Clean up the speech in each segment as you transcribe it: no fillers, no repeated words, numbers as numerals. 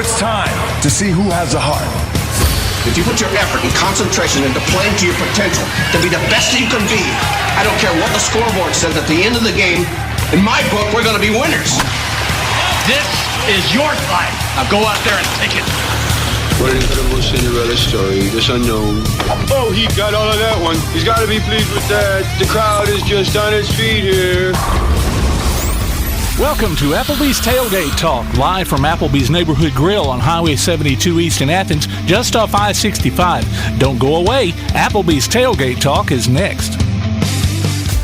it's time to see who has a heart. If you put your effort and concentration into playing to your potential, to be the best that you can be, I don't care what the scoreboard says at the end of the game, in my book, we're going to be winners. This is your fight. Now go out there and take it. What an incredible Cinderella story, this unknown. Oh, he got all of that one. He's got to be pleased with that. The crowd is just on its feet here. Welcome to Applebee's Tailgate Talk, live from Applebee's Neighborhood Grill on Highway 72 East in Athens, just off I-65. Don't go away. Applebee's Tailgate Talk is next.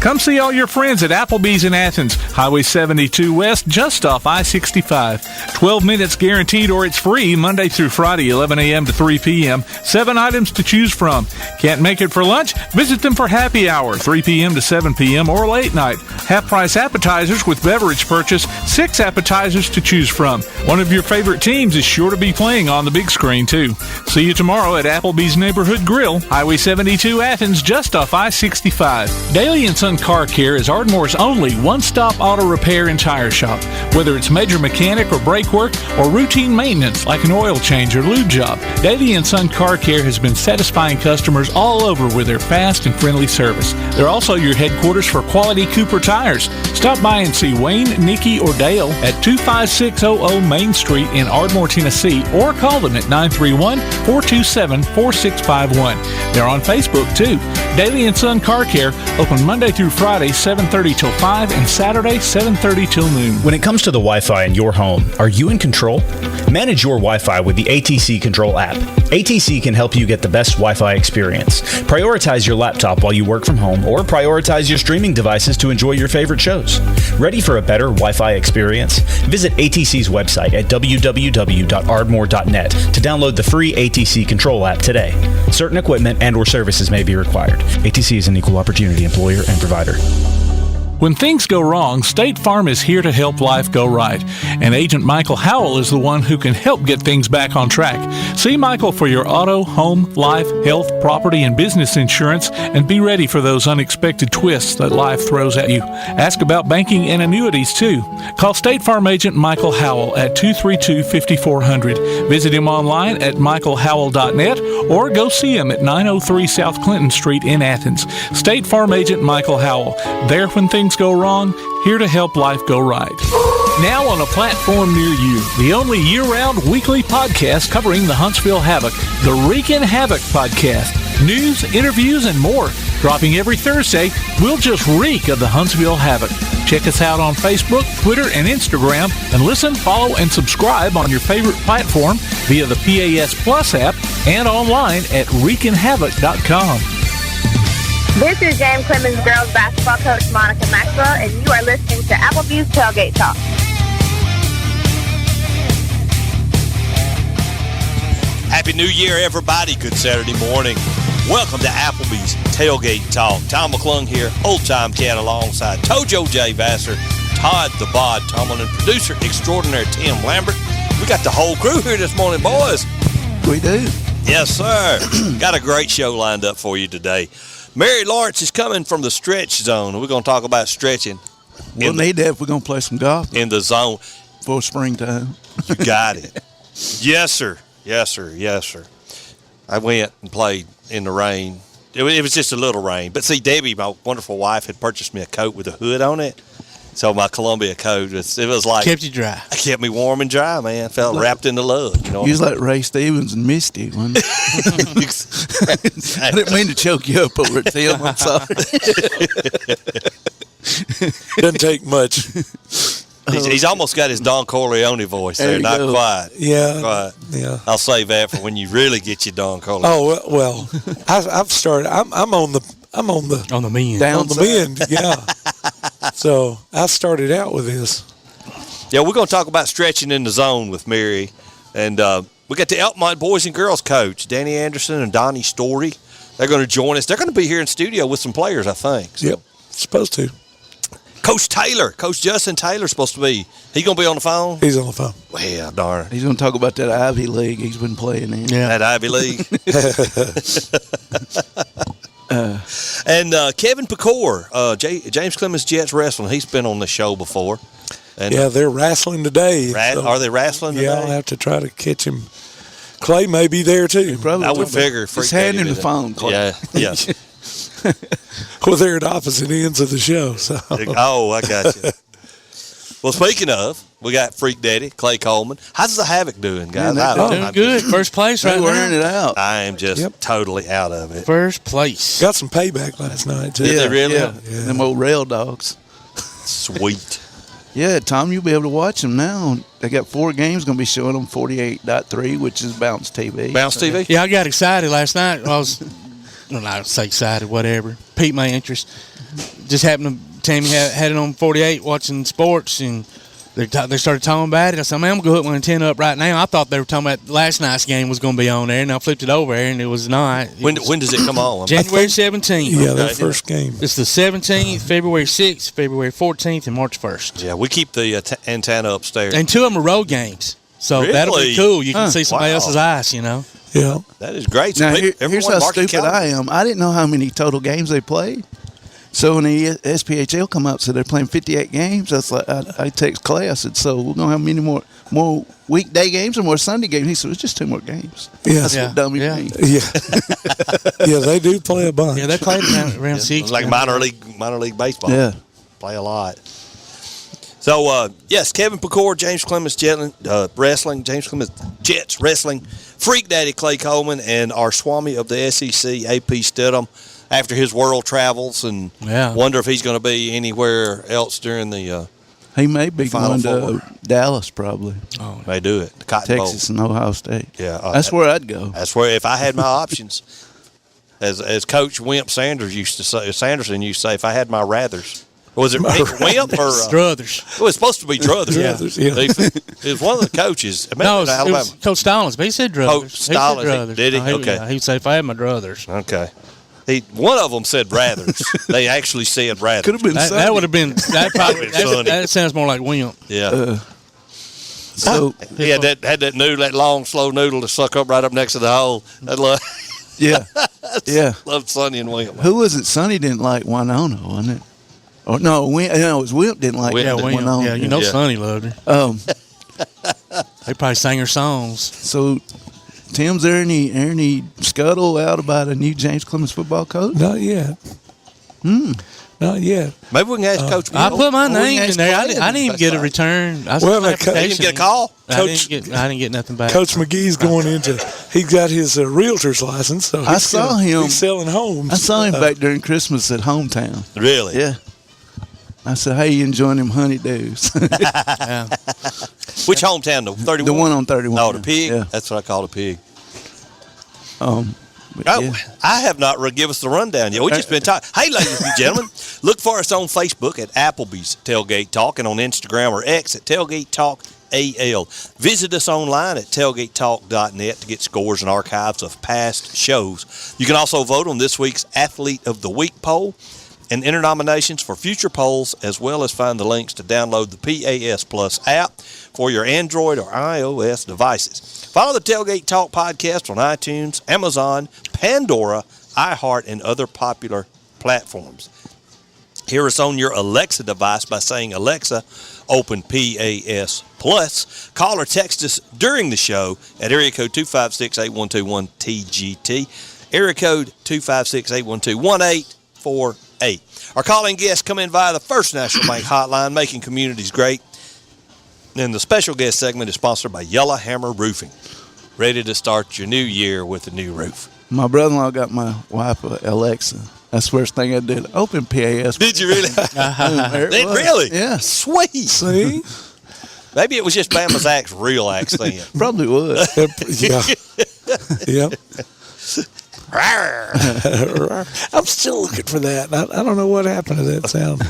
Come see all your friends at Applebee's in Athens, Highway 72 West, just off I-65. 12 minutes guaranteed or it's free, Monday through Friday, 11 a.m. to 3 p.m. 7 items to choose from. Can't make it for lunch? Visit them for happy hour, 3 p.m. to 7 p.m. or late night. Half-price appetizers with beverage purchase, 6 appetizers to choose from. One of your favorite teams is sure to be playing on the big screen, too. See you tomorrow at Applebee's Neighborhood Grill, Highway 72 Athens, just off I-65. Daily and Son Car Care is Ardmore's only one-stop auto repair and tire shop. Whether it's major mechanic or brake work or routine maintenance like an oil change or lube job, Daily and Son Car Care has been satisfying customers all over with their fast and friendly service. They're also your headquarters for quality Cooper tires. Stop by and see Wayne, Nikki, or Dale at 25600 Main Street in Ardmore, Tennessee, or call them at 931-427-4651. They're on Facebook, too. Daily and Son Car Care, open Monday through Friday, 7:30 till 5, and Saturday, 7:30 till noon. When it comes to the Wi-Fi in your home, are you in control? Manage your Wi-Fi with the ATC Control app. ATC can help you get the best Wi-Fi experience. Prioritize your laptop while you work from home, or prioritize your streaming devices to enjoy your favorite shows. Ready for a better Wi-Fi experience? Visit ATC's website at www.ardmore.net to download the free ATC Control app today. Certain equipment and/or services may be required. ATC is an equal opportunity employer and provider. When things go wrong, State Farm is here to help life go right. And Agent Michael Howell is the one who can help get things back on track. See Michael for your auto, home, life, health, property, and business insurance, and be ready for those unexpected twists that life throws at you. Ask about banking and annuities, too. Call State Farm Agent Michael Howell at 232-5400. Visit him online at michaelhowell.net or go see him at 903 South Clinton Street in Athens. State Farm Agent Michael Howell. There when things go wrong, here to help life go right. Now on a platform near you, the only year-round weekly podcast covering the Huntsville Havoc, the Wreakin' Havoc podcast. News, interviews, and more. Dropping every Thursday, we'll just reek of the Huntsville Havoc. Check us out on Facebook, Twitter, and Instagram, and listen, follow, and subscribe on your favorite platform via the PAS Plus app and online at wreakinhavoc.com. This is James Clemens girls basketball coach Monica Maxwell, and you are listening to Applebee's Tailgate Talk. Happy New Year, everybody. Good Saturday morning. Welcome to Applebee's Tailgate Talk. Tom McClung here, old-time cat alongside Tojo J. Vassar, Todd the Bod Tomlin, producer extraordinaire Tim Lambert. We got the whole crew here this morning, boys. We do. Yes, sir. Got a great show lined up for you today. Mary Lawrence is coming from the StretchZone. We're going to talk about stretching. We'll need that if we're going to play some golf. In the zone. For springtime. You got it. Yes, sir. Yes, sir. Yes, sir. I went and played in the rain. It was just a little rain. But see, Debbie, my wonderful wife, had purchased me a coat with a hood on it. So my Columbia coat, it was like... Kept you dry. It kept me warm and dry, man. Felt wrapped in the love. You know? You was like Ray Stevens and Misty. I didn't mean to choke you up over it, Tim. I'm sorry. Doesn't take much. He's almost got his Don Corleone voice there. Not quite. Yeah. Quite. Yeah. I'll save that for when you really get your Don Corleone. Oh well, I've started. I'm on the mend. On the mend. Yeah. So I started out with this. Yeah, we're going to talk about stretching in the zone with Mary, and we got the Elkmont boys and girls coach Danny Anderson and Donnie Story. They're going to join us. They're going to be here in studio with some players, I think. So. Yep, supposed to. Coach Justin Taylor's supposed to be. He going to be on the phone? He's on the phone. Well, darn. He's going to talk about that Ivy League he's been playing in. Yeah. That Ivy League. And Kevin Pecor, James Clemens Jets Wrestling, he's been on the show before. And, yeah, they're wrestling today. Are they wrestling today? Yeah, I'll have to try to catch him. Clay may be there, too. I would figure. Just hand him the phone, Clay. Yeah. Well, they're at opposite ends of the show. So. Oh, I got you. Well, speaking of, we got Freak Daddy, Clay Coleman. How's the Havoc doing, guys? Doing good. First place right now. Wearing it out. I am just totally out of it. First place. Got some payback last night, too. Did they really? Yeah. Them old rail dogs. Sweet. Yeah, Tom, you'll be able to watch them now. They got 4 games going to be showing them 48.3, which is Bounce TV. Bounce TV? Yeah, I got excited last night. I was, I say excited, whatever. Piqued my interest. Just happened to, Tammy had it on 48 watching sports, and they started talking about it. I said, man, I'm going to go hook 1 and 10 up right now. I thought they were talking about last night's game was going to be on there, and I flipped it over there, and it was not. When does it come on? January 17th. Yeah, their first game. It's the 17th, February 6th, February 14th, and March 1st. Yeah, we keep the antenna upstairs. And 2 of them are road games. So that'll be cool. You can see somebody else's ice, Yeah. That is great. Now, here's how stupid I am. I didn't know how many total games they played. So when the SPHL come up, so they're playing 58 games. That's like I text Clay. I said, so we're gonna have many more weekday games or more Sunday games? He said, it's just 2 more games. Yeah, that's what dummy means. Yeah, yeah, they do play a bunch. Yeah, they play around 6. It's like minor league baseball. Yeah, play a lot. So yes, Kevin Pecor, James Clemens Wrestling, James Clemens Jets Wrestling, Freak Daddy Clay Coleman, and our Swami of the SEC, AP Steadham. After his world travels, and wonder if he's going to be anywhere else during the he may be Final going Four. to Dallas probably. Oh, may do it. The Cotton Texas Bowl. and Ohio State. Yeah, that's where I'd go. That's where if I had my options, as Coach Wimp Sanderson used to say, if I had my rathers. Was it Wimp or Druthers? It was supposed to be Druthers. Yeah. It was one of the coaches. No, it was Coach Stallings, but he said Druthers. Coach Stallings, did he? Okay. He would say if I had my druthers. Okay. One of them said Rathers. They actually said Rathers. Could have been that would have been that sounds more like Wimp. Yeah. So he had that noodle, that long, slow noodle to suck up right up next to the hole. Yeah. Loved Sonny and Wimp. Who was it? Sonny didn't like Winona, wasn't it? Or no, it was Wimp didn't like Winona. Yeah, Sonny loved her. They probably sang her songs. So, Tim's there any scuttle out about a new James Clemens football coach? Not yet. Not yet. Maybe we can ask Coach. I put my name in there. I didn't even get a return. You didn't get a call? I didn't get nothing back. Coach McGee's going he got his realtor's license. So I saw him. He's selling homes. I saw him back during Christmas at Hometown. Really? Yeah. I said, hey, you enjoying them honeydews? Yeah. Which hometown? The 31? The one on 31. Oh, the pig? Yeah. That's what I call the pig. Yeah. I have not give us the rundown yet. We've just been talking. Hey, ladies and gentlemen, look for us on Facebook at Applebee's Tailgate Talk and on Instagram or X at Tailgate Talk AL. Visit us online at tailgatetalk.net to get scores and archives of past shows. You can also vote on this week's Athlete of the Week poll and enter nominations for future polls, as well as find the links to download the PAS Plus app for your Android or iOS devices. Follow the Tailgate Talk podcast on iTunes, Amazon, Pandora, iHeart, and other popular platforms. Hear us on your Alexa device by saying, Alexa, open PAS Plus. Call or text us during the show at area code 256-8121-TGT, area code 256-812-1848. Our calling guests come in via the First National Bank hotline, making communities great. And the special guest segment is sponsored by Yellow Hammer Roofing. Ready to start your new year with a new roof. My brother-in-law got my wife Alexa. That's the first thing I did. Open PAS. Did you really? Really? Yeah. Sweet. See? Maybe it was just Bama's real accent. Probably was. Yeah. Yep. I'm still looking for that. I don't know what happened to that sound.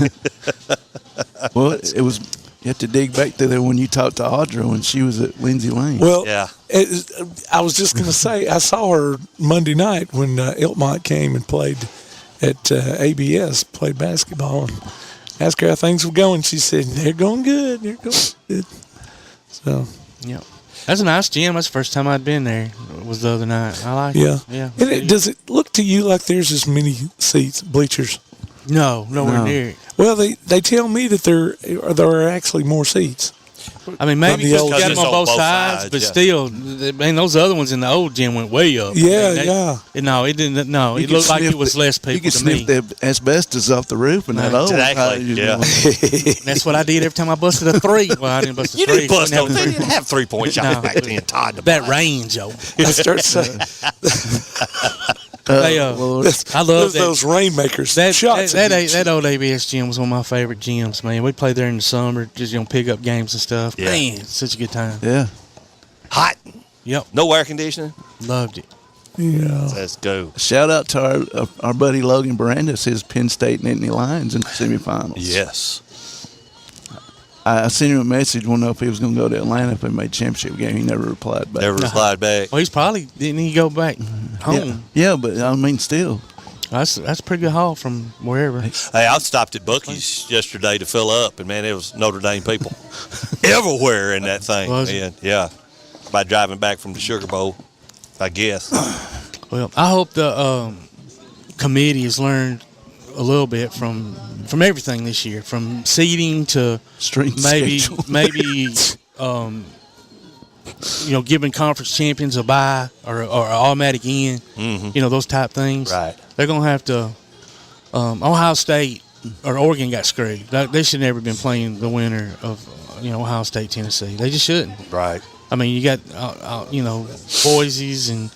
Well, it was. You have to dig back to there when you talked to Audra when she was at Lindsay Lane. Well, yeah. I was just going to say, I saw her Monday night when Elkmont came and played at ABS, played basketball, and asked her how things were going. She said, they're going good. They're going good. So, yeah. That's a nice gym. That's the first time I'd been there. It was the other night. I like it. Yeah. And does it look look to you like there's as many seats, bleachers? No, nowhere near. Well, they tell me that there are actually more seats. I mean, maybe because you got them on both sides, but still, man, those other ones in the old gym went way up. Yeah. No, it didn't. No, it looked like it was less people. You could to me. sniff the asbestos off the roof and that old. Exactly. Yeah. That's what I did every time I busted a 3. Well, I didn't bust a 3. You didn't bust no. They didn't have 3-point shots back then. Todd. That range, yo. I start saying. I love that. Those rainmakers. That old ABS gym was one of my favorite gyms, man. We played there in the summer, just pick up games and stuff. Yeah. Man, it's such a good time. Yeah. Hot. Yep. No air conditioning. Loved it. Yeah. Let's go. Shout out to our buddy Logan Brandes, his Penn State Nittany Lions in the semifinals. Yes. I sent him a message, wanted to know if he was going to go to Atlanta if they made championship game. He never replied back. Never replied back. Well, didn't he go back home? Yeah, but I mean, still. That's a pretty good haul from wherever. Hey, I stopped at Buc-ee's yesterday to fill up, and man, it was Notre Dame people everywhere in that thing. Man. Yeah, by driving back from the Sugar Bowl, I guess. Well, I hope the committee has learned a little bit from everything this year, from seeding to maybe giving conference champions a bye or automatic in, those type things. Right. They're gonna have to. Ohio State or Oregon got screwed. They should never have been playing the winner of Ohio State, Tennessee. They just shouldn't. Right. I mean, you got Boise's and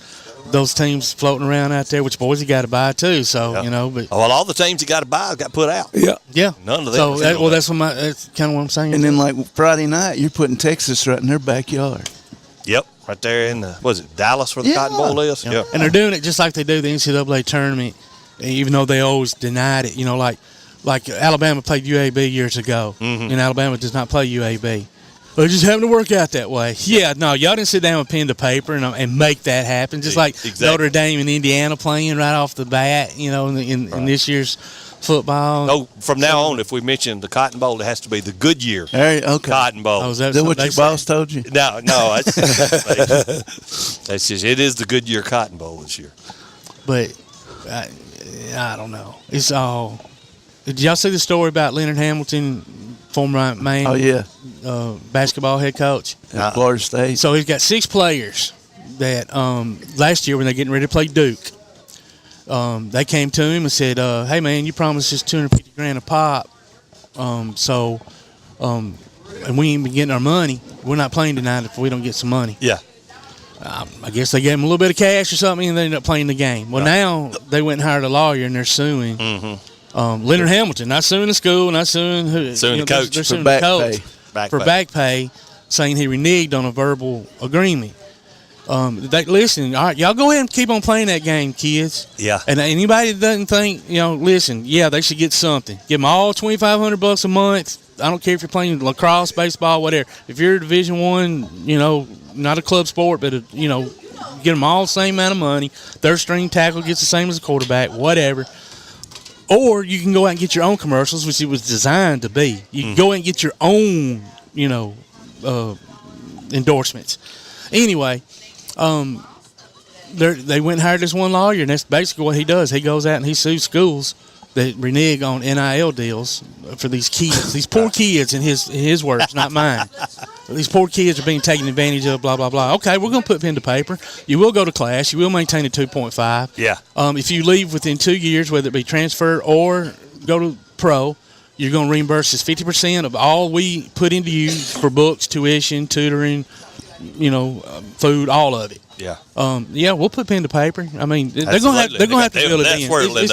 those teams floating around out there, which Boise got to buy too. So but all the teams that got to buy got put out. Yeah. None of them. So that's kind of what I'm saying. And then like Friday night, you're putting Texas right in their backyard. Yep, right there in Dallas where the Cotton Bowl is. Yeah. And they're doing it just like they do the NCAA tournament, even though they always denied it. Like Alabama played UAB years ago, and Alabama does not play UAB. They're just having to work out that way. Yeah, no, y'all didn't sit down with pen to paper and make that happen. Just like Notre Dame and Indiana playing right off the bat, in this year's football. Oh, from now on, if we mention the Cotton Bowl, it has to be the Goodyear Cotton Bowl. Oh, is that what your boss told you? No, that's just it is the Goodyear Cotton Bowl this year. But I don't know. It's all. Did y'all see the story about Leonard Hamilton, former Maine? Oh yeah. Basketball head coach at Florida State. So he's got 6 players that last year when they're getting ready to play Duke, they came to him and said, "Hey man, you promised us $250,000 a pop, and we ain't been getting our money. We're not playing tonight if we don't get some money." Yeah. I guess they gave him a little bit of cash or something, and they ended up playing the game. Well, now they went and hired a lawyer, and they're suing Leonard Hamilton, not suing the school, not suing who? Suing the coach. They're suing the coach for back pay, saying he reneged on a verbal agreement. Listen, all right, y'all go ahead and keep on playing that game, kids. Yeah. And anybody that doesn't think, listen, they should get something. Give them all $2,500 a month. I don't care if you're playing lacrosse, baseball, whatever. If you're a Division I, not a club sport, but get them all the same amount of money. Third string tackle gets the same as a quarterback, whatever. Or you can go out and get your own commercials, which it was designed to be. You can go out and get your own, endorsements. Anyway, they went and hired this one lawyer, and that's basically what he does. He goes out and he sues schools that renege on NIL deals for these kids, these poor kids, in his words, not mine. These poor kids are being taken advantage of, blah, blah, blah. Okay, we're going to put pen to paper. You will go to class. You will maintain a 2.5. Yeah. If you leave within 2 years, whether it be transfer or go to pro, you're going to reimburse us 50% of all we put into you for books, tuition, tutoring, food, all of it. Yeah. We'll put pen to paper. I mean, they're going to have to fill it in.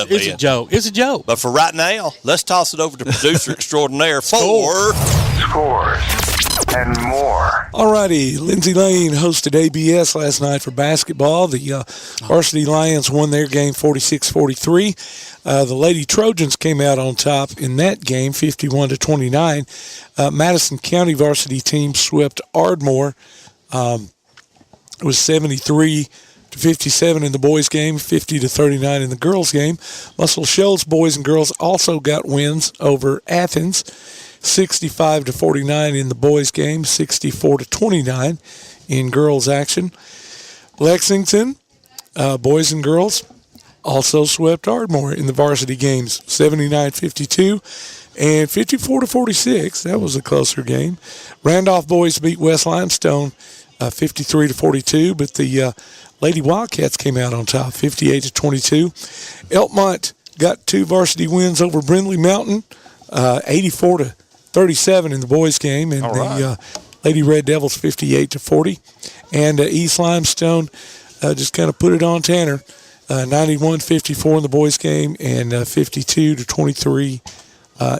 It's a joke. It's a joke. But for right now, let's toss it over to producer extraordinaire for Scores and more. All righty. Lindsay Lane hosted ABS last night for basketball. The varsity Lions won their game 46-43. The Lady Trojans came out on top in that game, 51-29. Madison County varsity team swept Ardmore. It was 73-57 in the boys' game, 50-39 in the girls' game. Muscle Shoals boys and girls also got wins over Athens, 65-49 in the boys' game, 64-29 in girls' action. Lexington, boys and girls, also swept Ardmore in the varsity games, 79-52 and 54-46. That was a closer game. Randolph boys beat West Limestone 53-42, but the Lady Wildcats came out on top, 58-22. Elkmont got 2 varsity wins over Brindley Mountain, 84-37 in the boys game, and the Lady Red Devils 58-40. And East Limestone just kind of put it on Tanner, 91-54 in the boys game, and 52-23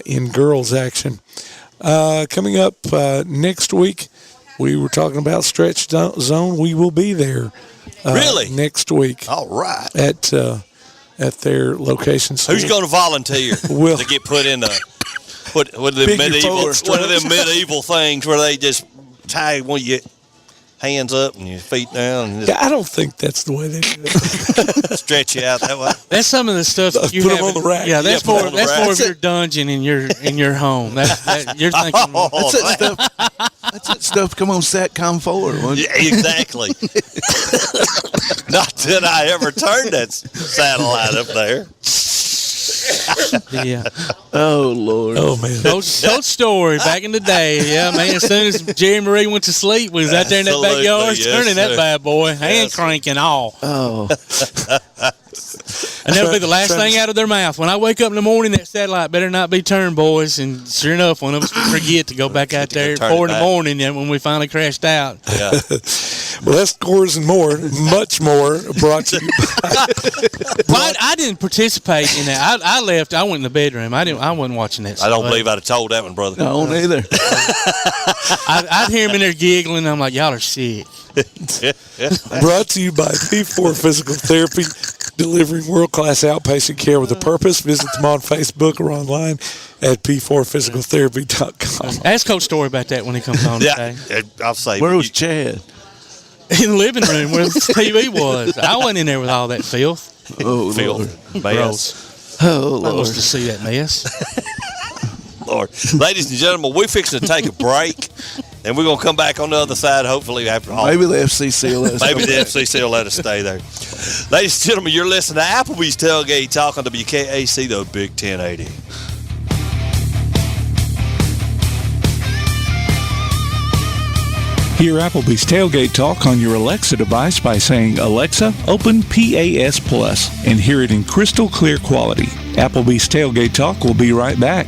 in girls action. Coming up next week, we were talking about StretchZone. We will be there next week. All right. At their location. Who's going to volunteer to get put in one of them medieval things where they just tie one of your hands up and your feet down? And I don't think that's the way they do it. Stretch you out that way. That's some of the stuff that you put have. them on the rack. Yeah, that's more of your dungeon in your home. You're thinking. That's that stuff. Come on, SATCOM forward. Yeah, exactly. Not that I ever turned that satellite up there. Yeah. Oh, Lord. Oh, man. Coach Story back in the day. Yeah, man. As soon as Jerry Marie went to sleep, we was out there in that backyard turning that bad boy, hand cranking all. Oh. And that'll be the last thing out of their mouth. When I wake up in the morning, that satellite better not be turned, boys. And sure enough, one of us forget to go back out there at 4 in the morning when we finally crashed out. Yeah. Well, that's Scores and More, much more, brought to you by... I didn't participate in that. I left. I went in the bedroom. I wasn't watching that. I don't believe I'd have told that one, brother. No, neither. I'd hear him in there giggling. I'm like, y'all are sick. Brought to you by P4 Physical Therapy, delivering world-class outpatient care with a purpose. Visit them on Facebook or online at p4physicaltherapy.com. Ask Coach Story about that when he comes on today. I'll say. Where was Chad? In the living room where the TV was. I wasn't in there with all that filth. Oh, Lord. Gross. Oh, I Lord. was to see that mess. Lord. Ladies and gentlemen, we're fixing to take a break, and we're going to come back on the other side, hopefully, after all. Maybe the FCC will let us Maybe the FCC will let us stay there. Ladies and gentlemen, you're listening to Applebee's Tailgate Talk on WKAC, the Big 1080. Hear Applebee's Tailgate Talk on your Alexa device by saying, "Alexa, open PAS Plus," and hear it in crystal clear quality. Applebee's Tailgate Talk will be right back.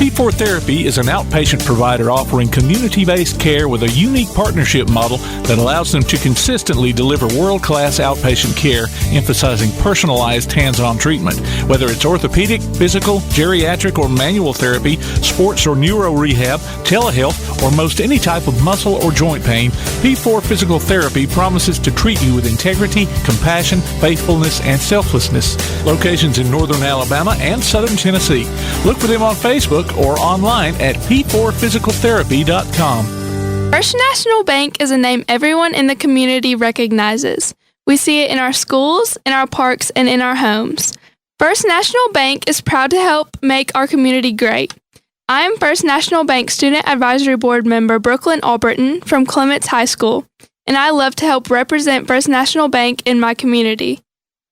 P4 Therapy is an outpatient provider offering community-based care with a unique partnership model that allows them to consistently deliver world-class outpatient care, emphasizing personalized hands-on treatment. Whether it's orthopedic, physical, geriatric, or manual therapy, sports or neuro rehab, telehealth, or most any type of muscle or joint pain, P4 Physical Therapy promises to treat you with integrity, compassion, faithfulness, and selflessness. Locations in northern Alabama and southern Tennessee. Look for them on Facebook or online at p4physicaltherapy.com. First National Bank is a name everyone in the community recognizes. We see it in our schools, in our parks, and in our homes. First National Bank is proud to help make our community great. I am First National Bank Student Advisory Board member Brooklyn Alberton from Clements High School, and I love to help represent First National Bank in my community.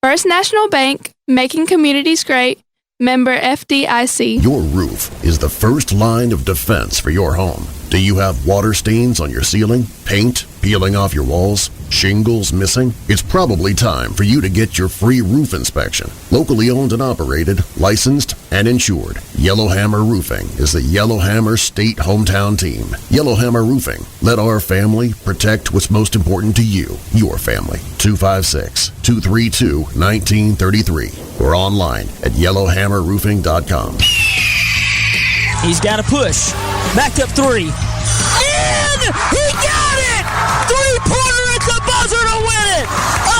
First National Bank, making communities great. Member FDIC. Your roof is the first line of defense for your home. Do you have water stains on your ceiling, paint peeling off your walls, shingles missing? It's probably time for you to get your free roof inspection. Locally owned and operated, licensed, and insured. Yellowhammer Roofing is the Yellowhammer State hometown team. Yellowhammer Roofing. Let our family protect what's most important to you, your family. 256-232-1933 or online at yellowhammerroofing.com. He's got a push. Back up three. And he got it! Three-pointer at the buzzer to win it!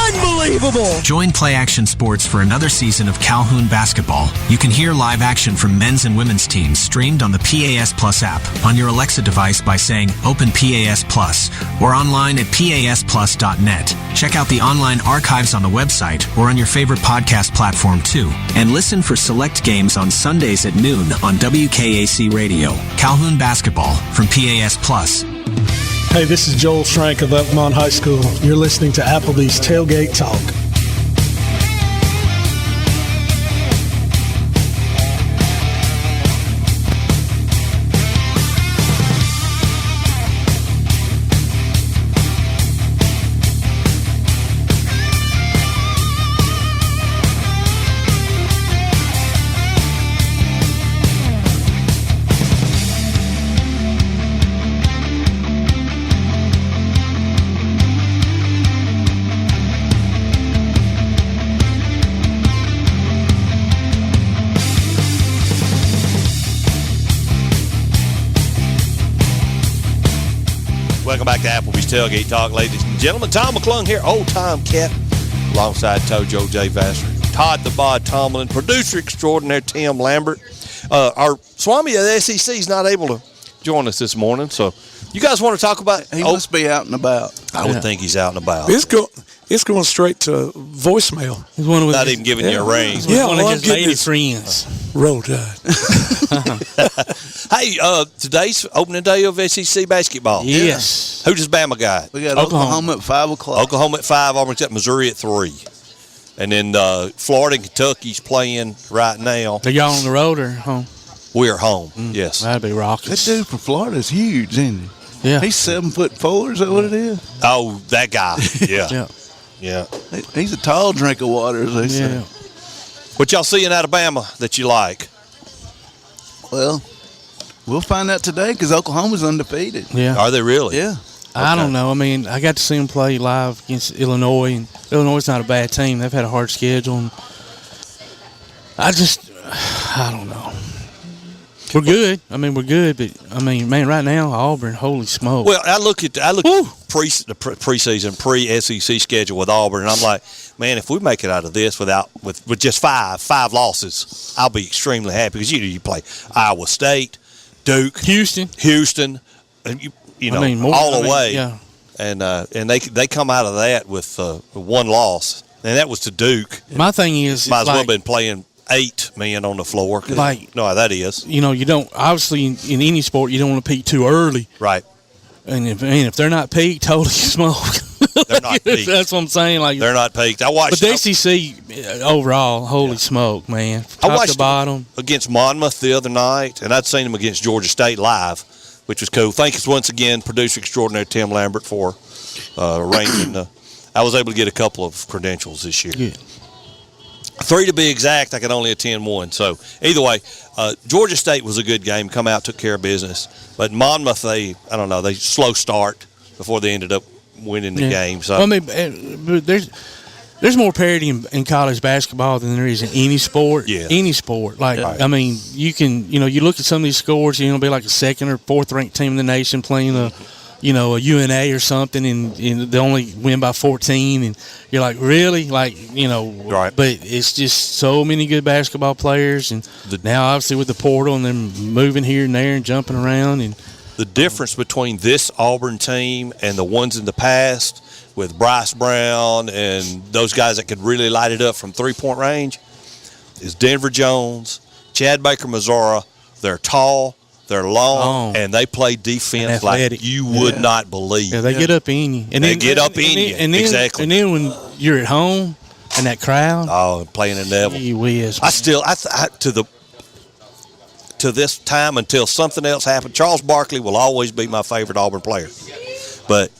Unbelievable! Join Play Action Sports for another season of Calhoun basketball. You can hear live action from men's and women's teams streamed on the PAS Plus app on your Alexa device by saying Open PAS Plus or online at pasplus.net. Check out the online archives on the website or on your favorite podcast platform too. And listen for select games on Sundays at noon on WKAC Radio. Calhoun basketball from PAS Plus. Hey, this is Joel Schrank of Elkmont High School. You're listening to Applebee's Tailgate Talk. Welcome back to Applebee's Tailgate Talk, ladies and gentlemen. Tom McClung here, Old Time Cat, alongside Tojo J. Vassar, Todd the Bod Tomlin, producer extraordinaire Tim Lambert. Our Swami of the SEC is not able to join us this morning, so you guys want to talk about? He must be out and about. I would think he's out and about. It's going straight to voicemail. He's one of not even giving you a ring. Yeah, one of his lady friends. Roll Tide. Hey, today's opening day of SEC basketball. Yes. Who does Bama got? We got Oklahoma at 5 o'clock. Oklahoma at 5. Auburn's at Missouri at 3. And then Florida and Kentucky's playing right now. Are y'all on the road or home? We're home. Yes. That'd be rocking. That dude from Florida's huge, isn't he? Yeah. He's 7'4". Is that what it is? Oh, that guy. Yeah. Yeah. He's a tall drink of water, as they say. What y'all seeing out of Bama that you like? Well, we'll find out today because Oklahoma's undefeated. Yeah. Are they really? Yeah. I don't know. I mean, I got to see them play live against Illinois, and Illinois is not a bad team. They've had a hard schedule. And I don't know. We're good. I mean, we're good, but I mean, man, right now Auburn, holy smoke. Well, I look at the preseason pre-SEC schedule with Auburn, and I'm like, man, if we make it out of this with just five losses, I'll be extremely happy because you play Iowa State, Duke, Houston, and you know, all the way. Yeah. And they come out of that with one loss, and that was to Duke. My thing is, might as well have been playing 8 men on the floor. Like, no, that is. You know, you don't obviously in any sport you don't want to peak too early, right? And if they're not peaked, holy smoke, they're not peaked. That's what I'm saying. Like they're not peaked. I watched. But the SEC overall, holy smoke, man! Top I watched to bottom against Monmouth the other night, and I'd seen them against Georgia State live, which was cool. Thank you once again, producer extraordinaire Tim Lambert, for arranging. I was able to get a couple of credentials this year. Yeah. 3 to be exact. I could only attend 1. So either way, Georgia State was a good game. Come out, took care of business. But Monmouth, they slow start before they ended up winning the game. So I mean, there's more parity in college basketball than there is in any sport. Yeah. Any sport. Like, Right. I mean, you can, you look at some of these scores, you're going to be like a 2nd or 4th ranked team in the nation playing a UNA or something, and they only win by 14, and you're like, really? Like, right. But it's just so many good basketball players, and now obviously with the portal and them moving here and there and jumping around. And the difference between this Auburn team and the ones in the past with Bryce Brown and those guys that could really light it up from 3-point range is Denver Jones, Chad Baker-Mazara. They're tall, they're long, and they play defense like you would not believe. Yeah, they get up in you. And they then, get up in you. Exactly. And then when you're at home and that crowd. Oh, playing in Neville. Gee whiz, to this time until something else happened, Charles Barkley will always be my favorite Auburn player. But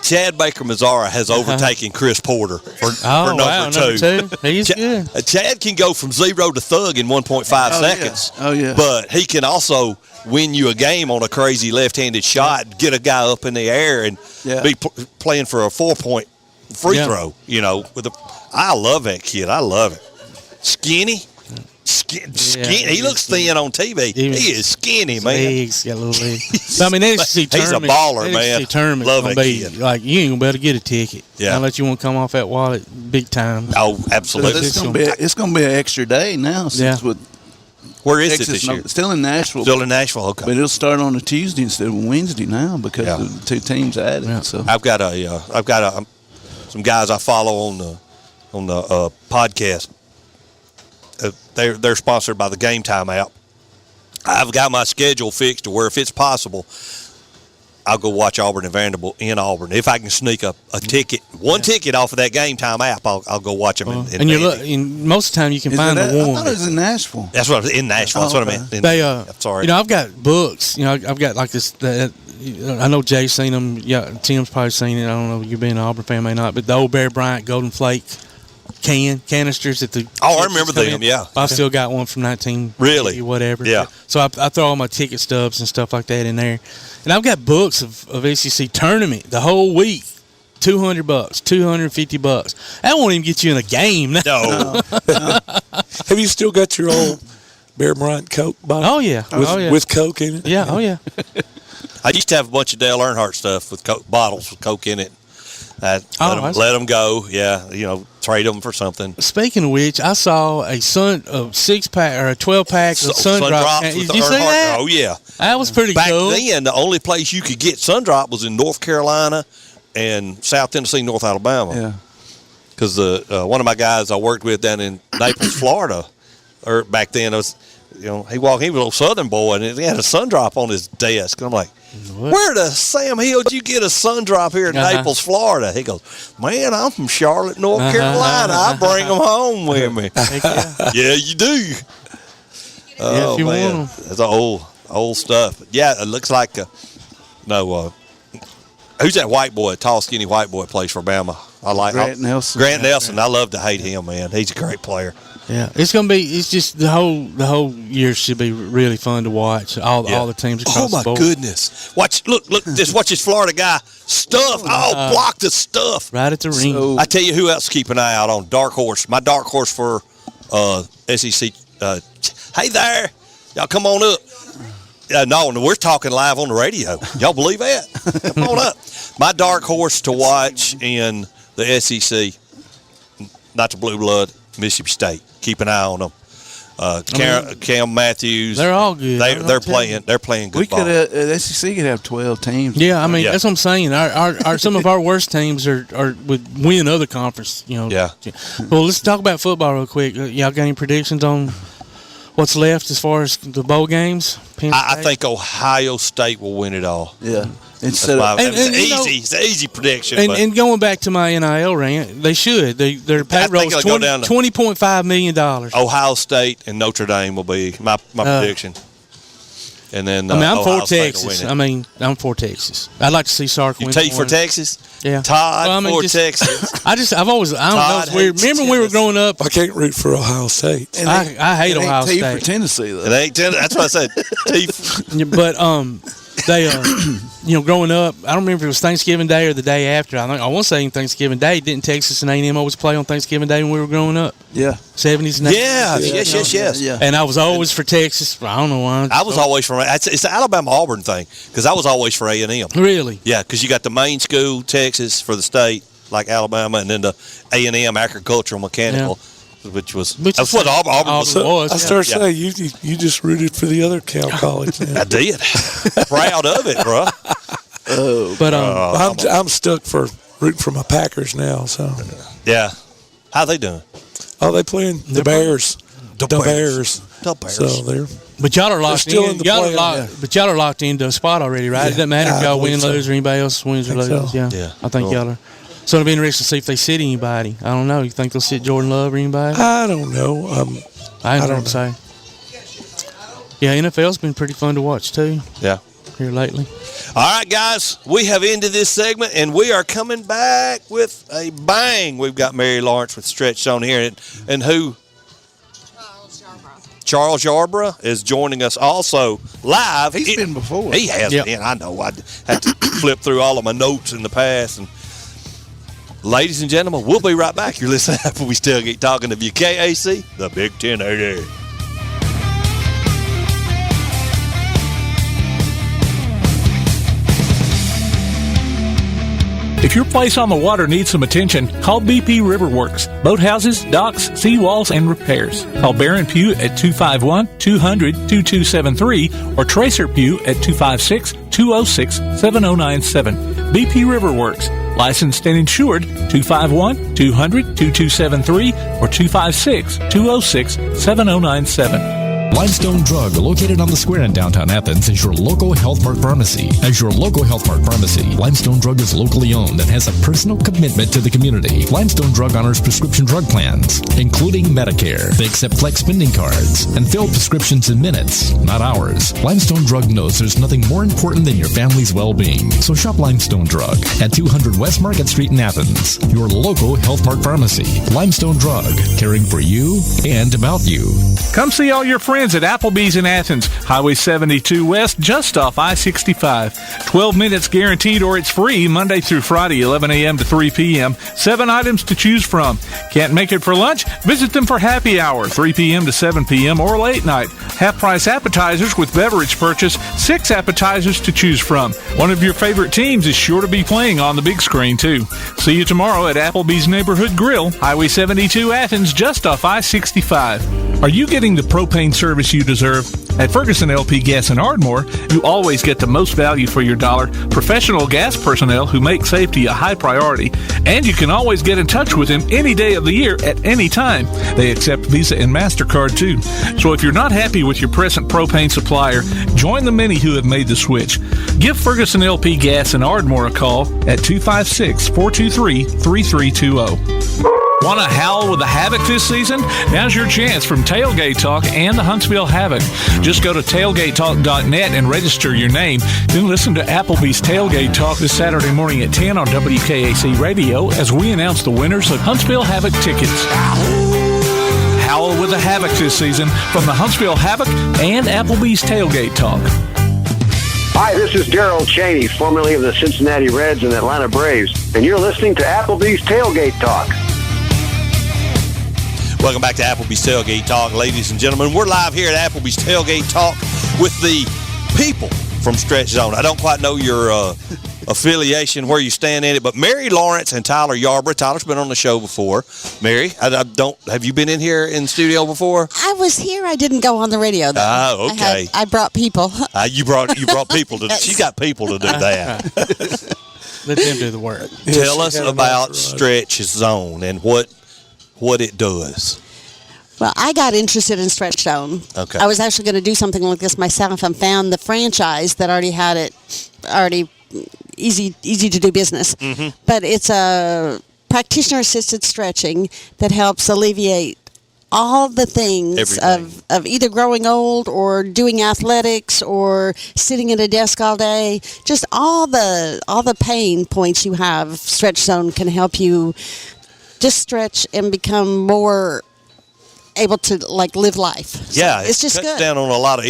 Chad Baker-Mazara has overtaken Chris Porter for number 2. He's good. Chad can go from 0 to thug in 1.5 seconds. Yeah. Oh, yeah. But he can also win you a game on a crazy left-handed shot, get a guy up in the air, and be playing for a 4-point free throw. I love that kid. I love it. Skinny. He looks thin on TV. He is skinny, man. He's got a little leg. I mean, the SEC tournament. He's a baller, man. Tournament love gonna that be kid. like you ain't gonna be able to get a ticket. Yeah. Unless you want to come off that wallet big time. Oh, absolutely. It's gonna be an extra day now. Where is Texas it this year? Still in Nashville. Still in Nashville. Okay. But it'll start on a Tuesday instead of a Wednesday now because of the 2 teams added. Yeah. So I've got some guys I follow on the podcast. They're sponsored by the Game Time app. I've got my schedule fixed to where if it's possible, I'll go watch Auburn and Vanderbilt in Auburn. If I can sneak a ticket, ticket off of that Game Time app, I'll go watch them. And most of the time you can find the one. I thought it was in Nashville. That's what in Nashville. That's what I meant. I'm sorry. I've got books. I've got like this. I know Jay's seen them. Yeah, Tim's probably seen it. I don't know if you being an Auburn fan, may not. But the old Bear Bryant Golden Flake canisters at the. Oh, I remember them. Yeah, I've still got one from 19. Really? Whatever. Yeah. So I throw all my ticket stubs and stuff like that in there, and I've got books of SEC tournament the whole week. $200, $250. That won't even get you in a game. No. Have you still got your old Bear Bryant Coke bottle? Oh yeah. With Coke in it. Yeah. Oh yeah. I used to have a bunch of Dale Earnhart stuff with bottles with Coke in it. Let them go. Yeah, trade them for something. Speaking of which, I saw a 6-pack or a 12-pack of Sun Drops. Did you see that? Oh yeah, that was pretty cool. Back then, the only place you could get Sun Drop was in North Carolina and South Tennessee, North Alabama. Yeah, because one of my guys I worked with down in Naples, Florida, or back then was, he was a little Southern boy, and he had a Sun Drop on his desk, and I'm like, where the Sam Hill did you get a Sun Drop here in Naples, Florida? He goes, man, I'm from Charlotte, North Carolina. I bring them home with me. Yeah, you do. Oh, you man. want them. That's old stuff. Yeah, it looks like, who's that white boy, tall, skinny white boy plays for Bama? I like Grant Nelson. Grant Nelson. I love to hate him, man. He's a great player. Yeah, it's just the whole year should be really fun to watch. All the teams across the board. Oh my goodness! Watch this Florida guy stuff. Block the stuff right at the ring. So, I tell you who else to keep an eye out on. Dark horse. My dark horse for SEC. Hey there, y'all come on up. No, we're talking live on the radio. Y'all believe that? Come on up. My dark horse to watch in the SEC, not the Blue Blood, Mississippi State. Keep an eye on them. Cam Matthews. They're all good. They're playing good ball. The SEC could have 12 teams. Yeah, I mean that's what I'm saying. Our some of our worst teams would win other conference. Yeah. Well, let's talk about football real quick. Y'all got any predictions on what's left as far as the bowl games? I think Ohio State will win it all. Yeah. It's an easy prediction. And going back to my NIL rant, they should. Their payroll is $20.5 million. Ohio State and Notre Dame will be my prediction. And then I'm for Texas. I'm for Texas. I'd like to see Sark win. You for Texas? Yeah. Todd for Texas. I've always, I don't know. It's weird. Remember when we were growing up? I can't root for Ohio State. I hate Ohio State. For Tennessee, though. It ain't Tennessee. That's what I said. But they, growing up, I don't remember if it was Thanksgiving Day or the day after. I want to say Thanksgiving Day. Didn't Texas and A&M always play on Thanksgiving Day when we were growing up? Yeah. 70s and 80s? Yes. Yeah. And I was always for Texas. I don't know why. I was always for it's the Alabama-Auburn thing because I was always for A&M. Really? Yeah, because you got the main school, Texas, for the state, like Alabama, and then the A&M agricultural mechanical. Yeah. Which that's what Auburn was. I started saying you just rooted for the other Cal college. I did. Proud of it, bro. But I'm stuck for rooting for my Packers now. So yeah, how they doing? Oh, they playing the Bears. The Bears. So but y'all are locked in. But y'all are locked into a spot already, right? It doesn't matter if y'all win, lose, or anybody else wins or loses. So. Yeah, I think y'all are. So it'll be interesting to see if they sit anybody. I don't know. You think they'll sit Jordan Love or anybody? I don't know. I don't say. Yeah, NFL's been pretty fun to watch too. Yeah, here lately. All right, guys, we have ended this segment, and we are coming back with a bang. We've got Mary Lawrence with StretchZone here, and who? Charles Yarbrough is joining us also live. He's been before. He has been. I know. I had to flip through all of my notes in the past. And ladies and gentlemen, we'll be right back. You're listening to Applebee's Tailgate Talking to WKAC, the Big 1080. If your place on the water needs some attention, call BP Riverworks. Boathouses, docks, seawalls, and repairs. Call Baron Pugh at 251-200-2273 or Tracer Pugh at 256-206-7097. BP Riverworks. Licensed and insured 251-200-2273 or 256-206-7097. Limestone Drug, located on the square in downtown Athens, is your local Health Mart pharmacy. As your local Health Mart pharmacy, Limestone Drug is locally owned and has a personal commitment to the community. Limestone Drug honors prescription drug plans, including Medicare. They accept flex spending cards and fill prescriptions in minutes, not hours. Limestone Drug knows there's nothing more important than your family's well-being. So shop Limestone Drug at 200 West Market Street in Athens, your local Health Mart pharmacy. Limestone Drug, caring for you and about you. Come see all your friends at Applebee's in Athens, Highway 72 West, just off I-65. 12 minutes guaranteed or it's free Monday through Friday, 11 a.m. to 3 p.m. 7 items to choose from. Can't make it for lunch? Visit them for happy hour, 3 p.m. to 7 p.m. or late night. Half-price appetizers with beverage purchase, 6 appetizers to choose from. One of your favorite teams is sure to be playing on the big screen, too. See you tomorrow at Applebee's Neighborhood Grill, Highway 72 Athens, just off I-65. Are you getting the propane service you deserve? At Ferguson LP Gas in Ardmore, you always get the most value for your dollar, professional gas personnel who make safety a high priority, and you can always get in touch with them any day of the year at any time. They accept Visa and MasterCard too. So if you're not happy with your present propane supplier, join the many who have made the switch. Give Ferguson LP Gas in Ardmore a call at 256-423-3320. Want to howl with the Havoc this season? Now's your chance from Tailgate Talk and the Huntsville Havoc. Just go to tailgatetalk.net and register your name. Then listen to Applebee's Tailgate Talk this Saturday morning at 10 on WKAC Radio as we announce the winners of Huntsville Havoc tickets. Howl with the Havoc this season from the Huntsville Havoc and Applebee's Tailgate Talk. Hi, this is Darryl Cheney, formerly of the Cincinnati Reds and Atlanta Braves, and you're listening to Applebee's Tailgate Talk. Welcome back to Applebee's Tailgate Talk, ladies and gentlemen. We're live here at Applebee's Tailgate Talk with the people from StretchZone. I don't quite know your affiliation, where you stand in it, but Mary Lawrence and Tyler Yarbrough. Tyler's been on the show before. Mary, have you been in here in the studio before? I was here. I didn't go on the radio, though. Oh, okay. I brought people. You brought people to. She's got people to do that. Let them do the work. Tell us about StretchZone and what it does. Well, I got interested in StretchZone. Okay. I was actually going to do something like this myself and found the franchise that already had it easy to do business. Mm-hmm. But it's a practitioner-assisted stretching that helps alleviate all the things of either growing old or doing athletics or sitting at a desk all day. Just all the pain points you have. StretchZone can help you just stretch and become more able to live life. So yeah, it's just cuts good. Down on a lot of.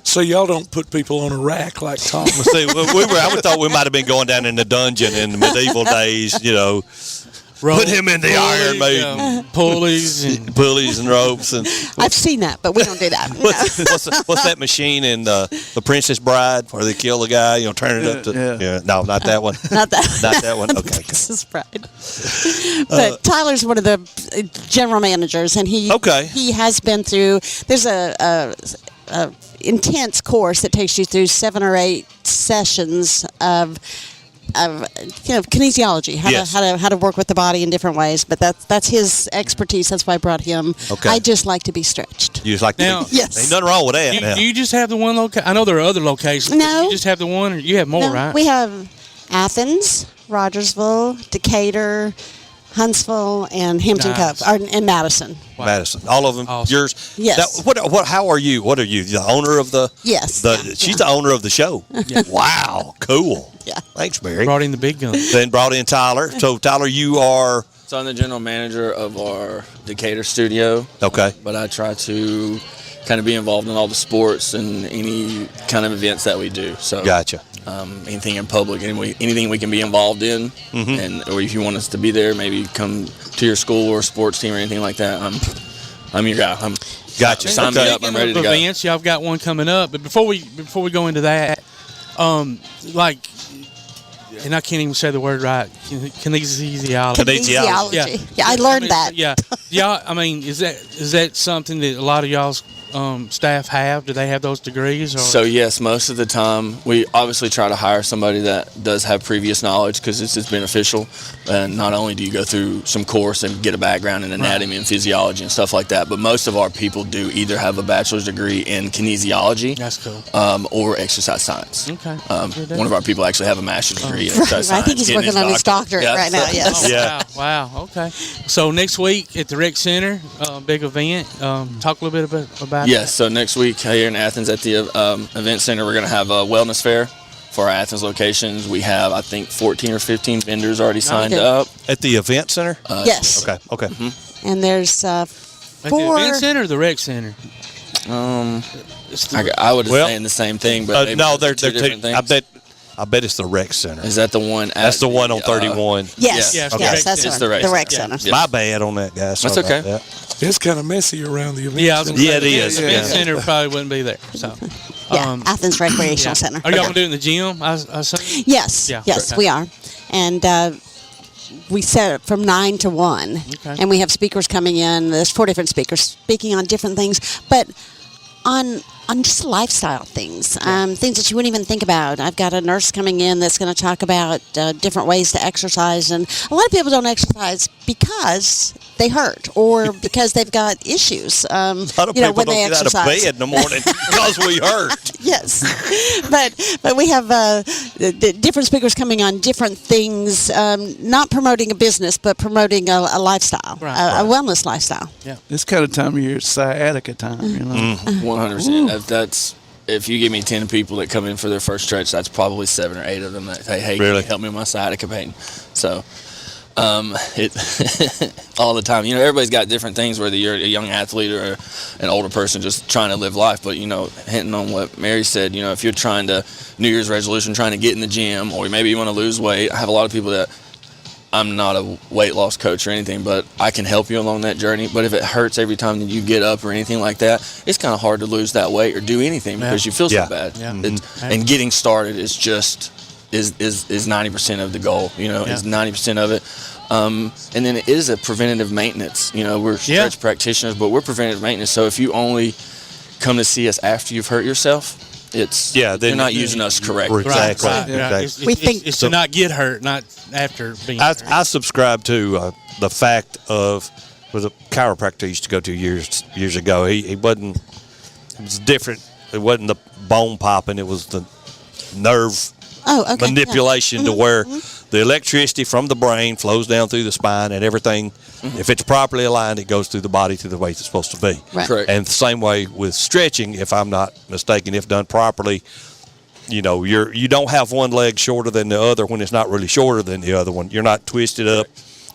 So y'all don't put people on a rack like Tom. See, I thought we might have been going down in the dungeon in the medieval days. Put him in the Iron Maiden. Pulleys and ropes. And I've seen that, but we don't do that. what's that machine in The Princess Bride where they kill the guy? Turn it up to. Yeah. No, not that one. Not that. Not that one. Okay. Princess Bride. But Tyler's one of the general managers, and he has been through. There's a intense course that takes you through 7 or 8 sessions of kinesiology, how to work with the body in different ways. But that's his expertise. That's why I brought him. Okay. I just like to be stretched. You just like to be? Yes. Ain't nothing wrong with that. Do you just have the one location? I know there are other locations. No. You just have the one, or you have more, right? We have Athens, Rogersville, Decatur, Huntsville, and Hampton Cove, and Madison. Wow. Madison, all of them. Awesome. Yours. Yes. Now, how are you? What are you? The owner of the? Yes. She's the owner of the show. Yeah. Wow. Cool. Yeah. Thanks, Mary. Brought in the big guns. Then brought in Tyler. So Tyler, you are. So I'm the general manager of our Decatur studio. Okay. But I try to kind of be involved in all the sports and any kind of events that we do. So gotcha. Anything in public, anything we can be involved in, or if you want us to be there, maybe come to your school or sports team or anything like that. I'm your guy. Gotcha. Sign me up. I'm ready to go. Events, y'all got one coming up, but before we go into that, and I can't even say the word right. Kinesiology. Yeah, I learned that. Yeah. I mean, is that something that a lot of y'all's staff have? Do they have those degrees? Or? So yes, most of the time we obviously try to hire somebody that does have previous knowledge because this is beneficial. And not only do you go through some course and get a background in anatomy and physiology and stuff like that, but most of our people do either have a bachelor's degree in kinesiology. That's cool. Or exercise science. Okay. One of our people actually have a master's degree in exercise science. I think he's working on his doctorate right now. Yes. Oh, wow. Okay. So next week at the Rec Center, big event. Talk a little bit about Yes. So next week here in Athens at the event center, we're going to have a wellness fair for our Athens locations. We have, I think, 14 or 15 vendors already signed up. At the event center? Yes. Okay. Mm-hmm. And there's At the event center or the Rec Center? I would have saying the same thing, but no, they're two different things. I bet it's the Rec Center. Is that the one? That's the one on 31. Yes. Okay. Yes, that's It's the Rec Center. Center. My bad on that, guys. That's Sorry okay. about that. It's kind of messy around the event. Yeah, it is. The event center probably wouldn't be there. So, Athens Recreational Center. Are y'all gonna do it in the gym? I assume? Yes. Yeah. Yes, Okay. we are. And we set it from 9 to 1. Okay. And we have speakers coming in. There's 4 different speakers speaking on different things, but on just lifestyle things, things that you wouldn't even think about. I've got a nurse coming in that's going to talk about different ways to exercise, and a lot of people don't exercise because they hurt or because they've got issues. A lot of people when don't they get exercise. out of bed in the morning because we hurt. Yes, but we have different speakers coming on different things, not promoting a business, but promoting a lifestyle, a wellness lifestyle. Yeah, this kind of time of year is sciatica time, you know. 100%. That's if you give me 10 people that come in for their first stretch, that's probably 7 or 8 of them that say, "Hey, can you help me with my sciatica pain?" So, it all the time. Everybody's got different things. Whether you're a young athlete or an older person just trying to live life, but hinting on what Mary said, if you're trying to New Year's resolution, trying to get in the gym, or maybe you want to lose weight. I have a lot of people that. I'm not a weight loss coach or anything, but I can help you along that journey. But if it hurts every time that you get up or anything like that, it's kind of hard to lose that weight or do anything because you feel so bad. Yeah. And getting started is just is 90% of the goal. Is 90% of it. And then it is a preventative maintenance. We're stretch practitioners, but we're preventative maintenance. So if you only come to see us after you've hurt yourself, they're not using us correctly. Exactly. Right. Yeah. It's to not get hurt, not after being hurt. I subscribe to the fact of was a chiropractor I used to go to years ago. He wasn't. It was different. It wasn't the bone popping. It was the nerve manipulation to where the electricity from the brain flows down through the spine and everything. If it's properly aligned, it goes through the body to the way it's supposed to be. Right. Correct. And the same way with stretching, if I'm not mistaken, if done properly, you don't have one leg shorter than the other when it's not really shorter than the other one. You're not twisted up.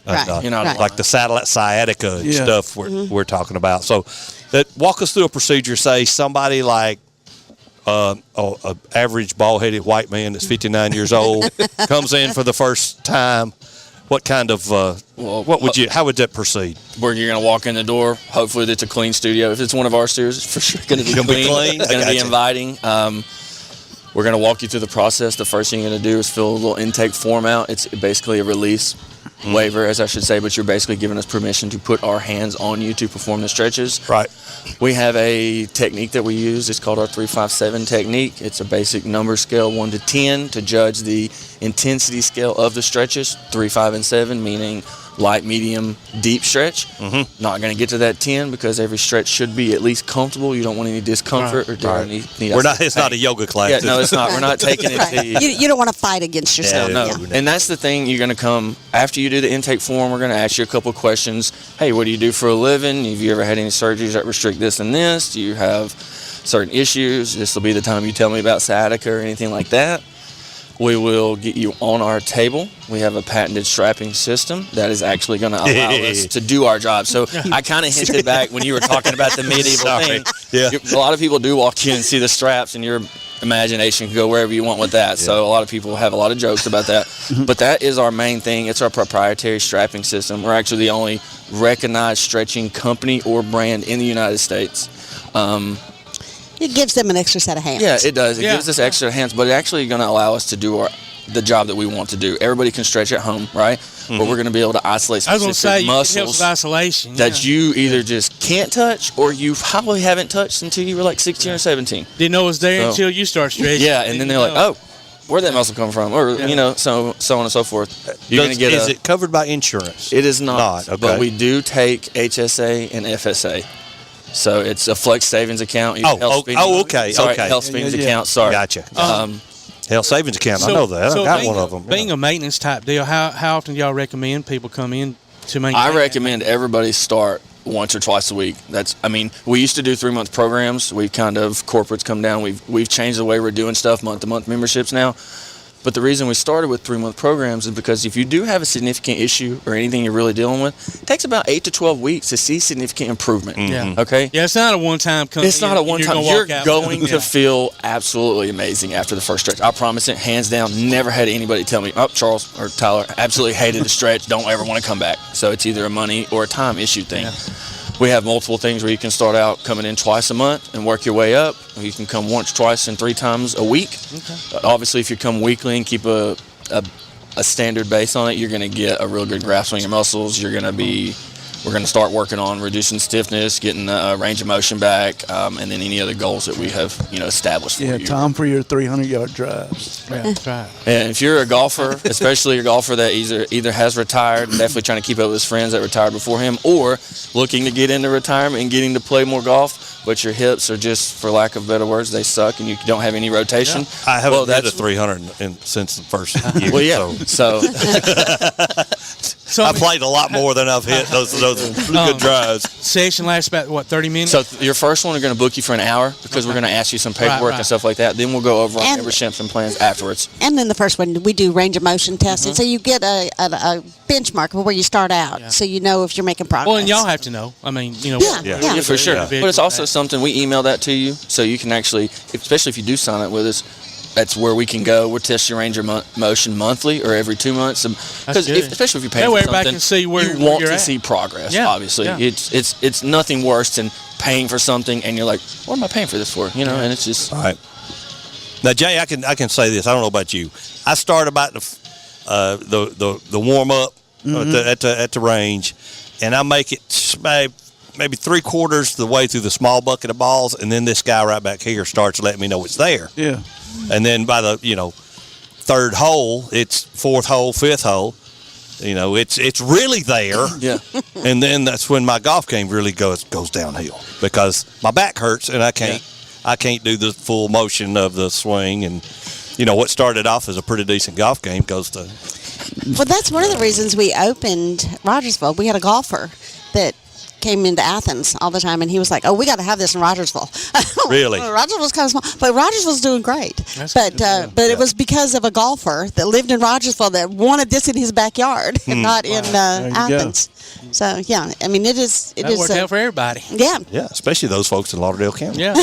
Right. You're not like the sciatica and stuff we're talking about. So walk us through a procedure. Say somebody like an average bald-headed white man that's 59 years old comes in for the first time. What kind of how would that proceed? Where you're going to walk in the door, hopefully it's a clean studio. If it's one of our studios, it's for sure going to be clean. It's going to be inviting. We're going to walk you through the process. The first thing you're going to do is fill a little intake form out. It's basically a release waiver, as I should say, but you're basically giving us permission to put our hands on you to perform the stretches. Right. We have a technique that we use. It's called our 3-5-7 technique. It's a basic number scale 1 to 10 to judge the intensity scale of the stretches. 3, 5, and 7 meaning light, medium, deep stretch. Not going to get to that 10 because every stretch should be at least comfortable. You don't want any discomfort or any. It's not a yoga class. Yeah, no, it's not. We're not taking it to you. You don't want to fight against yourself. No. And that's the thing. You're going to come after you do the intake form. We're going to ask you a couple of questions. Hey, what do you do for a living? Have you ever had any surgeries that restrict this and this? Do you have certain issues? This will be the time you tell me about sciatica or anything like that. We will get you on our table. We have a patented strapping system that is actually going to allow us to do our job. So I kind of hinted back when you were talking about the medieval thing. Yeah. A lot of people do walk in and see the straps, and your imagination can go wherever you want with that. Yeah. So a lot of people have a lot of jokes about that. But that is our main thing. It's our proprietary strapping system. We're actually the only recognized stretching company or brand in the United States. It gives them an extra set of hands. Yeah, it does. It gives us extra hands, but it's actually going to allow us to do the job that we want to do. Everybody can stretch at home, right? But we're going to be able to isolate I was going to specific say, it muscles helps with isolation. that you either just can't touch or you probably haven't touched until you were like 16 or 17. Didn't know it was there until you start stretching. Yeah, and then they're like, oh, where'd that muscle come from? Or, you know, so on and so forth. You're going to get Is it covered by insurance? It is not. Okay. But we do take HSA and FSA. So it's a flex savings account. Okay. Sorry, Okay. health savings account. Sorry. Gotcha. Health savings account. I know that. I got one of them. Being a maintenance type deal, how often do y'all recommend people come in to maintain? I recommend everybody start once or twice a week. We used to do 3-month programs. We've kind of, corporates come down. We've changed the way we're doing stuff, month-to-month memberships now. But the reason we started with 3-month programs is because if you do have a significant issue or anything you're really dealing with, it takes about 8 to 12 weeks to see significant improvement. Yeah. Okay? Yeah, it's not a one-time company. It's not a one-time. You're going to Yeah. feel absolutely amazing after the first stretch. I promise it, hands down. Never had anybody tell me, oh, Charles or Tyler, absolutely hated the stretch. Don't ever want to come back. So it's either a money or a time issue thing. Yeah. We have multiple things where you can start out coming in twice a month and work your way up. Or you can come once, twice, and 3 times a week. Okay. Obviously, if you come weekly and keep a standard base on it, you're going to get a real good grasp on your muscles. We're going to start working on reducing stiffness, getting range of motion back, and then any other goals that we have, established for you. Yeah, time for your 300-yard drives. Yeah, that's right. And if you're a golfer, especially a golfer that either has retired and definitely trying to keep up with his friends that retired before him, or looking to get into retirement and getting to play more golf, but your hips are just, for lack of better words, they suck and you don't have any rotation. I haven't had a 300 since the first year. Well, yeah. So I played a lot more than I've hit those good drives. Session lasts about, 30 minutes? So your first one, we're going to book you for an hour because we're going to ask you some paperwork and stuff like that. Then we'll go over our memberships and plans afterwards. And then the first one, we do range of motion testing. So you get a benchmark of where you start out, so you know if you're making progress. Well, and y'all have to know. Yeah, for sure. But it's also something, we email that to you, so you can actually, especially if you do sign up with us, that's where we can go. We'll test your range of motion monthly or every 2 months. Because especially if you're paying for something, can see where you want you're to at. see progress, obviously. Yeah. It's nothing worse than paying for something and you're like, what am I paying for this for? And it's just... All right. Now, Jay, I can say this. I don't know about you. I start about the warm-up at the range, and I make it maybe 3/4 the way through the small bucket of balls, and then this guy right back here starts letting me know it's there. Yeah. And then by the, third hole, it's fourth hole, fifth hole. It's really there. Yeah. And then that's when my golf game really goes downhill because my back hurts and I can't do the full motion of the swing. And, what started off as a pretty decent golf game goes to... Well, that's one of the reasons we opened Rogersville. We had a golfer that came into Athens all the time, and he was like, "Oh, we got to have this in Rogersville." Really? Rogersville's kind of small, but Rogersville's doing great. It was because of a golfer that lived in Rogersville that wanted this in his backyard and not in Athens. So yeah, I mean, it is. That worked out for everybody. Yeah. Yeah, especially those folks in Lauderdale County. Yeah.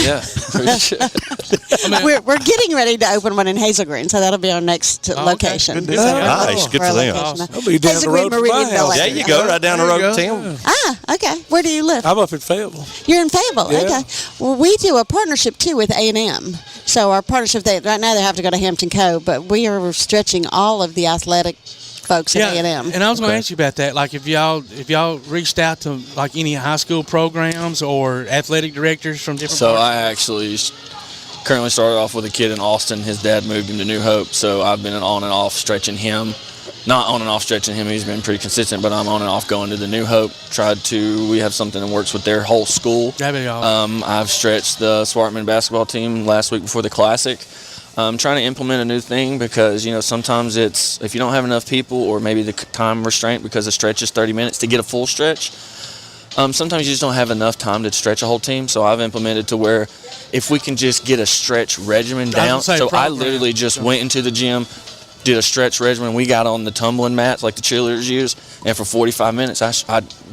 We're getting ready to open one in Hazel Green, so that'll be our next location. Good deal. Nice. Good for them. I'll be down the road from my house. There you go, right down the road to town. Ah, okay. Where do you live? I'm up in Fayetteville. You're in Fayetteville. Yeah. Okay. Well, we do a partnership too with A&M. So our partnership, right now they have to go to Hampton Cove, but we are stretching all of the athletic folks at A&M. And I was going to ask you about that. Like, if y'all reached out to like any high school programs or athletic directors from different. So I actually currently started off with a kid in Austin. His dad moved him to New Hope, so I've been on and off stretching him. Not on and off stretching him. He's been pretty consistent, but I'm on and off going to the New Hope. We have something that works with their whole school. I've stretched the Swartman basketball team last week before the Classic. I'm trying to implement a new thing because, sometimes it's, if you don't have enough people or maybe the time restraint because a stretch is 30 minutes to get a full stretch, sometimes you just don't have enough time to stretch a whole team. So I've implemented to where if we can just get a stretch regimen down. So I literally just went into the gym, did a stretch regimen. We got on the tumbling mats like the cheerleaders use, and for 45 minutes,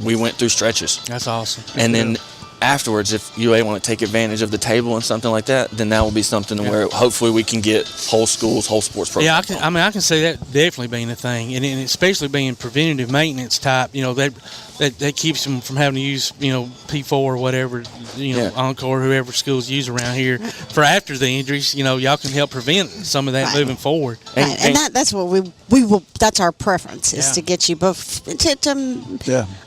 we went through stretches. That's awesome. And then afterwards, if UA want to take advantage of the table and something like that, then that will be something where hopefully we can get whole schools, whole sports programs. Yeah, I can see that definitely being a thing, and especially being preventative maintenance type. that keeps them from having to use, P4 or whatever, Encore, whoever schools use around here for after the injuries. Y'all can help prevent some of that moving forward. And that's what we will. That's our preference is to get you both.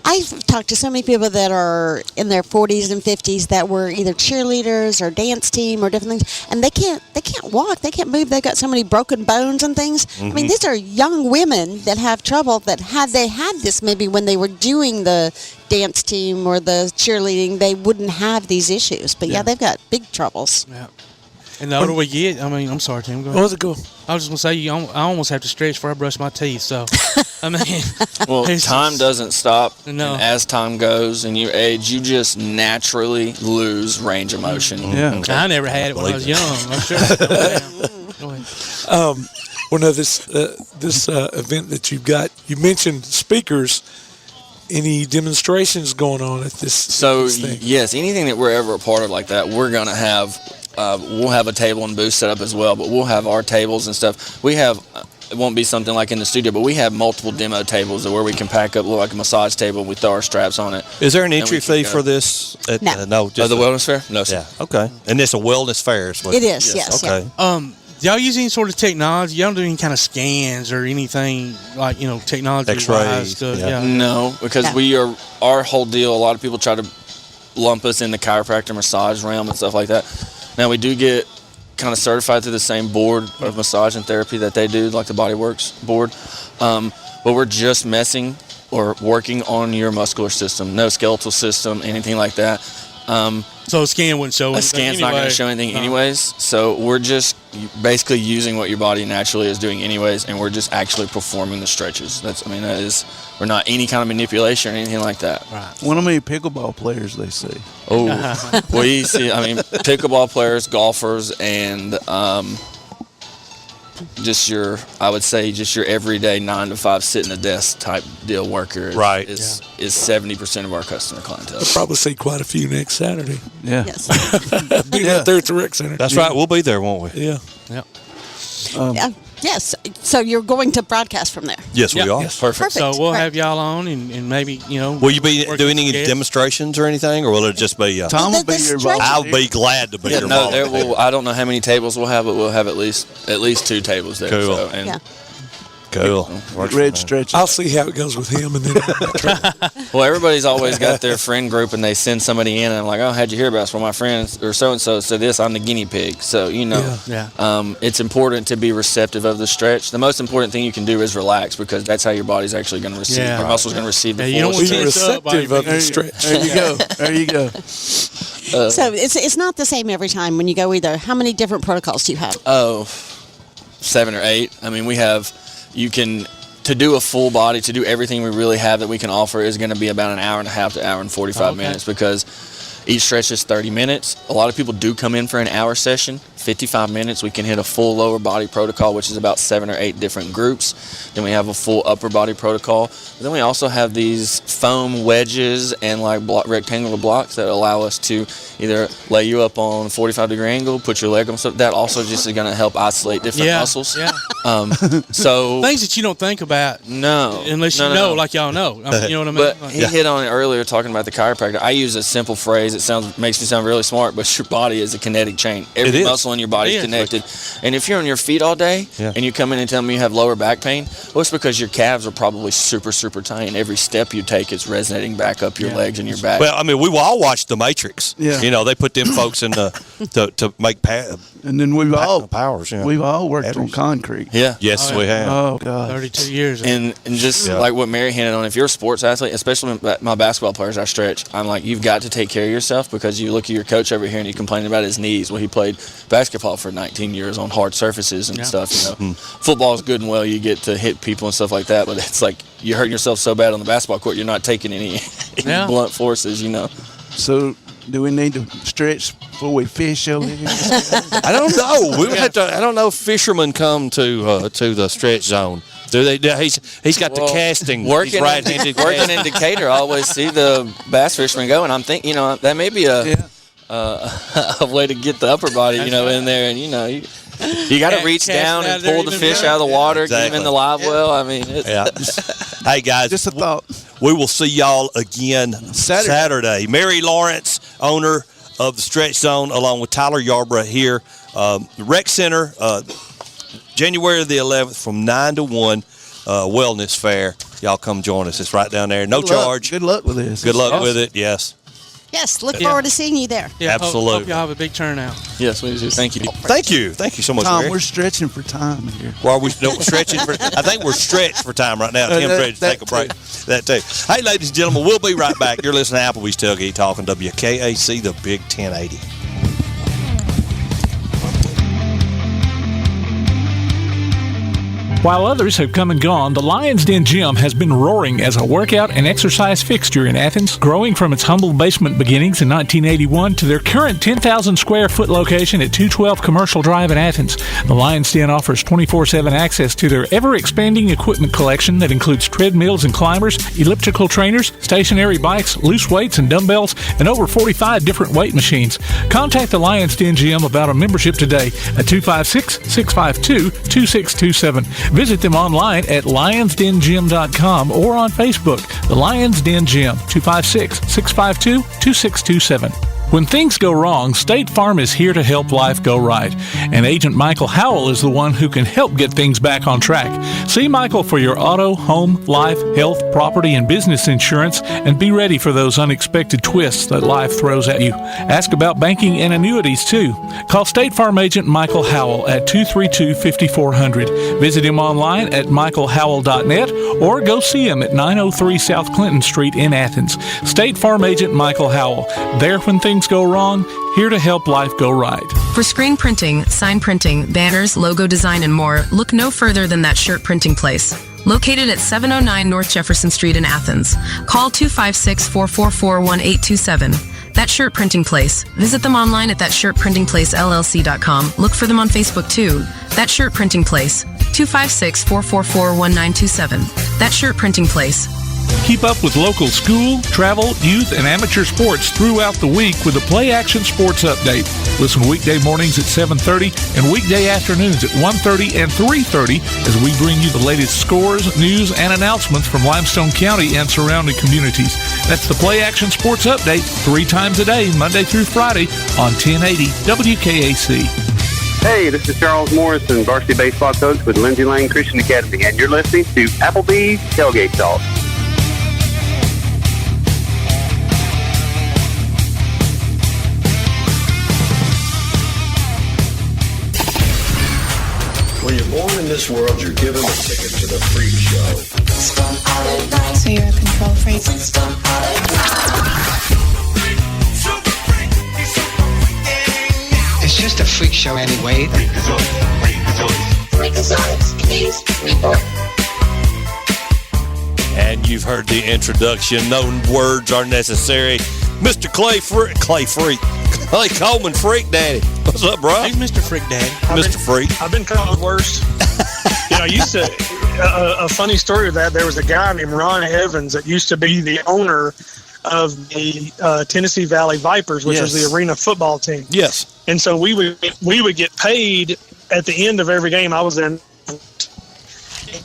I've talked to so many people that are in their 40s and 50s that were either cheerleaders or dance team or different things, and they can't walk, they can't move. They've got so many broken bones and things. I mean, these are young women that have trouble. That had they had this maybe when they were doing the dance team or the cheerleading, they wouldn't have these issues. But they've got big troubles. Yeah. And the older we get, I'm sorry, Tim. Go ahead. What was it cool? I was just going to say, I almost have to stretch before I brush my teeth. So, well, time doesn't stop. No. And as time goes and you age, you just naturally lose range of motion. Yeah. I never had it when I was young. I'm sure. Go ahead. Well, no, this event that you've got, you mentioned speakers. Any demonstrations going on at this? So, this thing? yes, anything that we're ever a part of like that, we're going to have. We'll have a table and booth set up as well, but we'll have our tables and stuff. We have, it won't be something like in the studio, but we have multiple demo tables where we can pack up like a massage table. We throw our straps on it. Is there an entry fee for this? No. Just the wellness fair? No, sir. Yeah. Okay. And it's a wellness fair. It is. Yes. Okay. Do y'all use any sort of technology? Y'all don't do any kind of scans or anything like, technology X-rays stuff? Yeah. No, because our whole deal, a lot of people try to lump us in the chiropractor massage realm and stuff like that. Now, we do get kind of certified through the same board of massage and therapy that they do, like the Bodyworks board. But we're just messing or working on your muscular system. No skeletal system, anything like that. So a scan wouldn't show anything. A scan's not going to show anything anyways. So we're just basically using what your body naturally is doing anyways, and we're just actually performing the stretches. We're not any kind of manipulation or anything like that. Right. Wonder how many pickleball players they see. Oh, we see. Pickleball players, golfers, and I would say your everyday 9 to 5 sit in a desk type deal worker. Is 70% of our customer clientele. I'll probably see quite a few next Saturday. Yeah. Yes. Be out there at the rec center. That's right. We'll be there, won't we? Yeah. Yep. Yes. So you're going to broadcast from there. Yes, we are. Yes. Perfect. So we'll have y'all on and maybe, Will you be doing any demonstrations or anything, or will it just be? Tom will be your boss. I'll be glad to be your boss. I don't know how many tables we'll have, but we'll have at least 2 tables there. Cool. So, Cool. Red stretch. I'll see how it goes with him, and then. Well, everybody's always got their friend group, and they send somebody in, and I'm like, "Oh, how'd you hear about us?" Well, my friends or so and so said this. I'm the guinea pig, so it's important to be receptive of the stretch. The most important thing you can do is relax, because that's how your body's actually going to receive. Your muscles going to receive the force. You don't want to be receptive of the stretch. There you go. There you go. So it's not the same every time when you go either. How many different protocols do you have? Oh, 7 or 8. We have. To do a full body, to do everything we really have that we can offer is going to be about an hour and a half to hour and 45 minutes, because each stretch is 30 minutes. A lot of people do come in for an hour session. 55 minutes, we can hit a full lower body protocol, which is about 7 or 8 different groups. Then we have a full upper body protocol. But then we also have these foam wedges and rectangular blocks that allow us to either lay you up on a 45-degree angle, put your leg on something. That also just is going to help isolate different muscles. Yeah. So things that you don't think about. No. Unless you know, like y'all know. You know what I mean? But he hit on it earlier talking about the chiropractor. I use a simple phrase. It makes me sound really smart, but your body is a kinetic chain. Every muscle in your body is connected. And if you're on your feet all day and you come in and tell me you have lower back pain, well, it's because your calves are probably super, super tight, and every step you take is resonating back up your legs and your back. Well, we all watched The Matrix. Yeah. They put them folks in to make and then we've all powers. We've all worked on concrete. Yeah. Yes, we have. Oh God. 32 years. And just like what Mary hinted on, if you're a sports athlete, especially my basketball players, I stretch. I'm like, you've got to take care of yourself, because you look at your coach over here and you complain about his knees. Well, he played basketball for 19 years on hard surfaces and stuff. Football is good and well. You get to hit people and stuff like that, but it's like you hurt yourself so bad on the basketball court, you're not taking any blunt forces. So, do we need to stretch before we fish over here? I don't know. I don't know if fishermen come to the stretch zone. Do they? He's got the casting. Working in Decatur, I always see the bass fishermen go, and I'm thinking, that may be a way to get the upper body, in there, and you got to reach down and pull the fish out of the water, get them in the live well. Hey guys, just a thought. we will see y'all again Saturday. Mary Lawrence, owner of the Stretch Zone, along with Tyler Yarbrough here. The Rec Center, January the 11th from 9 to 1, wellness fair. Y'all come join us. It's right down there. No charge. Good luck with this. Good luck with it, yes. Yes, look forward to seeing you there. Yeah, absolutely. Hope y'all have a big turnout. Yes, we do. Thank you. Thank you so much, Tom, Mary. we're stretching for time here. Well, are we stretching for? I think we're stretched for time right now. Tim's ready to take a break. That too. Hey, ladies and gentlemen, we'll be right back. You're listening to Applebee's Tailgate Talk on WKAC, the Big 1080. While others have come and gone, the Lion's Den Gym has been roaring as a workout and exercise fixture in Athens, growing from its humble basement beginnings in 1981 to their current 10,000 square foot location at 212 Commercial Drive in Athens. The Lion's Den offers 24/7 access to their ever-expanding equipment collection that includes treadmills and climbers, elliptical trainers, stationary bikes, loose weights and dumbbells, and over 45 different weight machines. Contact the Lion's Den Gym about a membership today at 256-652-2627. Visit them online at lionsdengym.com or on Facebook. The Lions Den Gym, 256-652-2627. When things go wrong, State Farm is here to help life go right. And Agent Michael Howell is the one who can help get things back on track. See Michael for your auto, home, life, health, property, and business insurance, and be ready for those unexpected twists that life throws at you. Ask about banking and annuities, too. Call State Farm Agent Michael Howell at 232-5400. Visit him online at michaelhowell.net or go see him at 903 South Clinton Street in Athens. State Farm Agent Michael Howell. There when things go wrong, here to help life go right. For screen printing, sign printing, banners, logo design, and more, look no further than That Shirt Printing Place. Located at 709 North Jefferson Street in Athens. Call 256-444-1827. That Shirt Printing Place. Visit them online at thatshirtprintingplacellc.com. Look for them on Facebook too. That Shirt Printing Place. 256-444-1927. That Shirt Printing Place. Keep up with local school, travel, youth, and amateur sports throughout the week with a Play Action Sports Update. Listen weekday mornings at 7:30 and weekday afternoons at 1:30 and 3:30 as we bring you the latest scores, news, and announcements from Limestone County and surrounding communities. That's the Play Action Sports Update 3 times a day, Monday through Friday on 1080 WKAC. Hey, this is Charles Morrison, varsity baseball coach with Lindsay Lane Christian Academy, and you're listening to Applebee's Tailgate Talk. When you're born in this world, you're given a ticket to the freak show. So you're a control freak? It's just a freak show anyway. And you've heard the introduction. No words are necessary. Mr. Clay Coleman, Freak Daddy. What's up, bro? Hey, Mr. Freak Daddy. Mr. Freak. I've been called worse. I used to. A funny story of that. There was a guy named Ron Evans that used to be the owner of the Tennessee Valley Vipers, which was the arena football team. Yes. And so we would get paid at the end of every game. I was in.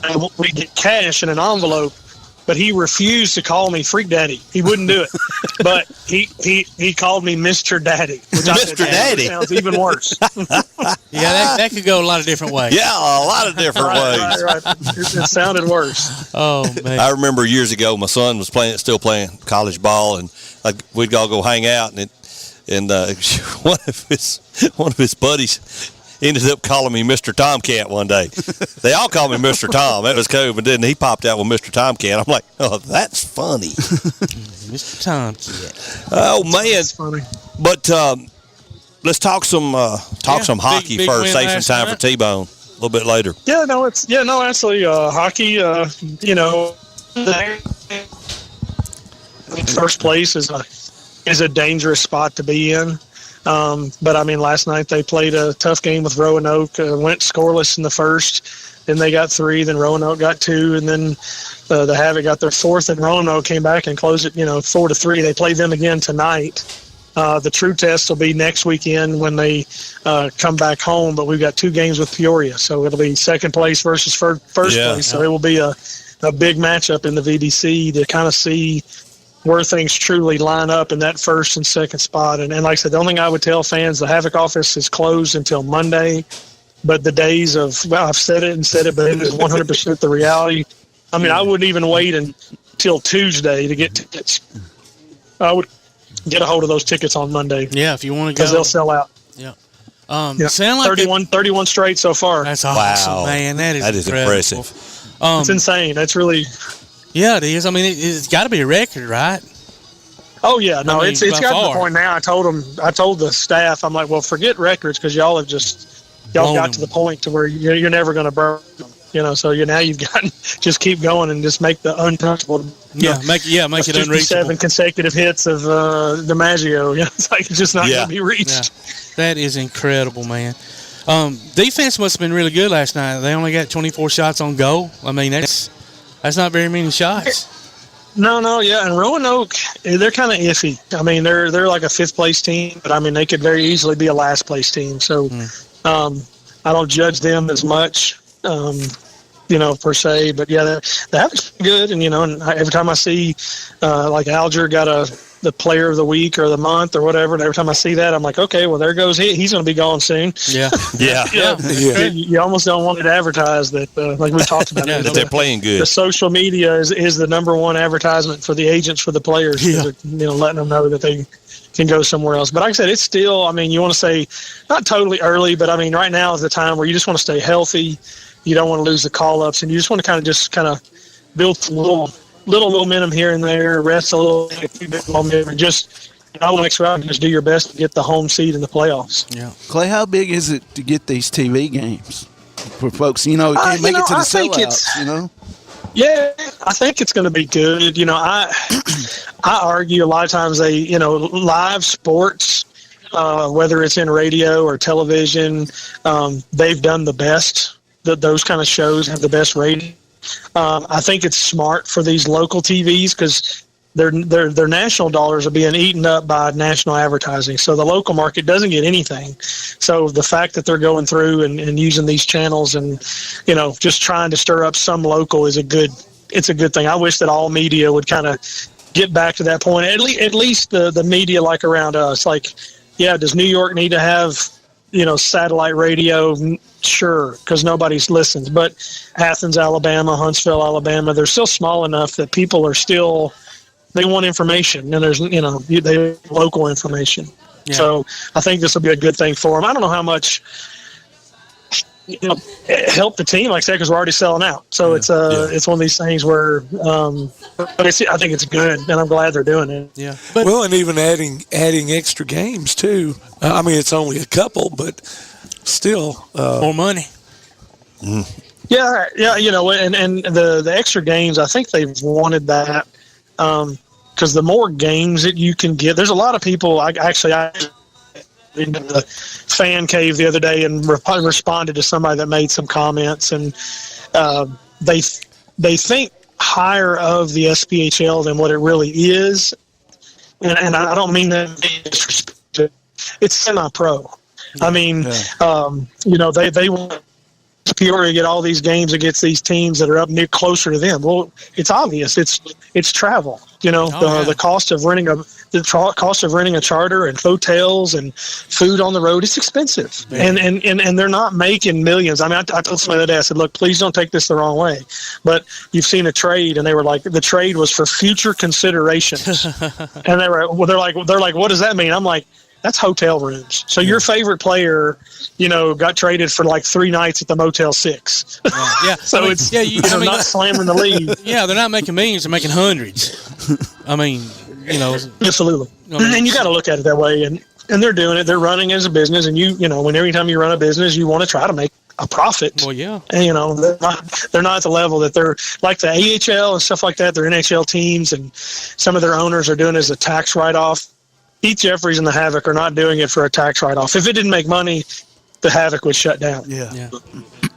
And we'd get cash in an envelope. But he refused to call me Freak Daddy. He wouldn't do it. But he called me Mr. Daddy. Which Mr. Daddy sounds even worse. Yeah, that could go a lot of different ways. Yeah, a lot of different ways. Right. It sounded worse. Oh man! I remember years ago, my son was still playing college ball, and we'd all go hang out, and one of his buddies ended up calling me Mr. Tomcat one day. They all called me Mr. Tom. That was cool, but then he popped out with Mr. Tomcat. I'm like, oh, that's funny. Mr. Tomcat. Oh, man. That's funny. But let's talk some hockey big first. Save some time night. for T-Bone a little bit later. Actually, hockey, first place is a dangerous spot to be in. But I mean, last night they played a tough game with Roanoke, went scoreless in the first, then they got 3, then Roanoke got 2, and then the Havoc got their 4th, and Roanoke came back and closed it, 4-3. They play them again tonight. The true test will be next weekend when they come back home, but we've got 2 games with Peoria, so it'll be second place versus first place. So it will be a a big matchup in the VDC to kind of see where things truly line up in that first and second spot. And like I said, the only thing I would tell fans, the Havoc office is closed until Monday, but the days of, well, I've said it, but it is 100% the reality. I mean, I wouldn't even wait until Tuesday to get tickets. I would get a hold of those tickets on Monday. Yeah, if you want to go. Because they'll sell out. Yeah. Sound like 31 straight so far. That's awesome, man. That is impressive. It's insane. That's really... Yeah, it is. I mean, it's got to be a record, right? Oh, yeah. No, I mean, it's got to the point now. I told the staff, I'm like, well, forget records because y'all have got to the point to where you're never going to burn them. So now you've got just keep going and just make the untouchable. Make it unreachable. 7 consecutive hits of DiMaggio. It's like it's just not going to be reached. Yeah. That is incredible, man. Defense must have been really good last night. They only got 24 shots on goal. I mean, that's not very many shots. No, yeah, and Roanoke, they're kind of iffy. I mean, they're like a 5th place team, but I mean they could very easily be a last place team. So, I don't judge them as much. Per se, but yeah, the Havoc's good, and and every time I see, like Alger got the player of the week or the month or whatever, and every time I see that, I'm like, okay, well there goes he's going to be gone soon. Yeah, You almost don't want it advertised that, like we talked about, that they're playing good. The social media is the number one advertisement for the agents for the players. They're, letting them know that they can go somewhere else. But like I said, it's still, I mean, you want to say not totally early, but I mean, right now is the time where you just want to stay healthy. You don't want to lose the call-ups, and you just want to kind of build a little momentum here and there, rest a little bit momentum, and just next round, just do your best to get the home seed in the playoffs. Yeah, Clay, how big is it to get these TV games for folks? Can't make it to the sellouts. Yeah, I think it's going to be good. I argue a lot of times live sports, whether it's in radio or television, they've done the best. Those kind of shows have the best rating. I think it's smart for these local TVs because their national dollars are being eaten up by national advertising. So the local market doesn't get anything. So the fact that they're going through and using these channels and, just trying to stir up some local is a good thing. I wish that all media would kind of get back to that point. At least the media like around us. Like, yeah, does New York need to have, satellite radio? Sure, because nobody listens. But Athens, Alabama, Huntsville, Alabama, they're still small enough that people are still, they want information, and there's, they want local information. Yeah. So I think this will be a good thing for them. I don't know how much help the team, like I said, because we're already selling out. So it's one of these things where, but I think it's good, and I'm glad they're doing it. Yeah. And even adding extra games too. I mean, it's only a couple, but still more money. Yeah, and the extra games, I think they've wanted that because the more games that you can get, there's a lot of people. I into the fan cave the other day and responded to somebody that made some comments, and they think higher of the SPHL than what it really is, and I don't mean that disrespect. It's semi-pro. I mean, they want Peoria to get all these games against these teams that are up near closer to them. Well, it's obvious. It's travel. The cost of renting a charter and hotels and food on the road, it's expensive. Yeah. And they're not making millions. I mean, I told somebody that day, I said, look, please don't take this the wrong way, but you've seen a trade, and they were like, the trade was for future consideration. And they're like, what does that mean? I'm like, that's hotel rooms. So your favorite player, got traded for like 3 nights at the Motel 6. Yeah. So not slamming the league. Yeah, they're not making millions; they're making hundreds. I mean, absolutely. And you got to look at it that way. And they're doing it. They're running as a business, and every time you run a business, you want to try to make a profit. Well, yeah. And, they're not at the level that they're like the AHL and stuff like that. They're NHL teams, and some of their owners are doing it as a tax write-off. Heath Jeffries and the Havoc are not doing it for a tax write-off. If it didn't make money, the Havoc would shut down. Yeah.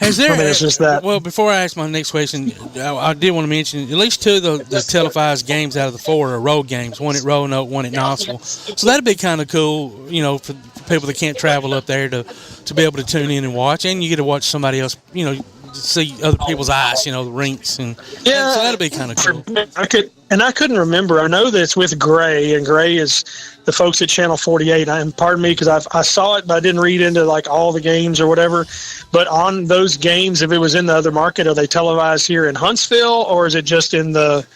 It's just that. Well, before I ask my next question, I did want to mention at least 2 of the televised games out of the 4 are road games. One at Roanoke, one at Knoxville. So that'd be kind of cool, for people that can't travel up there to be able to tune in and watch. And you get to watch somebody else, see other people's ice, the rinks, and so that'll be kind of cool. I couldn't remember. I know that it's with Gray, and Gray is the folks at Channel 48. And pardon me, because I saw it, but I didn't read into like all the games or whatever. But on those games, if it was in the other market, are they televised here in Huntsville, or is it just in the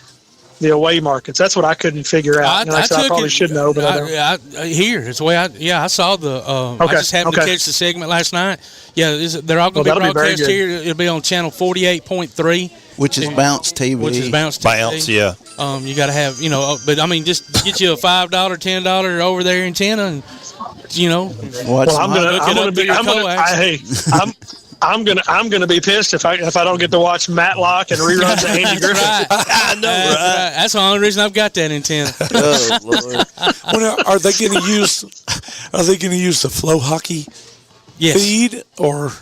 away markets? That's what I couldn't figure out. I probably should know, but I don't. Here, it's the way I saw the. I just happened to catch the segment last night. Yeah, they're all going to be broadcast here. It'll be on channel 48.3, which is Bounce TV. Which is Bounce TV. Bounce, yeah. You got to have, but I mean, just get you a $5, $10 over there antenna, and I'm gonna be pissed if I don't get to watch Matlock and reruns of Andy Griffith. I know, right? That's the only reason I've got that antenna. Oh Lord! Well, now, are they going to use the Flow Hockey feed, or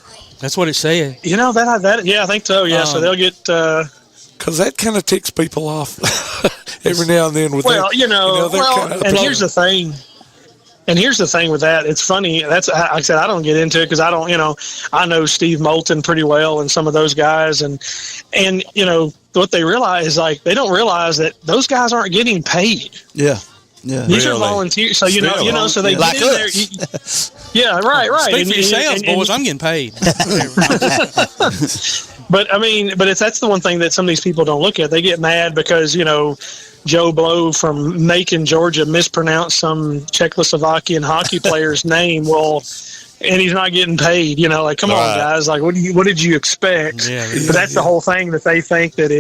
that's what it said? I think so. Yeah, so they'll get because that kind of ticks people off every now and then. And here's the thing. And here's the thing with that. It's funny. That's, like I said, I don't get into it because I don't, I know Steve Moulton pretty well and some of those guys. And what they realize is, like, they don't realize that those guys aren't getting paid. Yeah. Yeah. These are volunteers. So, so they like get in there. Yeah, right. Speak for yourselves, boys. I'm getting paid. But that's the one thing that some of these people don't look at. They get mad because, Joe Blow from Macon, Georgia, mispronounced some Czechoslovakian hockey player's name. Well, and he's not getting paid. Come on, guys. Like, what did you expect? But that's the whole thing, that they think that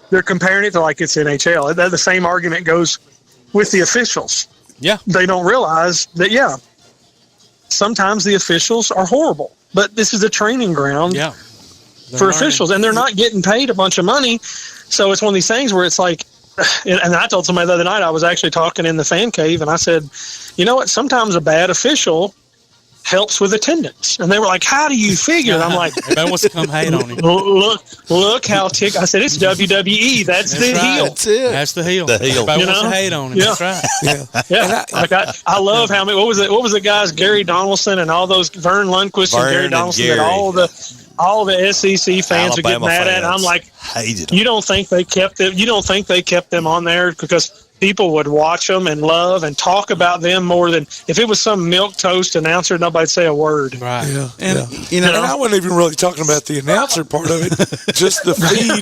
they're comparing it to like it's NHL. The same argument goes with the officials. Yeah. They don't realize that, sometimes the officials are horrible. But this is a training ground for officials, and they're not getting paid a bunch of money. So it's one of these things where it's like, and I told somebody the other night, I was actually talking in the fan cave, and I said, you know what, sometimes a bad official helps with attendance. And they were like, how do you figure? And I'm like, everybody wants to come hate on him. Look how I said, it's WWE. That's the heel. That's it. That's the heel. Everybody wants to hate on him. Yeah. That's right. Yeah. Like I love how many, what was the guys, Gary Donaldson and all those, Vern Lundquist and Gary Donaldson, that all the SEC fans would get mad at. I'm like, hated them. You don't think they kept them on there because people would watch them and love and talk about them more than if it was some milquetoast announcer, nobody'd say a word. Right. Yeah. And and I wasn't even really talking about the announcer part of it. Just the feed,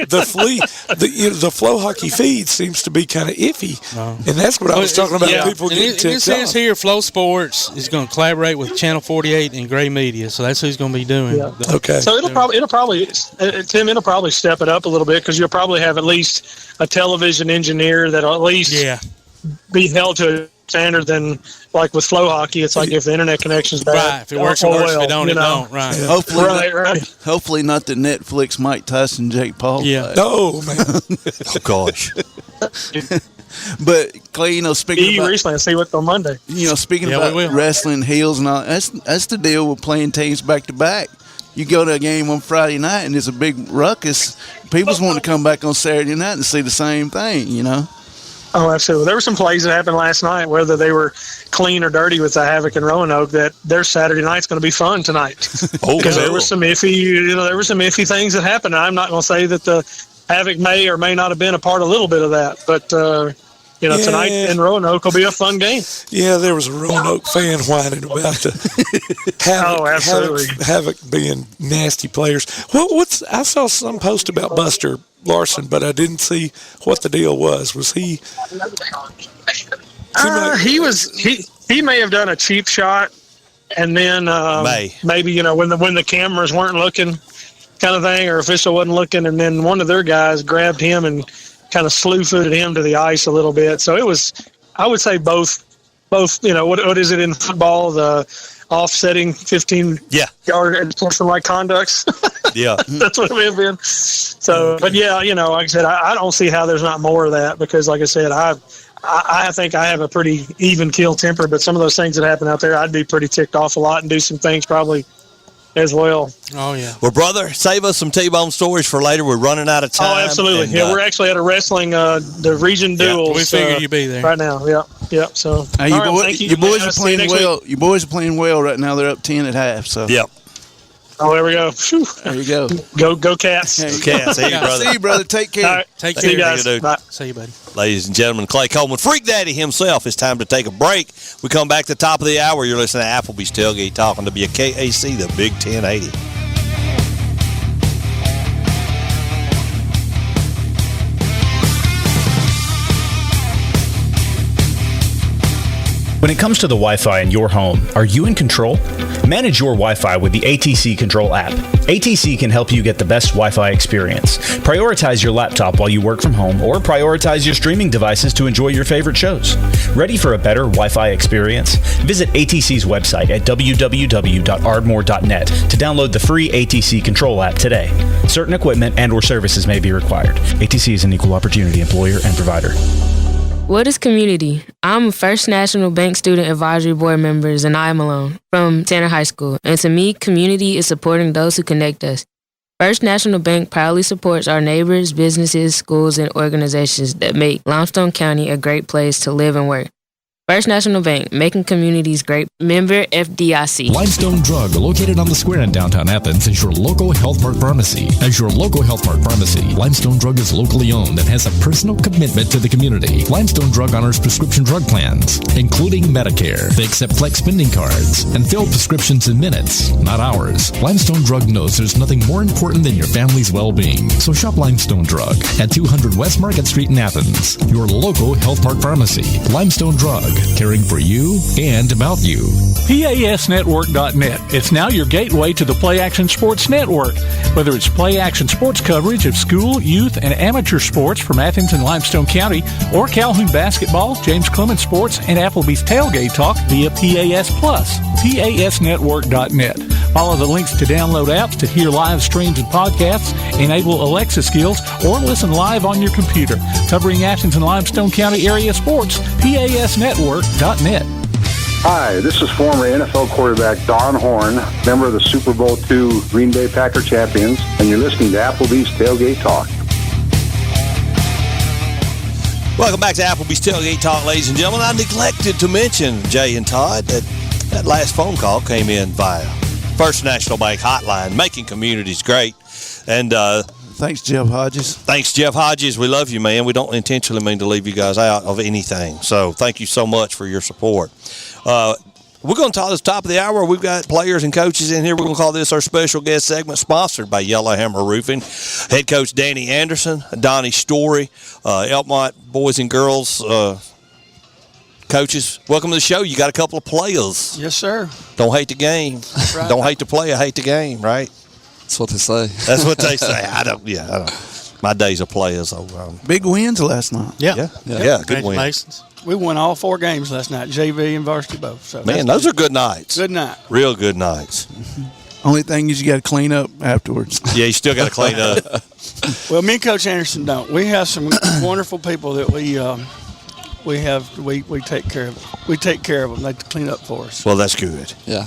the Flow Hockey feed seems to be kind of iffy, and that's what I was talking about. People getting ticked off. It says here, Flow Sports is going to collaborate with Channel 48 and Gray Media, so that's who's going to be doing. Yeah. Okay. So it'll probably Tim, it'll probably step it up a little bit because you'll probably have at least a television engineer that'll at least be held to a standard than like with Flow Hockey. It's like if the internet connection's bad. Right. If it works, it works. If it don't, it don't. Right. Yeah. Hopefully not the Netflix Mike Tyson, Jake Paul. Yeah. Oh, man. Oh, gosh. But Clay, speaking about recently, I see what's on Monday. Speaking about wrestling heels and all, that's the deal with playing teams back to back. You go to a game on Friday night and there's a big ruckus. People's wanting to come back on Saturday night and see the same thing, Oh, absolutely. There were some plays that happened last night, whether they were clean or dirty with the Havoc and Roanoke, that their Saturday night's going to be fun tonight. Because there were some iffy things that happened. I'm not going to say that the Havoc may or may not have been a part of a little bit of that, but tonight in Roanoke will be a fun game. Yeah, there was a Roanoke fan whining about the Havoc being nasty players. I saw some post about Buster Larson, but I didn't see what the deal was. Was he? He may have done a cheap shot, and then maybe when the cameras weren't looking, kind of thing, or official wasn't looking, and then one of their guys grabbed him and kind of slew-footed him to the ice a little bit. So it was, I would say both. What is it in football? The offsetting 15-yard unsportsmanlike conducts. Yeah, that's what it may have been. So, but like I said, I don't see how there's not more of that because, like I said, I think I have a pretty even keel temper. But some of those things that happen out there, I'd be pretty ticked off a lot and do some things probably as well. Oh, yeah. Well, brother, save us some T-Bone stories for later. We're running out of time. Oh, absolutely. And, we're actually at a wrestling, the region duels. We figured you'd be there. Right now, yeah. So, hey, your boys are playing well. Your boys are playing well right now. They're up 10 at half. So. Yep. Oh, there we go. Whew. There you go. Go Cats. Go Cats. See you, brother. See you, brother. Take care. All right. Take See care. you guys. Dude. Bye. See you, buddy. Ladies and gentlemen, Clay Coleman, Freak Daddy himself. It's time to take a break. We come back to the top of the hour. You're listening to Applebee's Tailgate Talk on WKAC, the Big 1080. When it comes to the Wi-Fi in your home, are you in control? Manage your Wi-Fi with the ATC Control app. ATC can help you get the best Wi-Fi experience. Prioritize your laptop while you work from home, or prioritize your streaming devices to enjoy your favorite shows. Ready for a better Wi-Fi experience? Visit ATC's website at www.ardmore.net to download the free ATC Control app today. Certain equipment and/or services may be required. ATC is an equal opportunity employer and provider. What is community? I'm a First National Bank Student Advisory Board member, Zanaya Malone, from Tanner High School. And to me, community is supporting those who connect us. First National Bank proudly supports our neighbors, businesses, schools, and organizations that make Limestone County a great place to live and work. First National Bank, making communities great. Member FDIC. Limestone Drug, located on the square in downtown Athens, is your local Health Mart pharmacy. As your local Health Mart pharmacy, Limestone Drug is locally owned and has a personal commitment to the community. Limestone Drug honors prescription drug plans, including Medicare. They accept flex spending cards and fill prescriptions in minutes, not hours. Limestone Drug knows there's nothing more important than your family's well-being. So shop Limestone Drug at 200 West Market Street in Athens. Your local Health Mart pharmacy. Limestone Drug, caring for you and about you. PASnetwork.net. It's now your gateway to the Play Action Sports Network. Whether it's Play Action Sports coverage of school, youth, and amateur sports from Athens and Limestone County, or Calhoun basketball, James Clemens Sports, and Applebee's Tailgate Talk via PAS Plus. PASnetwork.net. Follow the links to download apps to hear live streams and podcasts, enable Alexa skills, or listen live on your computer. Covering Athens and Limestone County area sports, PASnetwork.net. Hi, this is former NFL quarterback Don Horn, member of the Super Bowl II Green Bay Packer champions, and you're listening to Applebee's Tailgate Talk. Welcome back to Applebee's Tailgate Talk, ladies and gentlemen. I neglected to mention, Jay and Todd, that last phone call came in via First National Bank hotline, making communities great. And thanks, Jeff Hodges. Thanks, Jeff Hodges. We love you, man. We don't intentionally mean to leave you guys out of anything. So thank you so much for your support. We're going to talk this top of the hour. We've got players and coaches in here. We're going to call this our special guest segment, sponsored by Yellowhammer Roofing. Head coach Danny Anderson, Donnie Story, Elkmont boys and girls coaches. Welcome to the show. You got a couple of players. Yes, sir. Don't hate the game. Right. Don't hate the player, hate the game, right? That's what they say. That's what they say. I don't. My days of players. Big wins last night. Yeah. Good win. We won all 4 games last night, JV and varsity both. So man, those are good nights. Good night. Real good nights. Only thing is you got to clean up afterwards. Yeah, you still got to clean up. Well, me and Coach Anderson don't. We have some wonderful people that we take care of. We take care of them. They clean up for us. Well, that's good. Yeah.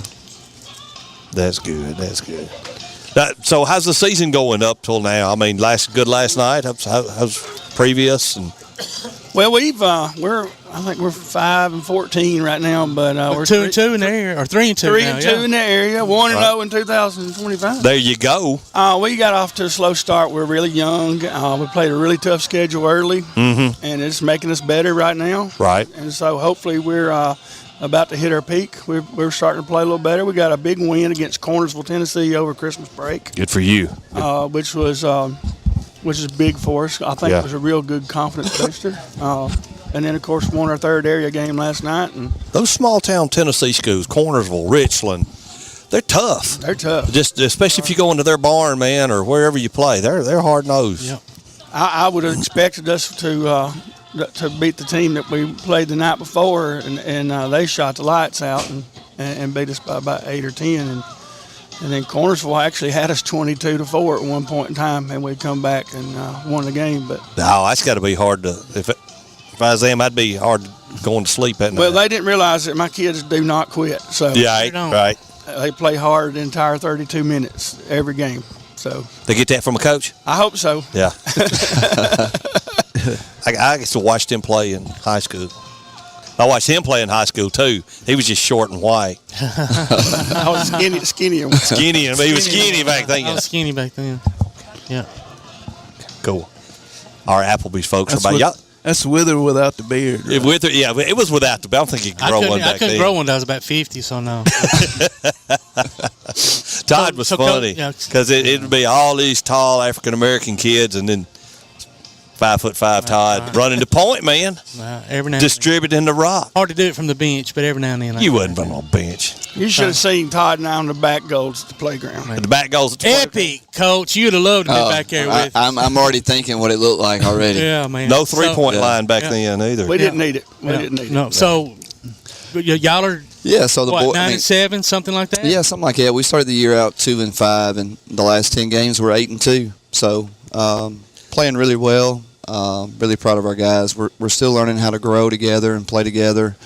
That's good. That's good. So how's the season going up till now? I mean, last night. How's previous? And well, I think we're 5-14 right now, but we're 2-2 in the area, or 3-2 now. 3-2 in the area, 1-0 in 2025. There you go. We got off to a slow start. We're really young. We played a really tough schedule early, and it's making us better right now. Right. And so hopefully we're about to hit our peak. We're starting to play a little better. We got a big win against Cornersville, Tennessee over Christmas break. Good for you. Which is big for us. I think it was a real good confidence booster. And then, of course, won our third area game last night. And those small-town Tennessee schools, Cornersville, Richland, they're tough. They're tough. Just especially if you go into their barn, man, or wherever you play. They're hard-nosed. Yeah. I would have expected us to beat the team that we played the night before, and they shot the lights out and beat us by about 8 or 10. And then Cornersville actually had us 22-4 at one point in time, and we'd come back and won the game. But no, that's got to be hard to. If I was them, I'd be hard going to sleep at night. Well, they didn't realize that my kids do not quit. So right. They play hard the entire 32 minutes every game. So they get that from a coach? I hope so. Yeah. I used to watch them play in high school. I watched him play in high school too. He was just short and white. I was skinnier. Skinny, and he was skinny back then. I was skinny back then. Yeah. Cool. Our Applebee's folks are about y'all. That's with or without the beard. Right? It was without the beard. I don't think you could grow one back then. I couldn't grow one until I was about 50, so no. Todd was funny because it'd be all these tall African-American kids and then 5'5" Todd running the point, man. Every now distributing the rock. Hard to do it from the bench, but every now and then. You wasn't on the bench. You should have seen Todd and I on the back goals at the playground. The back goals at the Epic, Coach. You'd have loved to be back there with. I'm already thinking what it looked like already. Yeah, man. No 3-point line back then either. We didn't need it. We didn't need it. No. So, y'all are. Yeah, so the boy 9-7, something like that. Yeah, something like that. We started the year out 2-5, and the last 10 games were 8-2. So, playing really well. Really proud of our guys. We're still learning how to grow together and play together.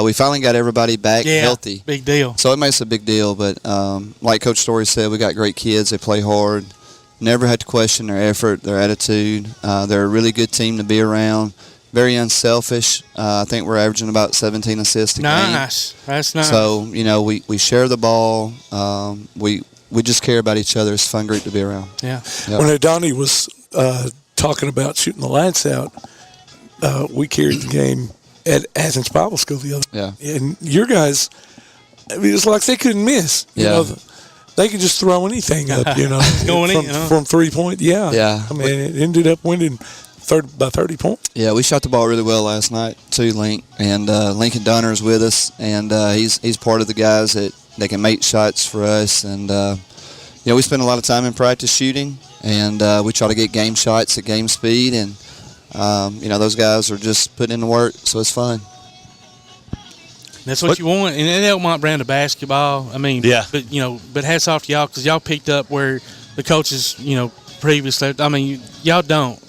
We finally got everybody back healthy. Big deal. So it makes a big deal. But like Coach Story said, we got great kids. They play hard. Never had to question their effort, their attitude. They're a really good team to be around. Very unselfish. I think we're averaging about 17 assists a game. Nice. That's nice. So, we share the ball. We just care about each other. It's a fun group to be around. Yeah. Yep. When Donnie was talking about shooting the lights out, we carried the game at Athens Bible School the other day. Yeah. And your guys, it was like they couldn't miss. You know, they could just throw anything up, from 3-point. Yeah. Yeah. I mean, it ended up winning by 30 points. Yeah, we shot the ball really well last night too, Link. And Lincoln Doner is with us, and he's part of the guys that can make shots for us. And, we spend a lot of time in practice shooting, and we try to get game shots at game speed. And, those guys are just putting in the work, so it's fun. That's what you want. And that Elkmont brand of basketball, but hats off to y'all because y'all picked up where the coaches, previously, y'all don't.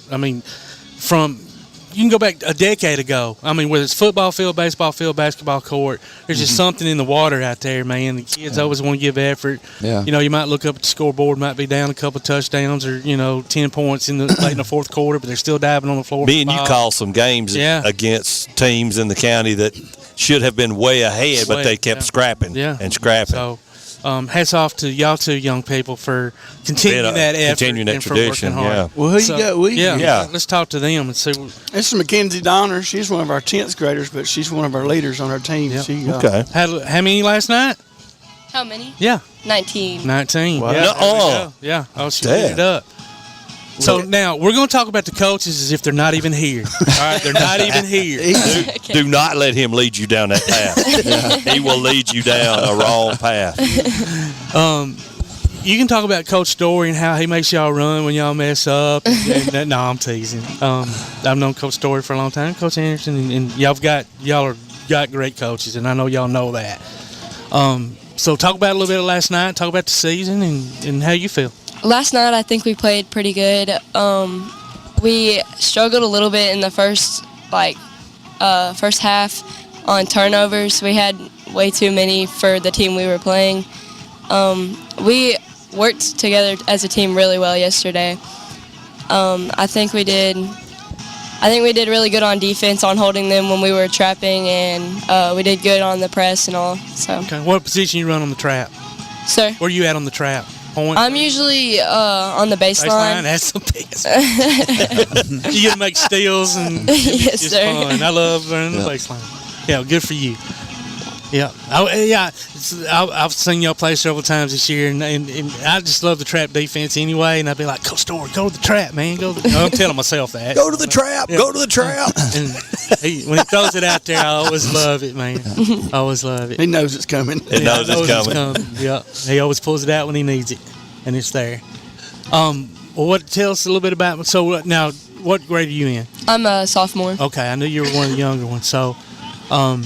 You can go back a decade ago. Whether it's football field, baseball field, basketball court, there's just something in the water out there, man. The kids always want to give effort. Yeah. You might look up at the scoreboard, might be down a couple of touchdowns or 10 points late in the fourth quarter, but they're still diving on the floor. Me and you call some games against teams in the county that should have been way ahead, but they kept scrapping and scrapping. So, hats off to y'all two young people for continuing that effort, continuing that tradition. Hard. Well, who you got? Let's talk to them and see. This is Mckenzie Doner. She's one of our 10th graders, but she's one of our leaders on our team. Yep. Okay. How many last night? How many? Yeah. 19. 19. Wow. Yeah. Oh, she lit it up. So now we're going to talk about the coaches as if they're not even here. All right, they're not even here. Do not let him lead you down that path. He will lead you down a wrong path. You can talk about Coach Story and how he makes y'all run when y'all mess up. No, I'm teasing. I've known Coach Story for a long time, Coach Anderson, and y'all got great coaches, and I know y'all know that. So talk about a little bit of last night. Talk about the season and how you feel. Last night, I think we played pretty good. We struggled a little bit in the first half on turnovers. We had way too many for the team we were playing. We worked together as a team really well yesterday. I think we did really good on defense, on holding them when we were trapping, and we did good on the press and all. So. Okay. What position you run on the trap? Sir? Where are you at on the trap? Point? I'm usually on the baseline. That's the best. You get to make steals and yes, it's sir. fun. I love running the baseline. Yeah, good for you. Yeah, I've seen y'all play several times this year, and I just love the trap defense anyway. And I'd be like, Coach Story, go to the trap, man. I'm telling myself that. Go to the trap. Yeah. Go to the trap. And when he throws it out there, I always love it, man. I always love it. He knows it's coming. He knows it's coming. Yeah, he always pulls it out when he needs it, and it's there. Tell us a little bit about. So now, what grade are you in? I'm a sophomore. Okay, I knew you were one of the younger ones. So, man,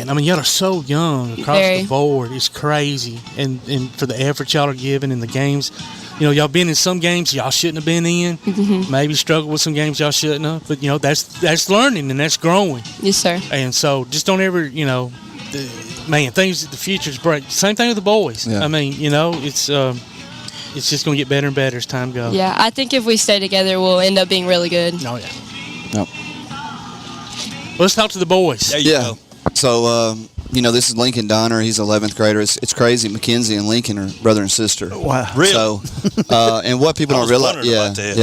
y'all are so young across the board. It's crazy. And for the effort y'all are giving in the games. Y'all been in some games y'all shouldn't have been in. Mm-hmm. Maybe struggled with some games y'all shouldn't have. But, that's learning and that's growing. Yes, sir. And so just don't ever, things, the future's bright. Same thing with the boys. Yeah. It's just going to get better and better as time goes. Yeah, I think if we stay together, we'll end up being really good. Oh, yeah. Yep. Let's talk to the boys. There you go. So, this is Lincoln Doner. He's 11th grader. It's crazy. Mckenzie and Lincoln are brother and sister. Wow. Really? So, and what people don't realize,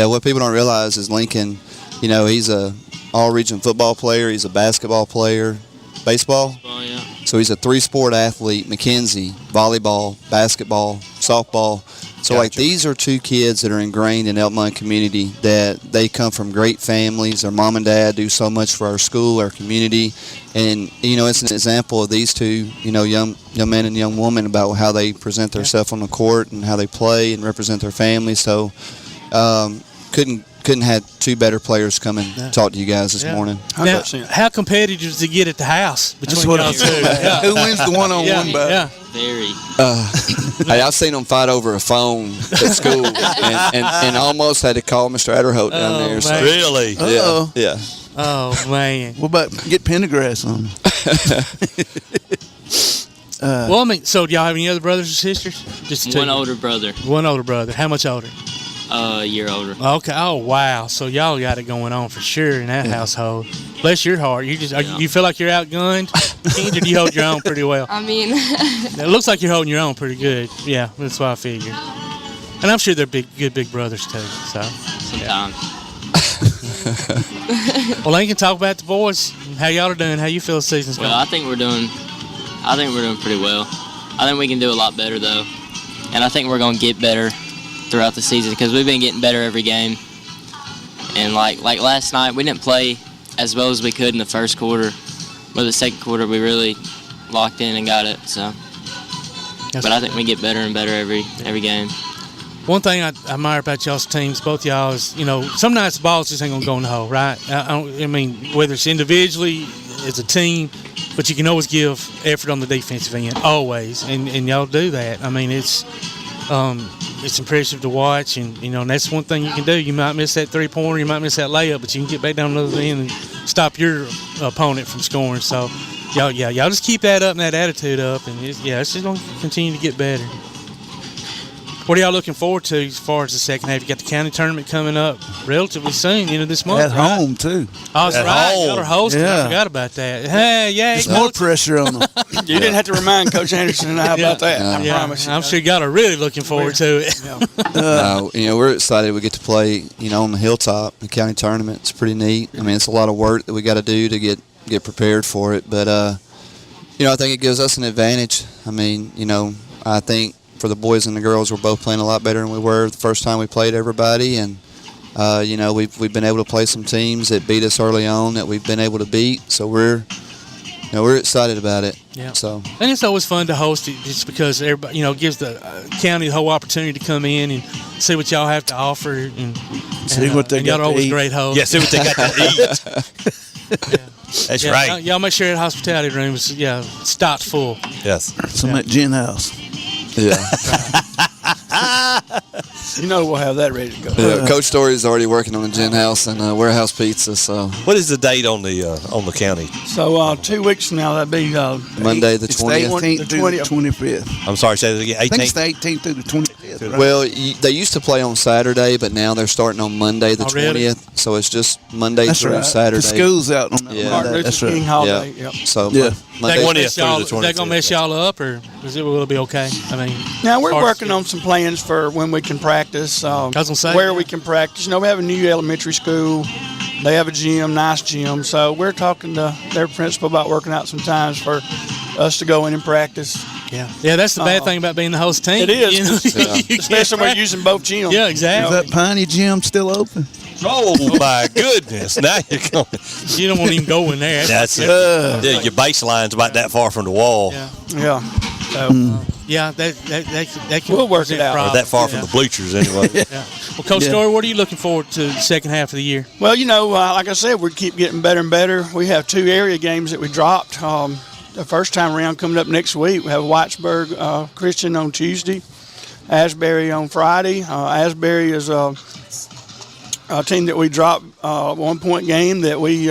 what people don't realize is Lincoln, he's a all-region football player. He's a basketball player, baseball. Oh, yeah. So he's a 3-sport athlete. Mckenzie, volleyball, basketball, softball. So, these are two kids that are ingrained in Elkmont community that they come from great families. Their mom and dad do so much for our school, our community. And, it's an example of these two, young men and young women about how they present themselves on the court and how they play and represent their family. So, couldn't have two better players come and talk to you guys this morning. Now, how competitive is it to get at the house between y'all two? Who wins the one-on-one battle? Yeah. Very. Hey, I've seen them fight over a phone at school and almost had to call Mr. Adderholt down there. So. Really? Yeah. Oh, man. What about get Pendergrass on them? Well, so do y'all have any other brothers or sisters? Just One older brother. One older brother. How much older? A year older. Okay. Oh, wow. So y'all got it going on for sure in that household. Bless your heart. You feel like you're outgunned, Kenzie, or do you hold your own pretty well? I mean, It looks like you're holding your own pretty good. Yeah, that's what I figured. And I'm sure they're good big brothers too. So sometimes. Well, Lincoln, talk about the boys. How y'all are doing? How you feel the season's going? Well, I think we're doing pretty well. I think we can do a lot better though, and I think we're going to get better throughout the season because we've been getting better every game. And like last night, we didn't play as well as we could in the first quarter, but the second quarter we really locked in and got it. So, but I think we get better and better every game. One thing I admire about y'all's teams, both y'all, is some nights the balls just ain't gonna go in the hole, right? I mean, whether it's individually as a team, but you can always give effort on the defensive end, always, and y'all do that. I mean, it's impressive to watch, and that's one thing you can do. You might miss that 3-pointer, you might miss that layup, but you can get back down the other end and stop your opponent from scoring. So, y'all just keep that up and that attitude up, and it's just gonna continue to get better. What are y'all looking forward to as far as the second half? You got the county tournament coming up relatively soon, this month. At home, too. Oh, that's right. Y'all are hosting. I forgot about that. Hey, yeah. There's more pressure on them. You didn't have to remind Coach Anderson and I about that. I promise you. I'm sure y'all are really looking forward to it. We're excited we get to play, on the hilltop, the county tournament. It's pretty neat. I mean, it's a lot of work that we got to do to get prepared for it. But, I think it gives us an advantage. I mean, I think for the boys and the girls, we're both playing a lot better than we were the first time we played everybody. And, we've been able to play some teams that beat us early on that we've been able to beat. So we're excited about it. Yeah. So. And it's always fun to host it just because everybody, gives the county the whole opportunity to come in and see what y'all have to offer and see what they got y'all are always to eat. great hosts. Yeah, see what they got to eat. That's right. Y'all make sure that hospitality room is stocked full. Yes. Some at Gin House. Yeah. We'll have that ready to go. Yeah, Coach Story is already working on the gin house and warehouse pizza. So what is the date on the county? So 2 weeks from now, that'd be Monday the 20th. 18th through the 25th. I'm sorry, say that again. 18th? I think it's the 18th through the 25th. Right? Well, they used to play on Saturday, but now they're starting on Monday the 20th. Really? So it's just Monday through right. Saturday. The school's out on that. Yeah, Martin Luther King holiday. Yeah. Yep. So Yeah. Monday. 20th through the 25th. Is that gonna mess y'all up, or will it be okay? I mean, now we're working on some plans for when we can practice. I was gonna say, where we can practice. We have a new elementary school. They have a gym, nice gym. So we're talking to their principal about working out some times for us to go in and practice. Yeah, that's the bad thing about being the host team. It is, You especially when we're using both gyms. Yeah, exactly. Is that Piney Gym still open? Oh my goodness! Now you're going. You don't want to even go in there. That's it. Your baseline's about that far from the wall. Yeah. So, that can. We'll work it out. Or that far from the bleachers, anyway. Yeah. Well, Coach Story, what are you looking forward to the second half of the year? Well, like I said, we keep getting better and better. We have 2 area games that we dropped. The first time around coming up next week, we have Whitesburg Christian on Tuesday, Asbury on Friday. Asbury is a team that we dropped 1-point game that we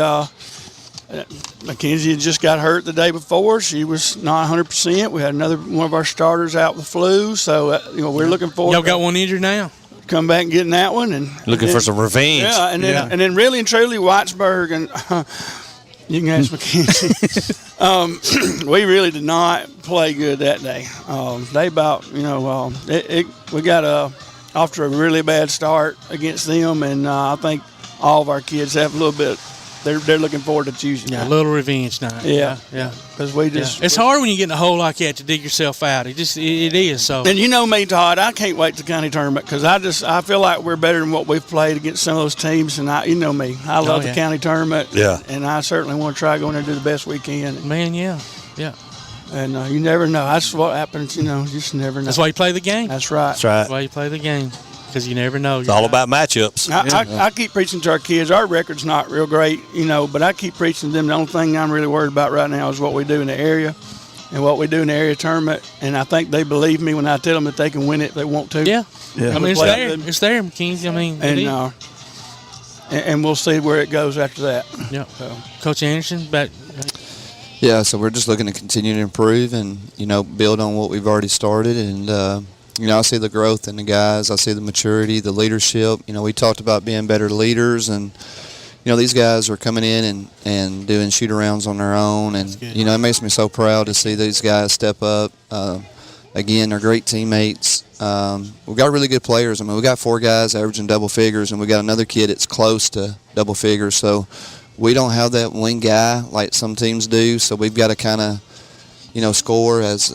Mckenzie had just got hurt the day before. She was not 100%. We had another one of our starters out with the flu, so we're looking forward. Y'all got one injured now. Come back and getting that one, and looking for some revenge. Yeah, and then really and truly Whitesburg and You can ask Mckenzie. We really did not play good that day. They about, we got off to a really bad start against them, and I think all of our kids have a little bit. They're looking forward to Tuesday night. A little revenge night. Yeah. Because it's hard when you get in a hole like that to dig yourself out. It is. So. And you know me, Todd. I can't wait to the county tournament because I feel like we're better than what we've played against some of those teams. And you know me, I love the county tournament. Yeah. And I certainly want to try going there and do the best we can. Man, yeah. And you never know. That's what happens. You just never know. That's why you play the game. That's right. That's why you play the game. Because you never know. It's all about matchups. I keep preaching to our kids. Our record's not real great, but I keep preaching to them. The only thing I'm really worried about right now is what we do in the area and what we do in the area tournament. And I think they believe me when I tell them that they can win it if they want to. Yeah. I mean, it's there. It's there, Mckenzie. I mean, and we'll see where it goes after that. Yeah. So. Coach Anderson, back. Yeah, so we're just looking to continue to improve and, build on what we've already started. And, I see the growth in the guys. I see the maturity, the leadership. We talked about being better leaders. And, these guys are coming in and doing shoot-arounds on their own. And, it makes me so proud to see these guys step up. Again, they're great teammates. We've got really good players. I mean, we got 4 guys averaging double figures, and we got another kid that's close to double figures. So we don't have that one guy like some teams do. So we've got to kind of, score as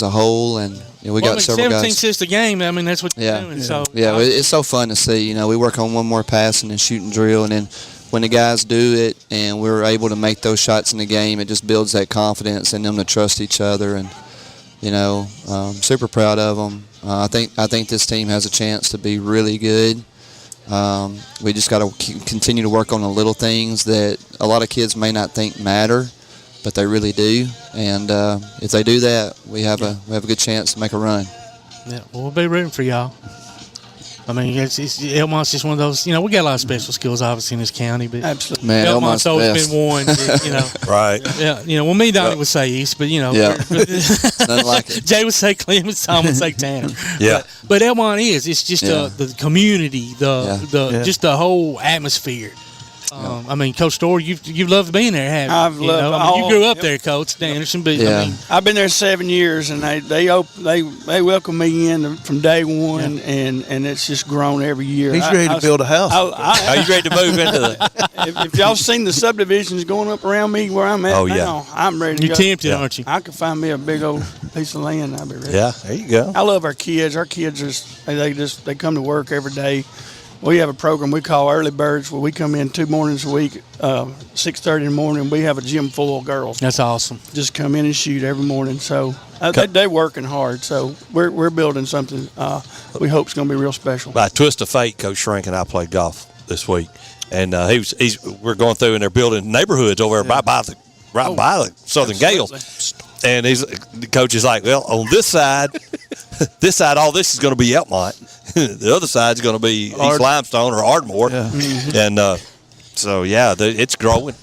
a whole. And we got several 17 guys. Assists a game. I mean, that's what you're doing. So it's so fun to see. We work on one more passing and shooting drill, and then when the guys do it and we're able to make those shots in the game, it just builds that confidence in them to trust each other. And super proud of them. I think this team has a chance to be really good. We just got to continue to work on the little things that a lot of kids may not think matter, but they really do. And if they do that, we have a good chance to make a run. Yeah, well, we'll be rooting for y'all. I mean, Elkmont's just one of those. We got a lot of special skills, obviously, in this county, but absolutely, man, Elkmont's always been one. Right. Yeah. Well, me, Donnie would say East, but nothing like it. Jay would say Clemens, Tom would say Tanner. Yeah. But Elkmont is. It's just the community, just the whole atmosphere. I mean, Coach Story, you've loved being there, haven't you? You grew up there, Coach Anderson. But I've been there 7 years, and they welcome me in from day one, and it's just grown every year. He's ready to build a house. Are you ready to move into that? If y'all seen the subdivisions going up around me where I'm at now, I'm ready to go. You're tempted, aren't you? I could find me a big old piece of land. I'll be ready. Yeah, there you go. I love our kids. Our kids they come to work every day. We have a program we call Early Birds where we come in 2 mornings a week, 6:30 in the morning. We have a gym full of girls. That's awesome. Just come in and shoot every morning. So they're working hard. So we're building something we hope is going to be real special. By a twist of fate, Coach Shrink and I played golf this week, and we're going through and they're building neighborhoods over there by the Southern Gale. And the coach is like, well, on this side, all this is going to be Elkmont. The other side's going to be East Limestone or Ardmore. Yeah. And it's growing.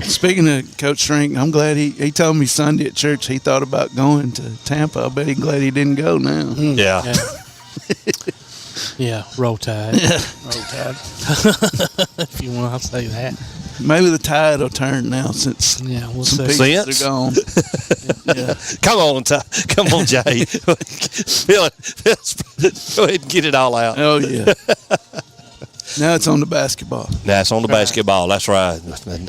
Speaking of Coach Shrink, I'm glad he told me Sunday at church he thought about going to Tampa. I bet he's glad he didn't go now. Yeah. Yeah, roll tide. Roll tide. If you want to say that. Maybe the tide will turn now since we'll some see. pieces are gone. Come on, Jay. Go ahead and get it all out. Oh, yeah. Now it's on the basketball. Now it's on the basketball. That's right.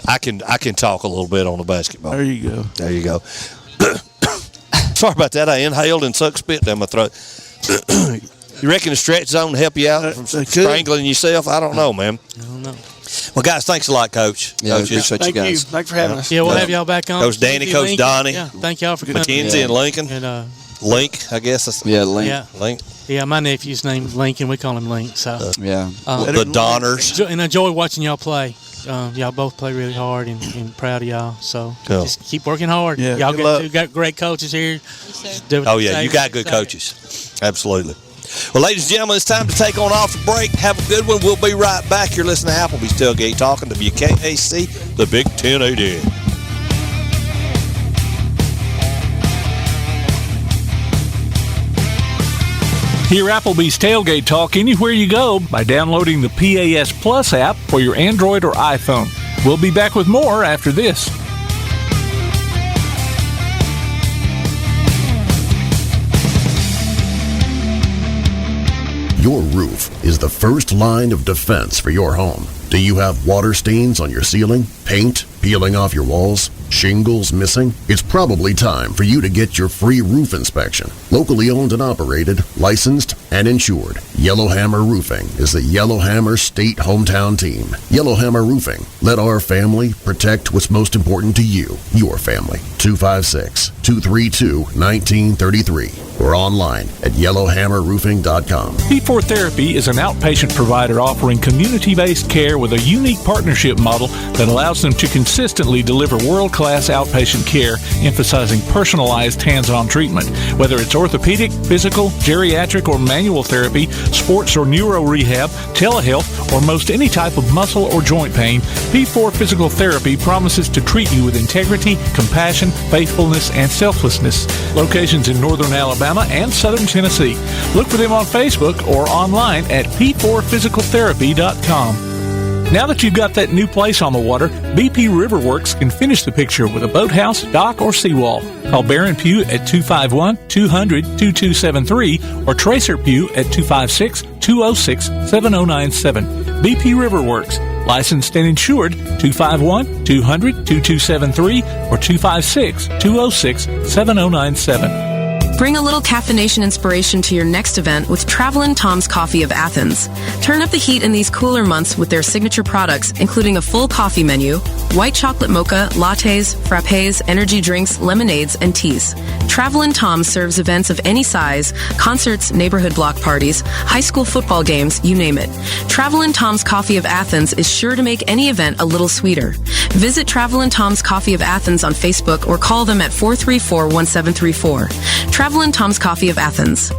I can talk a little bit on the basketball. There you go. There you go. Sorry about that. I inhaled and sucked spit down my throat. You reckon the stretch zone help you out from strangling yourself? I don't know, man. I don't know. Well, guys, thanks a lot, Coach. Yeah, we appreciate you guys. Thanks for having us. Yeah, we'll have y'all back on. Coach Danny, Coach Lincoln. Donnie. Yeah, thank y'all for coming. Mckenzie and Lincoln. And, Link, I guess. Link. Yeah. Link. Yeah, my nephew's named Lincoln. We call him Link. So the Doners. And I enjoy watching y'all play. Y'all both play really hard and proud of y'all. So just keep working hard. Yeah, y'all got great coaches here. Oh, yeah, you got good coaches. Absolutely. Well, ladies and gentlemen, it's time to take on off a break. Have a good one. We'll be right back. You're listening to Applebee's Tailgate Talking to WKAC, the Big 1080. Hear Applebee's Tailgate Talk anywhere you go by downloading the PAS Plus app for your Android or iPhone. We'll be back with more after this. Your roof is the first line of defense for your home. Do you have water stains on your ceiling, paint peeling off your walls, shingles missing? It's probably time for you to get your free roof inspection. Locally owned and operated, licensed, and insured. Yellowhammer Roofing is the Yellowhammer State hometown team. Yellowhammer Roofing. Let our family protect what's most important to you, your family. 256-232-1933 or online at yellowhammerroofing.com. P4 Therapy is an outpatient provider offering community-based care with a unique partnership model that allows them to consistently deliver world-class outpatient care, emphasizing personalized hands-on treatment. Whether it's orthopedic, physical, geriatric, or manual therapy, sports or neuro rehab, telehealth, or most any type of muscle or joint pain, P4 Physical Therapy promises to treat you with integrity, compassion, faithfulness, and selflessness. Locations in northern Alabama and southern Tennessee. Look for them on Facebook or online at p4physicaltherapy.com. Now that you've got that new place on the water, BP Riverworks can finish the picture with a boathouse, dock, or seawall. Call Barron Pugh at 251-200-2273 or Tracer Pugh at 256-206-7097. BP Riverworks, licensed and insured, 251-200-2273 or 256-206-7097. Bring a little caffeination inspiration to your next event with Travelin' Tom's Coffee of Athens. Turn up the heat in these cooler months with their signature products, including a full coffee menu, white chocolate mocha, lattes, frappes, energy drinks, lemonades, and teas. Travelin' Tom serves events of any size, concerts, neighborhood block parties, high school football games, you name it. Travelin' Tom's Coffee of Athens is sure to make any event a little sweeter. Visit Travelin' Tom's Coffee of Athens on Facebook or call them at 434-1734. Travelin' Tom's Coffee of Athens.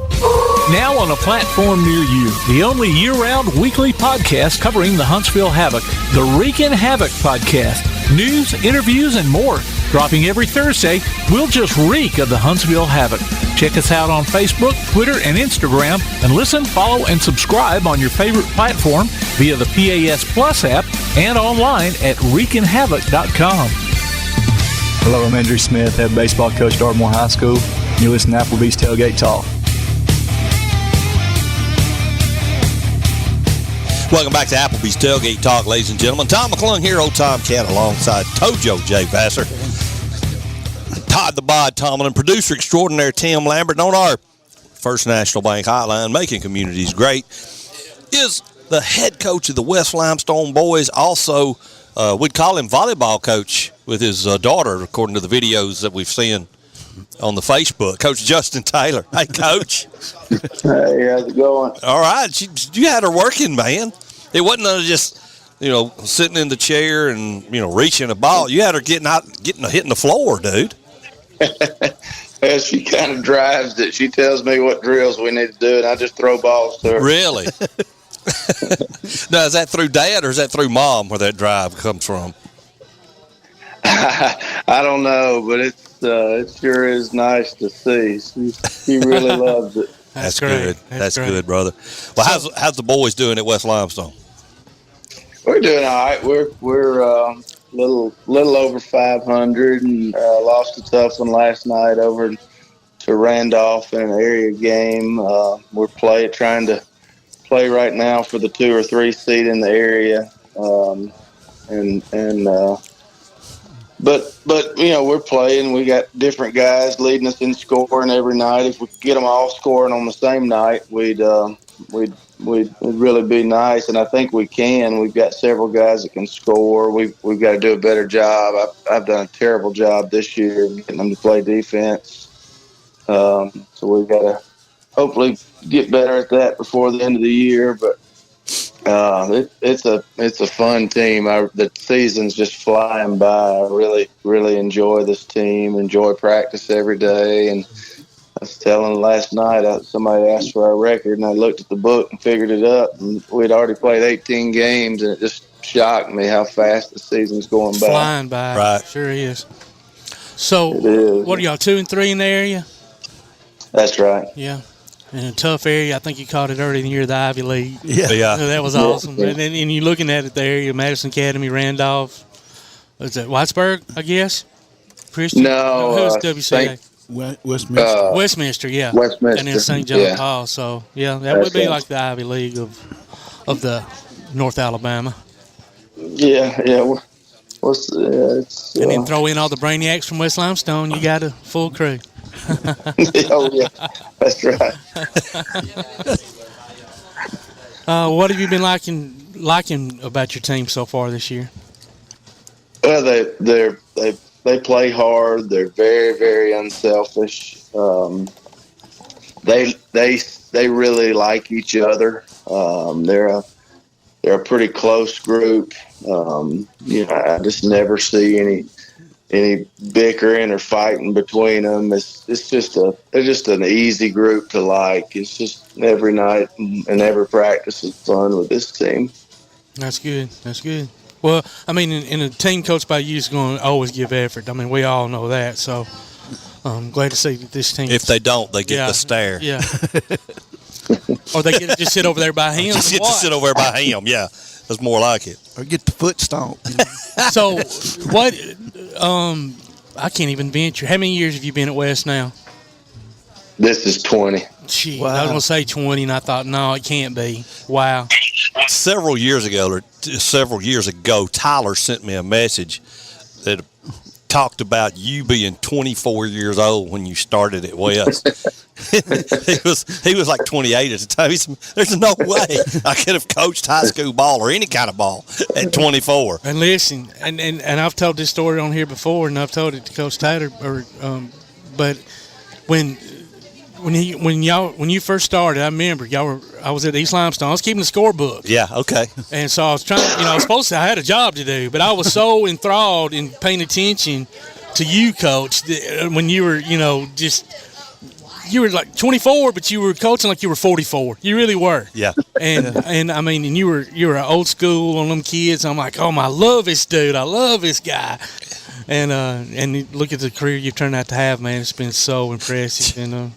Now on a platform near you, the only year-round weekly podcast covering the Huntsville Havoc, the Wreakin' Havoc podcast. News, interviews, and more. Dropping every Thursday, we'll just reek of the Huntsville Havoc. Check us out on Facebook, Twitter, and Instagram, and listen, follow, and subscribe on your favorite platform via the PAS Plus app and online at wreakinhavoc.com. Hello, I'm Andrew Smith, head baseball coach at Ardmore High School. You listen to Applebee's Tailgate Talk. Welcome back to Applebee's Tailgate Talk, ladies and gentlemen. Tom McClung here, Old Tom Cat, alongside Tojo J. Vassar, Todd the Bod Tomlin, producer extraordinaire Tim Lambert, and on our First National Bank hotline, making communities great, is the head coach of the West Limestone boys. Also, we'd call him volleyball coach with his daughter, according to the videos that we've seen on the Facebook. Coach Justin Taylor. Hey, Coach. Hey, how's it going? All right. You had her working, man. It wasn't just, sitting in the chair and, reaching a ball. You had her hitting the floor, dude. Well, she kind of drives it. She tells me what drills we need to do, and I just throw balls to her. Really? Now, is that through Dad or is that through Mom where that drive comes from? I don't know, but it sure is nice to see. She really loves it. That's good. That's good, brother. Well, how's the boys doing at West Limestone? We're doing all right. We're little over 500 and lost a tough one last night over to Randolph in an area game. We're trying to play right now for the 2 or 3 seed in the area, But we're playing. We got different guys leading us in scoring every night. If we could get them all scoring on the same night, we'd really be nice. And I think we can. We've got several guys that can score. We've got to do a better job. I've done a terrible job this year getting them to play defense. So we've got to hopefully get better at that before the end of the year. But it's a fun team. The season's just flying by. I really enjoy this team. Enjoy practice every day. And I was telling last night, somebody asked for our record, and I looked at the book and figured it up. And we'd already played 18 games, and it just shocked me how fast the season's going by. Flying by, right? Sure is. So, what are y'all 2 and 3 in the area? That's right. Yeah. In a tough area. I think you caught it early in the year, the Ivy League. Yeah. So that was awesome. Yeah. And you're looking at it there, Madison Academy, Randolph, is it Whitesburg, I guess? Christian? No, who's WCA? Westminster. Westminster, yeah. Westminster, and then St. John yeah. Paul. So yeah, that would be like the Ivy League of the North Alabama. Yeah. It's, and then throw in all the brainiacs from West Limestone. You got a full crew. Oh yeah, that's right. What have you been liking about your team so far this year? Well, they play hard. They're very, very unselfish. They really like each other. They're a pretty close group. I just never see any bickering or fighting between them. They're just an easy group to like. It's just every night and every practice is fun with this team. That's good. Well, I mean, in a team coached by you is going to always give effort. I mean, we all know that. So I'm glad to see that this team. If they don't, they get the stare. Yeah. Or they get to just sit over there by him. Just get to sit over there by him. Yeah, that's more like it. Or get the foot stomp. So what? I can't even venture. How many years have you been at West now? This is 20. Gee, Wow. I was going to say 20, and I thought, no, it can't be. Wow. Several years ago, Tyler sent me a message that talked about you being 24 years old when you started at West. he was like 28 at the time. He said, "There's no way I could have coached high school ball or any kind of ball at 24." And listen, and I've told this story on here before, and I've told it to Coach Taylor. But when you first started, I remember I was at East Limestone. I was keeping the scorebook. Yeah, okay. And so I was trying. I was supposed to. I had a job to do, but I was so enthralled in paying attention to you, Coach, that when you were, you were like 24, but you were coaching like you were 44. You really were. Yeah. And I mean, and you were old school on them kids. I'm like, I love this dude. I love this guy. And look at the career you've turned out to have, man. It's been so impressive. And I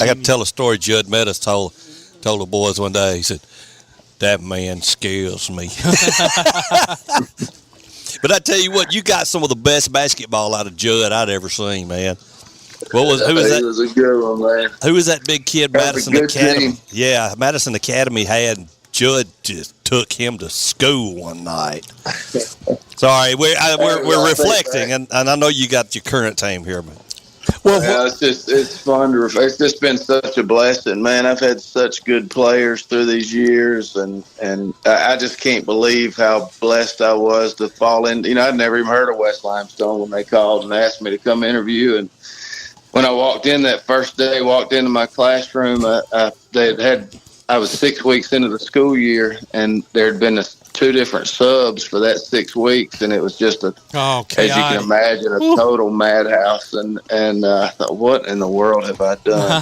got to tell a story. Judd Meadows told the boys one day. He said, "That man scares me." But I tell you what, you got some of the best basketball out of Judd I'd ever seen, man. Who was that? He was a good one, man. Who was that big kid? Madison Academy. Team. Yeah, Madison Academy had Judd just took him to school one night. Sorry, we're reflecting, and I know you got your current team here, man. Well, yeah, it's fun to. It's just been such a blessing, man. I've had such good players through these years, and I just can't believe how blessed I was to fall in. I'd never even heard of West Limestone when they called and asked me to come interview. And when I walked in that first day, walked into my classroom, I was 6 weeks into the school year, and there had been 2 different subs for that 6 weeks, and it was just as you can imagine, a total madhouse. And I thought, what in the world have I done?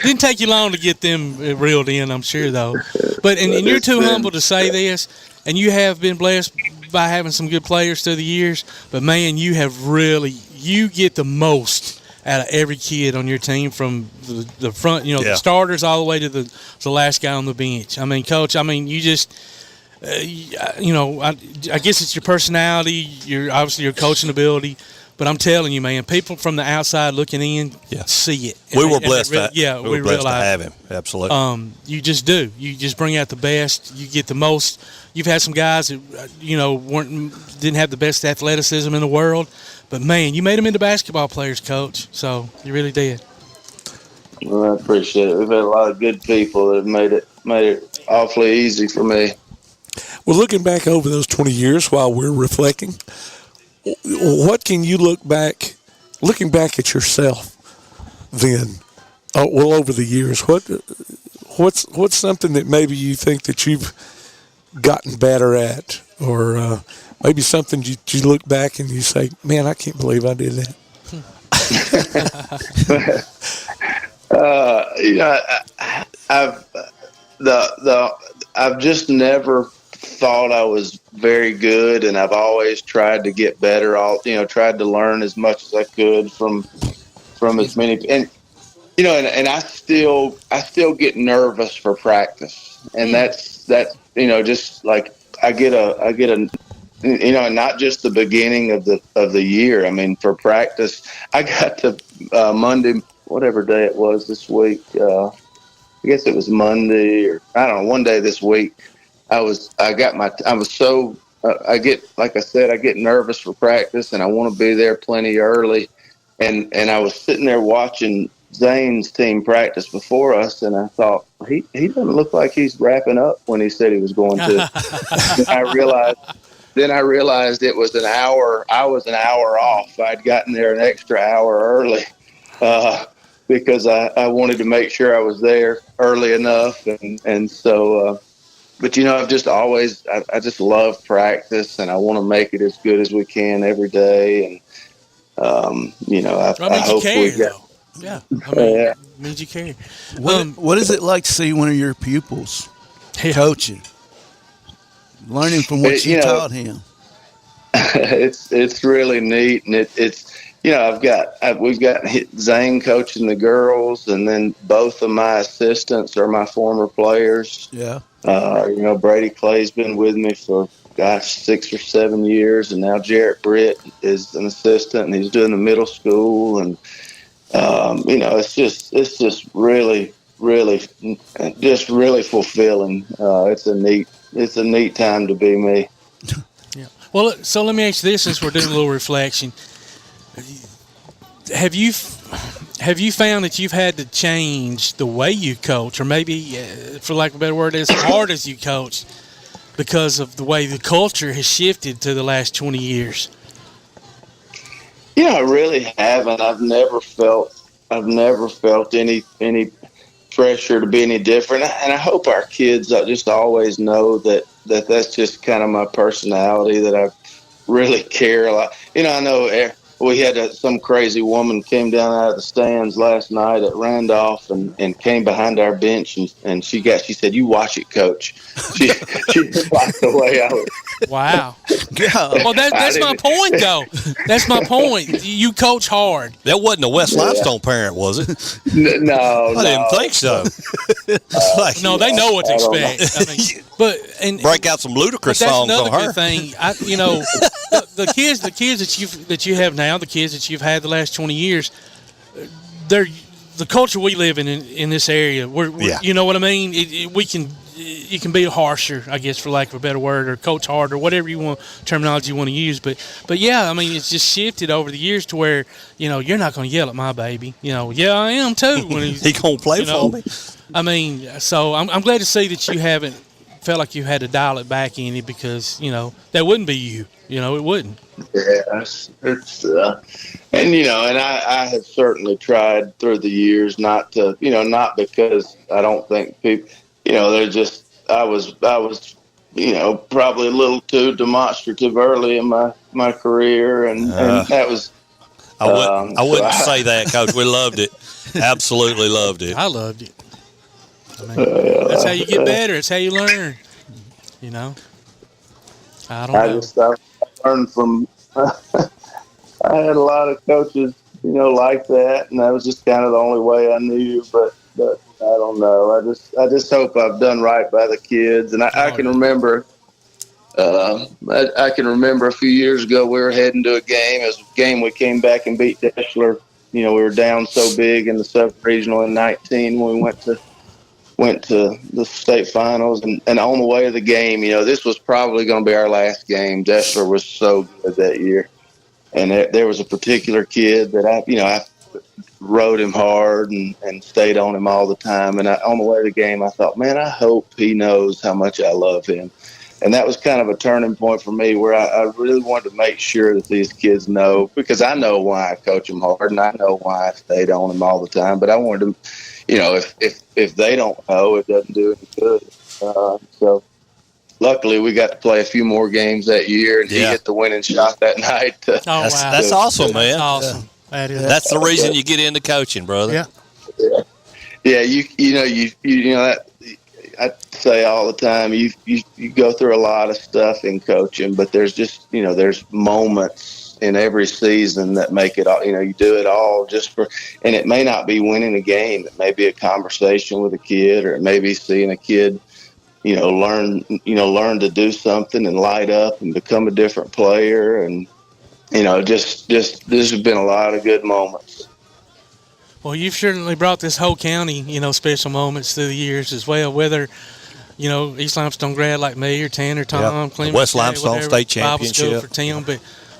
Didn't take you long to get them reeled in, I'm sure, though. But and you're too humble to say this, and you have been blessed by having some good players through the years. But man, you get the most out of every kid on your team, from the front, the starters all the way to the last guy on the bench. I mean, Coach, you just, I guess it's your personality, obviously your coaching ability, but I'm telling you, man, people from the outside looking in see it. We were blessed. We blessed to have him. Absolutely. You just do. You just bring out the best. You get the most. You've had some guys that didn't have the best athleticism in the world, but man, you made them into basketball players, Coach. So you really did. Well, I appreciate it. We've had a lot of good people that have made it awfully easy for me. Well, looking back over those 20 years while we're reflecting, what can you looking back at yourself then, over the years, what's something that maybe you think that you've gotten better at, or maybe something you look back and you say, man, I can't believe I did that? I've just never thought I was very good, and I've always tried to get better. Tried to learn as much as I could from as many, and I still get nervous for practice, and that's just like I get a not just the beginning of the year. I mean, for practice, I got to Monday, whatever day it was this week. I guess it was Monday, or I don't know, one day this week. I get nervous for practice, and I want to be there plenty early. And I was sitting there watching Zane's team practice before us, and I thought, he doesn't look like he's wrapping up when he said he was going to. Then I realized it was an hour. I was an hour off. I'd gotten there an extra hour early because I wanted to make sure I was there early enough. And so, but I've just always, I just love practice, and I want to make it as good as we can every day. And, I hope we get. Yeah, it means you care. What is it like to see one of your pupils coaching, learning from what you taught him? It's really neat, and it's we've got Zane coaching the girls, and then both of my assistants are my former players. Yeah. Brady Clay's been with me for 6 or 7 years, and now Jarrett Britt is an assistant, and he's doing the middle school, and it's just really fulfilling. It's a neat time to be me. Yeah. Well, so let me ask you this, since we're doing a little reflection. Have you found that you've had to change the way you coach, or maybe, for lack of a better word, as hard as you coach, because of the way the culture has shifted to the last 20 years? I really haven't. I've never felt any pressure to be any different, and I hope our kids just always know that that's just kind of my personality, that I really care a lot. I know we had some crazy woman came down out of the stands last night at Randolph and came behind our bench, and she said, "You watch it, Coach." She didn't like the way I was. Wow. Well, that's my point, though. That's my point. You coach hard. That wasn't a West Limestone parent, was it? No, I didn't think so. No, they know what to expect. I mean, break out some ludicrous songs on her. Good thing, the kids that you have now, the kids that you've had the last 20 years, they're the culture we live in this area. You know what I mean? You can be harsher, I guess, for lack of a better word, or coach hard, or whatever terminology you want to use. But yeah, I mean, it's just shifted over the years to where, you're not going to yell at my baby. Yeah, I am too. When he going to play for me. I mean, so I'm glad to see that you haven't felt like you had to dial it back any, because, that wouldn't be you. It wouldn't. Yes, it's and I have certainly tried through the years not to, not because I don't think people, they're just, I was probably a little too demonstrative early in my career, and that was. I wouldn't say that, Coach. We loved it, absolutely loved it. I loved it. I mean, that's how you get better. It's how you learn. I don't know. I learned from. I had a lot of coaches, like that, and that was just kind of the only way I knew. But I don't know. I just hope I've done right by the kids. And I can remember. I can remember a few years ago we were heading to a game. It was a game we came back and beat Deschler. We were down so big in the sub-regional in 19 when we went to the state finals, and on the way to the game, this was probably going to be our last game. Deschler was so good that year, and there was a particular kid that I rode him hard and stayed on him all the time. And on the way to the game, I thought, man, I hope he knows how much I love him. And that was kind of a turning point for me, where I really wanted to make sure that these kids know, because I know why I coach them hard, and I know why I stayed on them all the time. But I wanted them, if they don't know, it doesn't do any good. So luckily we got to play a few more games that year, and he hit the winning shot that night. That's awesome, man. That's awesome. That's the reason you get into coaching, brother. Yeah. That I say all the time, you go through a lot of stuff in coaching, but there's just, there's moments in every season that make it all, you do it all just for, and it may not be winning a game. It may be a conversation with a kid, or it may be seeing a kid, learn to do something and light up and become a different player. And, just this has been a lot of good moments. Well, you've certainly brought this whole county, special moments through the years as well, whether, East Limestone grad like me or Tanner, Tom, Clement, West Limestone State Championship. Bible school for Tim,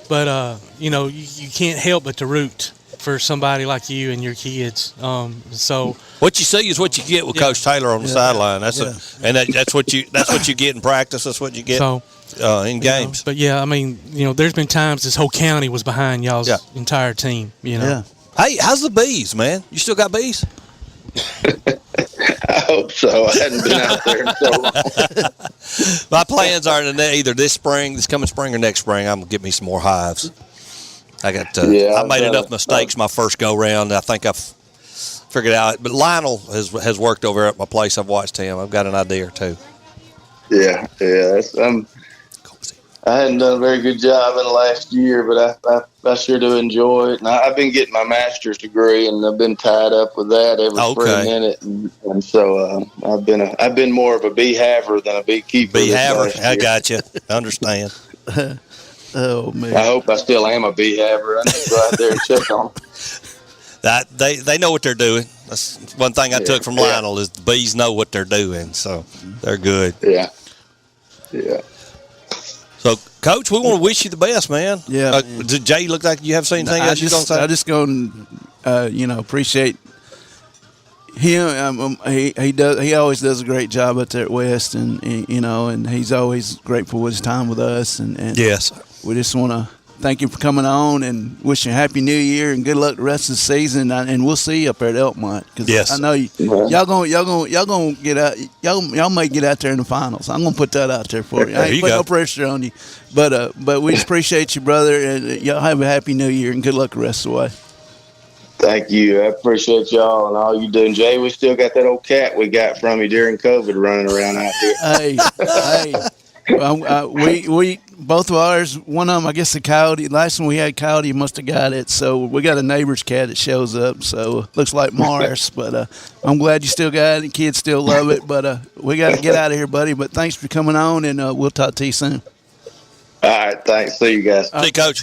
but you can't help but to root for somebody like you and your kids. So what you see is what you get with Coach Taylor on the sideline. That's what you get in practice. That's what you get in games. But there's been times this whole county was behind y'all's entire team. Yeah. Hey, how's the bees, man? You still got bees? I hope so. I hadn't been out there in so long. My plans are either this coming spring or next spring, I'm going to get me some more hives. I made enough mistakes my first go-round. I think I've figured out. But Lionel has worked over at my place. I've watched him. I've got an idea or two. Yeah. I hadn't done a very good job in the last year, but I sure do enjoy it. And I've been getting my master's degree, and I've been tied up with that every spring in it. And so I've been more of a bee-haver than a beekeeper. Bee-haver, I got you. Understand. Oh, man. I hope I still am a bee-haver. I need to go out there and check on them. They know what they're doing. That's one thing I took from Lionel is the bees know what they're doing, so they're good. Yeah. So, Coach, we want to wish you the best, man. Yeah. Jay, look like you have seen anything else you're going to say? I just going to, appreciate him. He always does a great job out there at West, and and he's always grateful with his time with us. And yes, we just want to thank you for coming on and wish you a happy New Year and good luck the rest of the season. And we'll see you up there at Elkmont. Yes, I know y'all gonna get out. Y'all may get out there in the finals. I'm gonna put that out there for you. I ain't put no pressure on you, but we just appreciate you, brother, and y'all have a happy New Year and good luck the rest of the way. Thank you. I appreciate y'all and all you doing. Jay, we still got that old cat we got from you during COVID running around out here. Hey. We both of ours, one of them, I guess the coyote, last one we had coyote must have got it. So we got a neighbor's cat that shows up. So looks like Mars, but I'm glad you still got it. Kids still love it, but we got to get out of here, buddy. But thanks for coming on, and we'll talk to you soon. All right, thanks. See you guys. See you, Coach.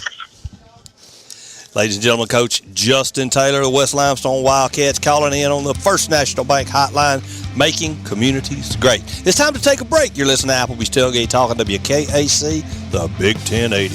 Ladies and gentlemen, Coach Justin Taylor of the West Limestone Wildcats calling in on the First National Bank hotline, making communities great. It's time to take a break. You're listening to Applebee's Tailgate Talk on WKAC, the Big 1080.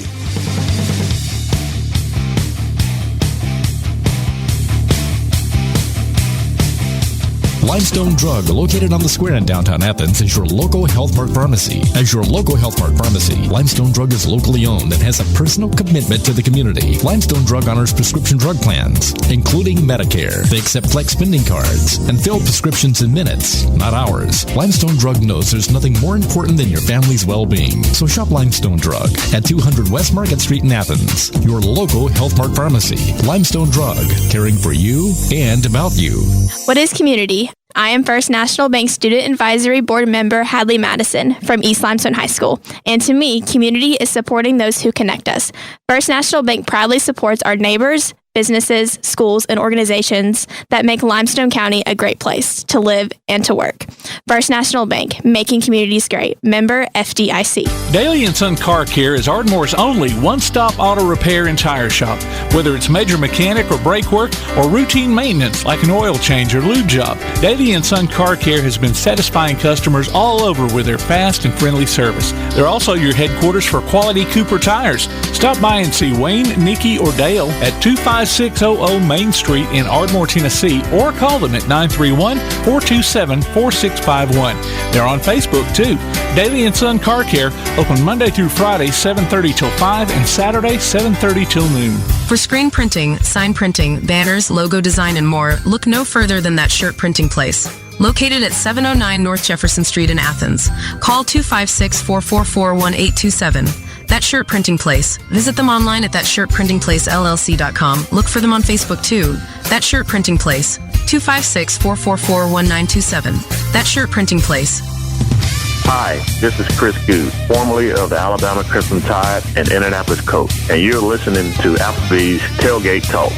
Limestone Drug, located on the square in downtown Athens, is your local Health Mart pharmacy. As your local Health Mart pharmacy, Limestone Drug is locally owned and has a personal commitment to the community. Limestone Drug honors prescription drug plans, including Medicare. They accept flex spending cards and fill prescriptions in minutes, not hours. Limestone Drug knows there's nothing more important than your family's well-being. So shop Limestone Drug at 200 West Market Street in Athens. Your local Health Mart pharmacy. Limestone Drug, caring for you and about you. What is community? I am First National Bank Student Advisory Board member Hadley Madison from East Limestone High School. And to me, community is supporting those who connect us. First National Bank proudly supports our neighbors, businesses, schools, and organizations that make Limestone County a great place to live and to work. First National Bank, making communities great. Member FDIC. Daly & Son Car Care is Ardmore's only one-stop auto repair and tire shop. Whether it's major mechanic or brake work or routine maintenance like an oil change or lube job, Daly & Son Car Care has been satisfying customers all over with their fast and friendly service. They're also your headquarters for quality Cooper tires. Stop by and see Wayne, Nikki, or Dale at 25600 Main Street in Ardmore, Tennessee, or call them at 931-427-4651. They're on Facebook, too. Daly & Son Car Care, open Monday through Friday, 7:30 till 5, and Saturday, 7:30 till noon. For screen printing, sign printing, banners, logo design, and more, look no further than That Shirt Printing Place. Located at 709 North Jefferson Street in Athens. Call 256-444-1827. That Shirt Printing Place. Visit them online at thatshirtprintingplacellc.com. Look for them on Facebook too. That Shirt Printing Place. 256-444-1927. That Shirt Printing Place. Hi, this is Chris Good, formerly of the Alabama Crimson Tide and Indianapolis Colts, and you're listening to Applebee's Tailgate Talk.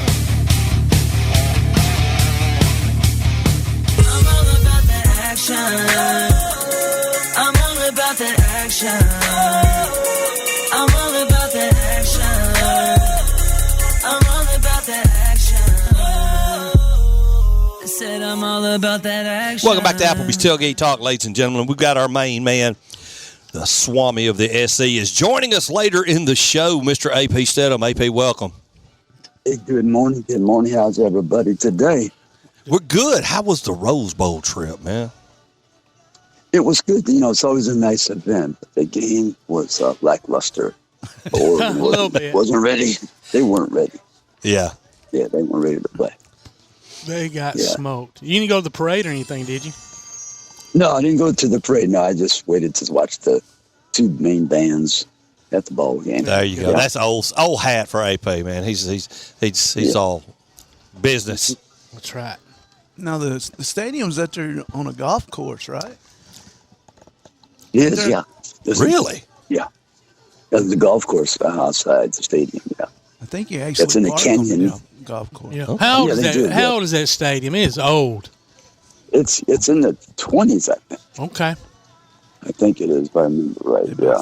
I'm action. I'm all about that action. I'm all about that action. I said I'm all about that action. Welcome back to Applebee's Tailgate Talk, ladies and gentlemen. We've got our main man, the Swami of the SC, is joining us later in the show, Mr. AP Steadham. AP, welcome. Hey, good morning. Good morning. How's everybody today? We're good. How was the Rose Bowl trip, man? It was good. You know, it's always a nice event. But the game was lackluster. Oregon A little bit. Wasn't ready. They weren't ready. Yeah. Yeah, they weren't ready to play. They got smoked. You didn't go to the parade or anything, did you? No, I didn't go to the parade. No, I just waited to watch the two main bands at the ball game. There you go. That's old hat for AP, man. He's all business. That's right. Now the stadium's that they're on a golf course, right? Yes, yeah. Really? Yeah. The golf course outside the stadium. Yeah. I think you actually. That's in the canyon. Golf course. Yeah. How old is that? How old is that stadium? It is old. It's in the 20s, I think. Okay. I think it is, if I remember right. Yeah.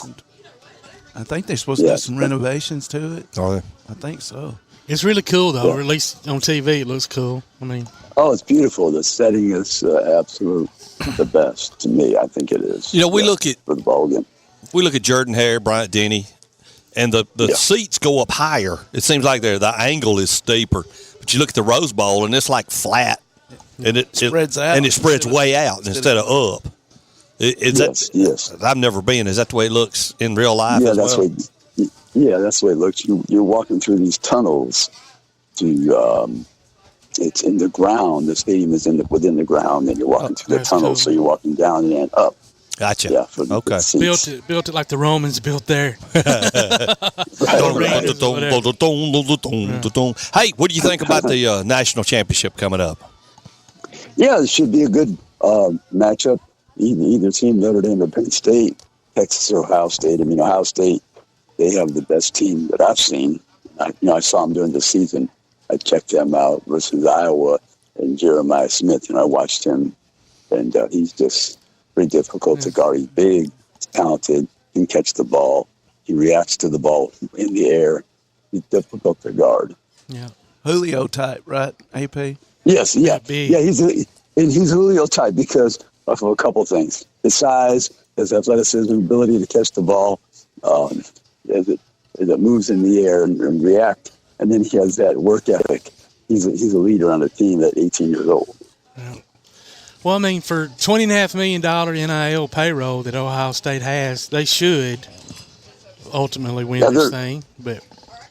I think they're supposed to do some renovations to it. Are they? I think so. It's really cool, though. Or at least on TV, it looks cool. I mean, oh, it's beautiful. The setting is absolute the best to me. I think it is. You know, we look at for the ball game. We look at Jordan-Hare, Bryant Denny, and the seats go up higher. It seems like the angle is steeper. But you look at the Rose Bowl, and it's like flat, and it spreads out, and it spreads way out instead of up. Yes. I've never been. Is that the way it looks in real life? Yeah, as that's well? that's the way it looks. You're walking through these tunnels to. It's in the ground. The stadium is within the ground, and you're walking through the tunnels. So you're walking down and up. Gotcha. Yeah. Okay. Built it like the Romans built there. Hey, what do you think about the national championship coming up? Yeah, it should be a good matchup. Either team, Notre Dame or Penn State, Texas or Ohio State. I mean, Ohio State, they have the best team that I've seen. I saw them during the season. I checked them out versus Iowa and Jeremiah Smith, and I watched him, and he's just pretty difficult to guard. He's big, he's talented, he can catch the ball, he reacts to the ball in the air. He's difficult to guard. Yeah, Julio type, right? AP. Yes, yeah, He's Julio type because of a couple things: his size, his athleticism, ability to catch the ball, as it moves in the air and react. And then he has that work ethic. He's a leader on the team at 18 years old. Yeah. Well, I mean, for $20.5 million NIL payroll that Ohio State has, they should ultimately win this thing. But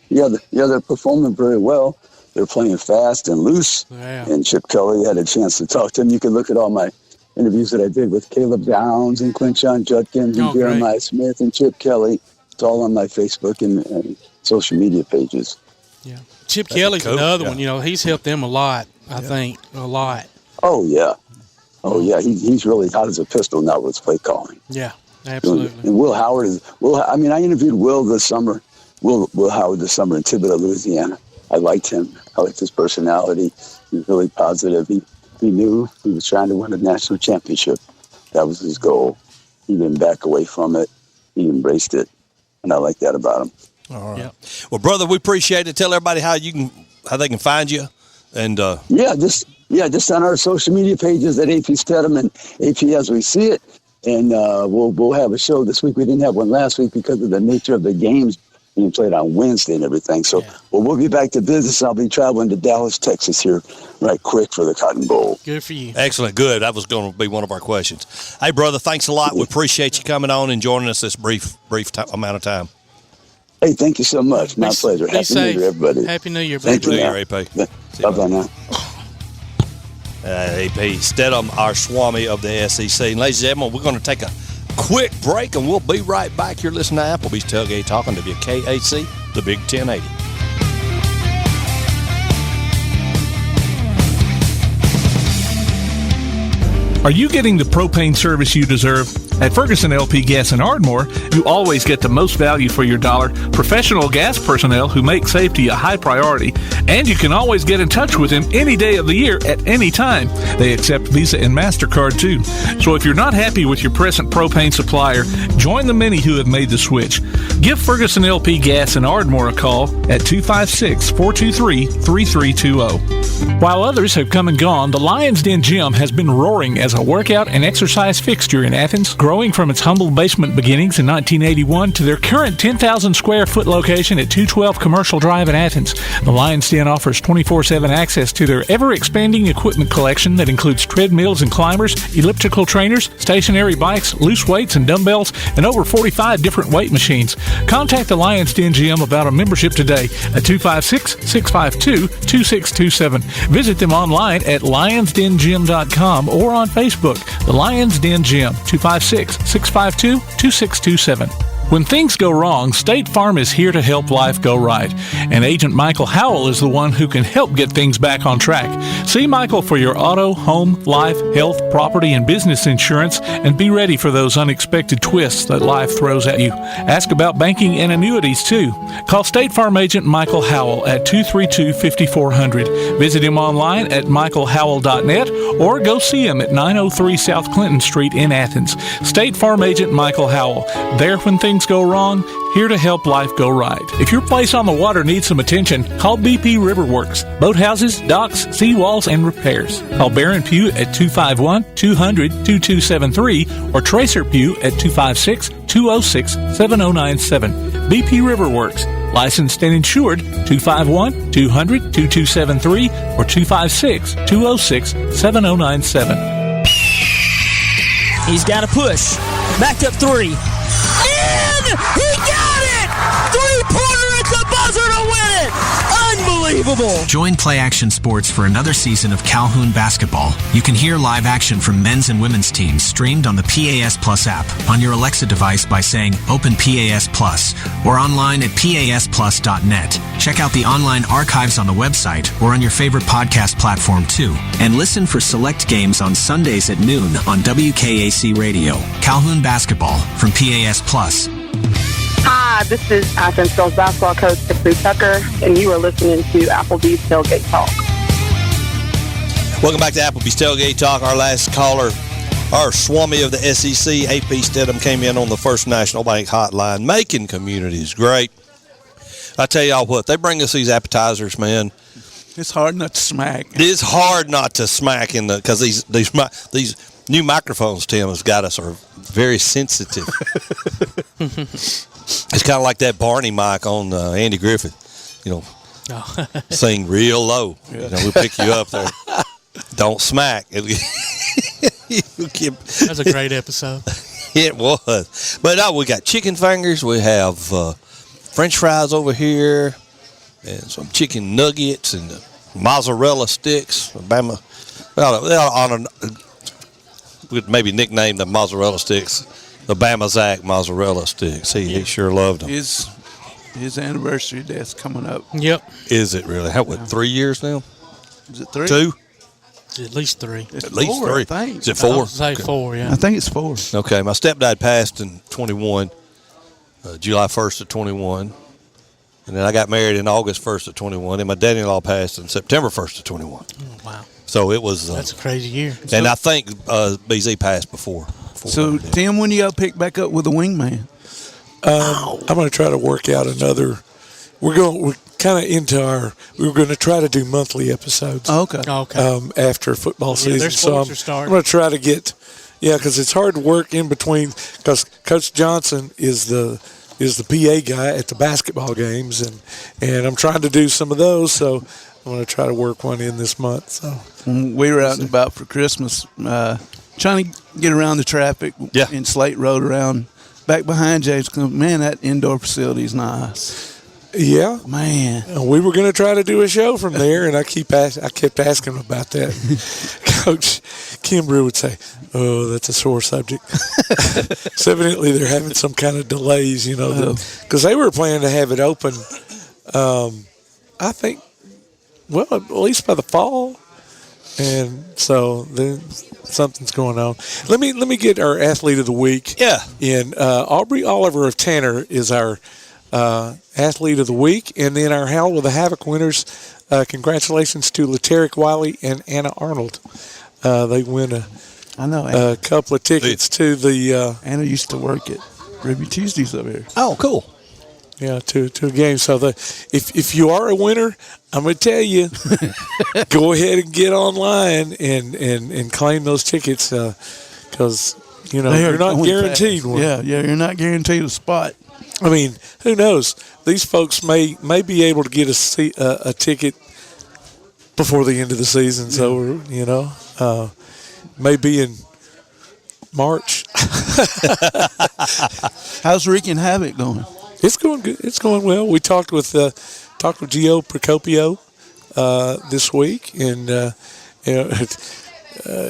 they're performing very well. They're playing fast and loose. Yeah. And Chip Kelly had a chance to talk to him. You can look at all my interviews that I did with Caleb Downs and Quinshon Judkins and Jeremiah Smith and Chip Kelly. It's all on my Facebook and social media pages. Yeah, Chip Kelly's another one. You know, he's helped them a lot. I think a lot. Oh yeah. He's really hot as a pistol now with play calling. Yeah, absolutely. And Will Howard is I interviewed Will this summer. Will Howard this summer in Thibodaux, Louisiana. I liked him. I liked his personality. He was really positive. He knew he was trying to win a national championship. That was his goal. He didn't back away from it. He embraced it, and I like that about him. All right. Yep. Well, brother, we appreciate it. Tell everybody how they can find you, and just on our social media pages at AP Steadham and AP As We See It, and we'll have a show this week. We didn't have one last week because of the nature of the games being played on Wednesday and everything. So, we'll be back to business. I'll be traveling to Dallas, Texas here right quick for the Cotton Bowl. Good for you. Excellent. Good. That was going to be one of our questions. Hey, brother, thanks a lot. We appreciate you coming on and joining us this brief amount of time. Hey, thank you so much. My pleasure. Happy New Year, everybody. Happy New Year, baby. Happy New Year, AP. Bye-bye now. AP Steadham, our Swami of the SEC. And ladies and gentlemen, we're going to take a quick break, and we'll be right back. You're listening to Applebee's Tailgate Talk on WKAC, the Big 1080. Are you getting the propane service you deserve? At Ferguson LP Gas in Ardmore, you always get the most value for your dollar, professional gas personnel who make safety a high priority, and you can always get in touch with them any day of the year at any time. They accept Visa and MasterCard too. So if you're not happy with your present propane supplier, join the many who have made the switch. Give Ferguson LP Gas in Ardmore a call at 256-423-3320. While others have come and gone, the Lion's Den Gym has been roaring as a workout and exercise fixture in Athens, growing from its humble basement beginnings in 1981 to their current 10,000 square foot location at 212 Commercial Drive in Athens. The Lion's Den offers 24/7 access to their ever-expanding equipment collection that includes treadmills and climbers, elliptical trainers, stationary bikes, loose weights and dumbbells, and over 45 different weight machines. Contact the Lion's Den Gym about a membership today at 256-652-2627. Visit them online at lionsdengym.com or on Facebook, the Lion's Den Gym, 256-652-2627. When things go wrong, State Farm is here to help life go right. And Agent Michael Howell is the one who can help get things back on track. See Michael for your auto, home, life, health, property, and business insurance, and be ready for those unexpected twists that life throws at you. Ask about banking and annuities, too. Call State Farm Agent Michael Howell at 232-5400. Visit him online at michaelhowell.net or go see him at 903 South Clinton Street in Athens. State Farm Agent Michael Howell. There when things go wrong, here to help life go right. If your place on the water needs some attention, call BP Riverworks. Boathouses, docks, seawalls, and repairs. Call Baron Pugh at 251-200-2273 or Tracer Pugh at 256-206-7097. BP Riverworks. Licensed and insured 251-200-2273 or 256-206-7097. He's got a push. Backed up three. He got it! Three-pointer at the buzzer to win it! Unbelievable! Join Play Action Sports for another season of Calhoun basketball. You can hear live action from men's and women's teams streamed on the PAS Plus app on your Alexa device by saying Open PAS Plus or online at pasplus.net. Check out the online archives on the website or on your favorite podcast platform too. And listen for select games on Sundays at noon on WKAC Radio. Calhoun basketball from PAS Plus. Hi, this is Athens girls basketball coach Tiffany Tucker, and you are listening to Applebee's Tailgate Talk. Welcome back to Applebee's Tailgate Talk. Our last caller, our Swami of the SEC, AP Steadham, came in on the First National Bank hotline. Making communities great. I tell y'all what, they bring us these appetizers, man. It's hard not to smack. It is hard not to smack in the because these new microphones, Tim, has got us are very sensitive. It's kind of like that Barney mic on Andy Griffith, sing real low. Yeah. We'll pick you up there. Don't smack. That's a great episode. It was. But we got chicken fingers. We have French fries over here and some chicken nuggets and mozzarella sticks. Alabama. We'd maybe nickname the mozzarella sticks the Bama Zach mozzarella sticks. He sure loved them. His anniversary that's coming up. Yep. Is it really? 3 years now? Is it 3? 2? At least 3. It's At least 4, 3. I think. Is it 4? I would say 4, yeah. I think it's 4. Okay, my stepdad passed in 21, July 1st of 21. And then I got married in August 1st of 21. And my daddy-in-law passed in September 1st of 21. Oh, wow. So it was... That's a crazy year. And I think BZ passed before. So, Tim, when you got to pick back up with the wingman? I'm going to try to work out another. We're kind of into we're going to try to do monthly episodes. Oh, okay. After football season. Their sports are starting. I'm going to try to get, because it's hard to work in between, because Coach Johnson is the PA guy at the basketball games, and I'm trying to do some of those, so I'm going to try to work one in this month. So we were out and about for Christmas, trying to get around the traffic in Slate Road around back behind James. Man, that indoor facility is nice. Yeah, man. We were going to try to do a show from there, and I kept asking him about that. Coach Kimbrough would say, "Oh, that's a sore subject." So evidently, they're having some kind of delays, because they were planning to have it open. I think, at least by the fall. And so then something's going on. Let me get our athlete of the week. Yeah. And Aubrey Oliver of Tanner is our athlete of the week, and then our Howell of the Havoc winners. Congratulations to Laterick Wiley and Anna Arnold. They win a couple of tickets to the. Anna used to work at Ruby Tuesdays over here. Oh, cool. Yeah, to a game. So if you are a winner, I'm going to tell you, go ahead and get online and claim those tickets because you're not guaranteed one. Yeah, you're not guaranteed a spot. I mean, who knows? These folks may be able to get a ticket before the end of the season. So maybe in March. How's Wreaking Havoc going? It's going good. It's going well. We talked with Gio Procopio this week, and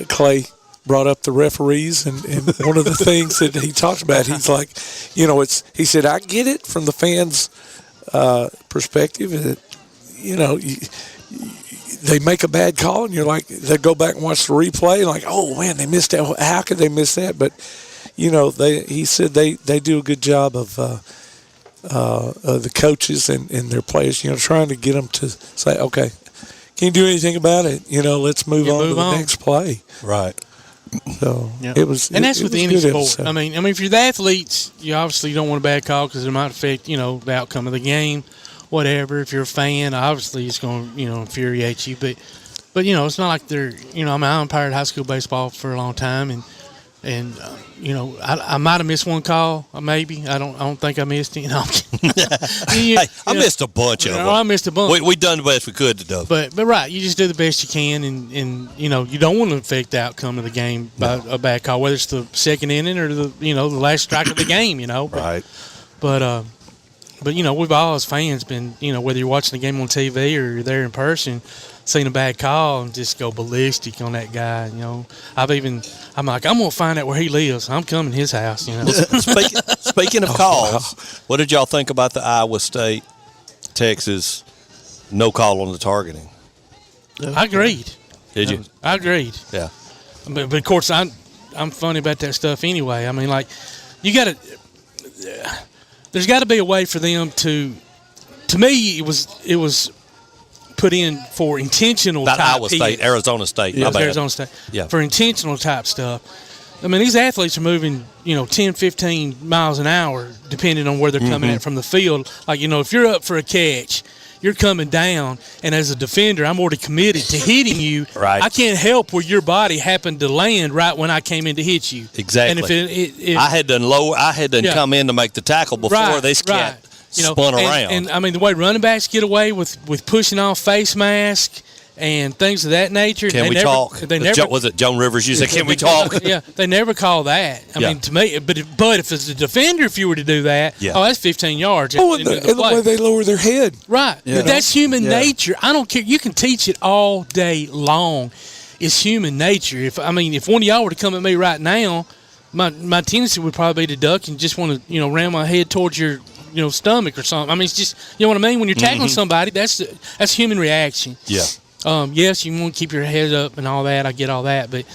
Clay brought up the referees, and one of the things that he talked about, he's like, he said, I get it from the fans' perspective that they make a bad call, and you're like, they go back and watch the replay, like, oh man, they missed that. How could they miss that? But he said they do a good job of the coaches and their players, trying to get them to say, okay, can't do anything about it. Let's move on to the next play. Right. So Yep. it was, and that's it with was any good sport. episode. I mean, if you're the athletes, you obviously don't want a bad call because it might affect, the outcome of the game, whatever. If you're a fan, obviously it's going to, infuriate you. But it's not like they're, I umpired high school baseball for a long time, and I might have missed one call, maybe. I don't think I missed it. No, I missed a bunch of them. I missed a bunch. We done the best we could, though. But right, you just do the best you can, and you don't want to affect the outcome of the game by a bad call, whether it's the second inning or the last strike of the game. Right. But we've all as fans been, whether you're watching the game on TV or you're there in person, seen a bad call and just go ballistic on that guy. I'm like, I'm gonna find out where he lives. I'm coming to his house. Speaking of calls, what did y'all think about the Iowa State, Texas no call on the targeting? I agreed. Did you? I agreed. Yeah. But of course, I'm funny about that stuff anyway. I mean, like, you got to. There's got to be a way for them to. To me, it was put in for intentional. Not type Iowa State, Arizona State. Yeah, Arizona State. Yeah. For intentional type stuff. I mean, these athletes are moving, 10, 15 miles an hour, depending on where they're coming at from the field. Like, if you're up for a catch, you're coming down, and as a defender, I'm already committed to hitting you. Right. I can't help where your body happened to land right when I came in to hit you. Exactly. And if I had done come in to make the tackle before this cat spun around. And I mean, the way running backs get away with pushing off face mask and things of that nature. Can we talk? Was it Joan Rivers? You said, can we talk? Yeah, they never call that. I mean, to me, but if it's a defender, if you were to do that, that's 15 yards. And the way they lower their head. Right. Yeah. But that's human nature. I don't care. You can teach it all day long. It's human nature. If one of y'all were to come at me right now, my tendency would probably be to duck and just want to, ram my head towards your stomach or something. I mean, it's just, you know what I mean? When you're tackling somebody, that's human reaction. Yeah. Yes, you want to keep your head up and all that. I get all that, but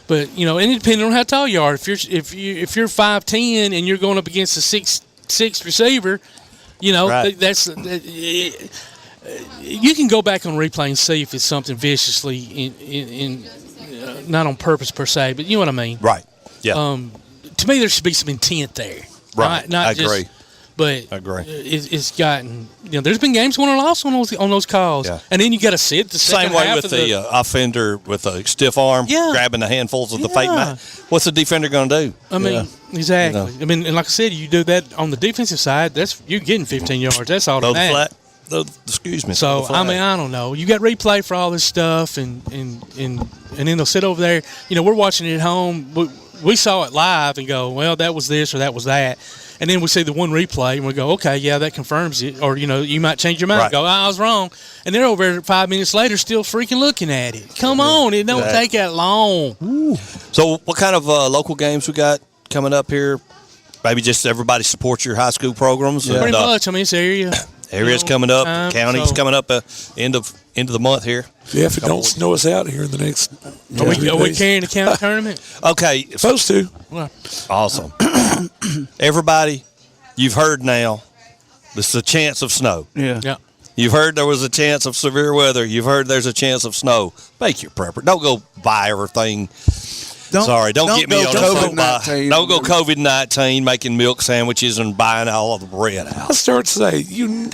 and depending on how tall you are, if you're 5'10" and you're going up against a 6'6" receiver, right. You can go back on replay and see if it's something viciously in not on purpose per se, but you know what I mean. Right. Yeah. To me, there should be some intent there. Right. Not I just, agree. But I agree. It's gotten, there's been games won or lost on those calls. Yeah. And then you got to sit the second same way half with the offender with a stiff arm, grabbing the handfuls of the fake mask. What's the defender going to do? I mean, exactly. I mean, and like I said, you do that on the defensive side, you're getting 15 yards. That's all that matters. Excuse me. So, I mean, I don't know. You got replay for all this stuff, and then they'll sit over there. We're watching it at home. We saw it live and go, well, that was this or that was that. And then we see the one replay and we go, okay, yeah, that confirms it. Or, you might change your mind. Right. Go, I was wrong. And they're over there 5 minutes later still freaking looking at it. Come on. It don't take that long. Ooh. So what kind of local games we got coming up here? Maybe just everybody support your high school programs. Pretty much. I mean, it's area. Area's coming up. County's coming up end of the month here. Yeah, if it don't snow us out here in the next. Are we carrying the county tournament? Okay, supposed to. Well, awesome. Everybody, you've heard now. This is a chance of snow. Yeah. You've heard there was a chance of severe weather. You've heard there's a chance of snow. Make your prepper. Don't go buy everything. Don't get me on COVID-19. Don't go COVID-19 making milk sandwiches and buying all of the bread out. I start to say you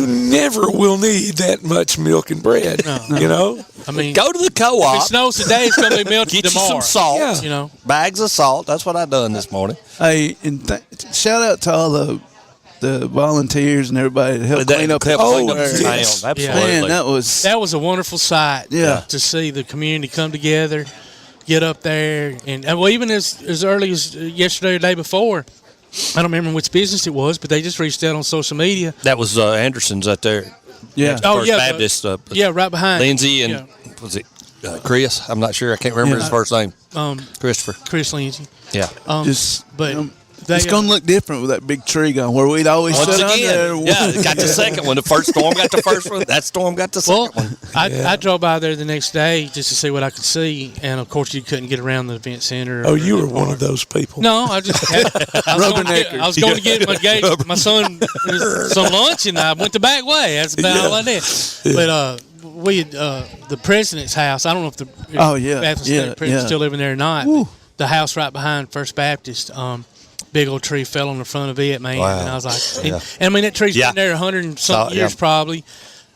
never will need that much milk and bread. No. You know, I mean, go to the co-op. If it snows today, it's going to be melted Get tomorrow. you some salt. Yeah. You know, bags of salt. That's what I done this morning. Hey, and shout out to all the volunteers and everybody that helped clean up the town. Absolutely. Man, that was a wonderful sight. Yeah. To see the community come together, get up there, and well, even as early as yesterday or the day before. I don't remember which business it was, but they just reached out on social media. That was Anderson's out there. Yeah. First Baptist. Right behind. Lindsay and was it Chris? I'm not sure. I can't remember his first name. Christopher. Chris Lindsay. Yeah. It's going to look different with that big tree going where we'd always sit on there. Yeah, got the second one. The first storm got the first one. That storm got the second one. I drove by there the next day just to see what I could see, and of course you couldn't get around the event center. Oh, you were one of those people. No, I was going to get my son some lunch, and I went the back way. That's about all I did. But we had the president's house. I don't know if the president's still living there or not. The house right behind First Baptist. Big old tree fell on the front of it, man. Wow. And I was like, and I mean, that tree's been there 100 and something years probably.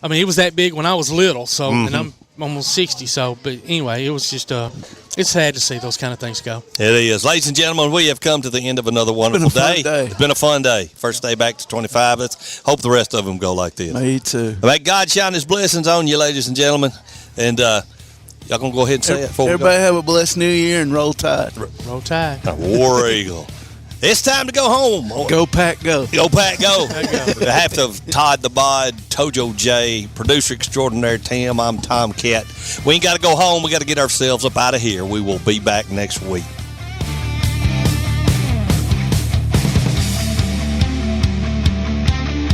I mean, it was that big when I was little, so, and I'm almost 60, so, but anyway, it was just, it's sad to see those kind of things go. It is. Ladies and gentlemen, we have come to the end of another wonderful day. It's been a fun day. First day back to 25. Let's hope the rest of them go like this. Me too. May God shine his blessings on you, ladies and gentlemen. And y'all going to go ahead and say it before everybody have a blessed new year and roll tide. Roll tide. War Eagle. It's time to go home. Go Pack Go. Go Pack Go. On behalf of Todd the Bod, Tojo J, producer extraordinaire Tim, I'm Tom Cat. We ain't got to go home. We got to get ourselves up out of here. We will be back next week.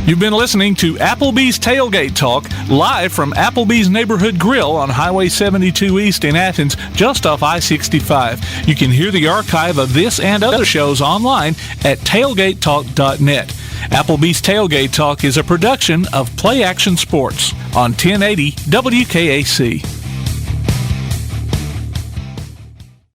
You've been listening to Applebee's Tailgate Talk, live from Applebee's Neighborhood Grill on Highway 72 East in Athens, just off I-65. You can hear the archive of this and other shows online at tailgatetalk.net. Applebee's Tailgate Talk is a production of Play Action Sports on 1080 WKAC.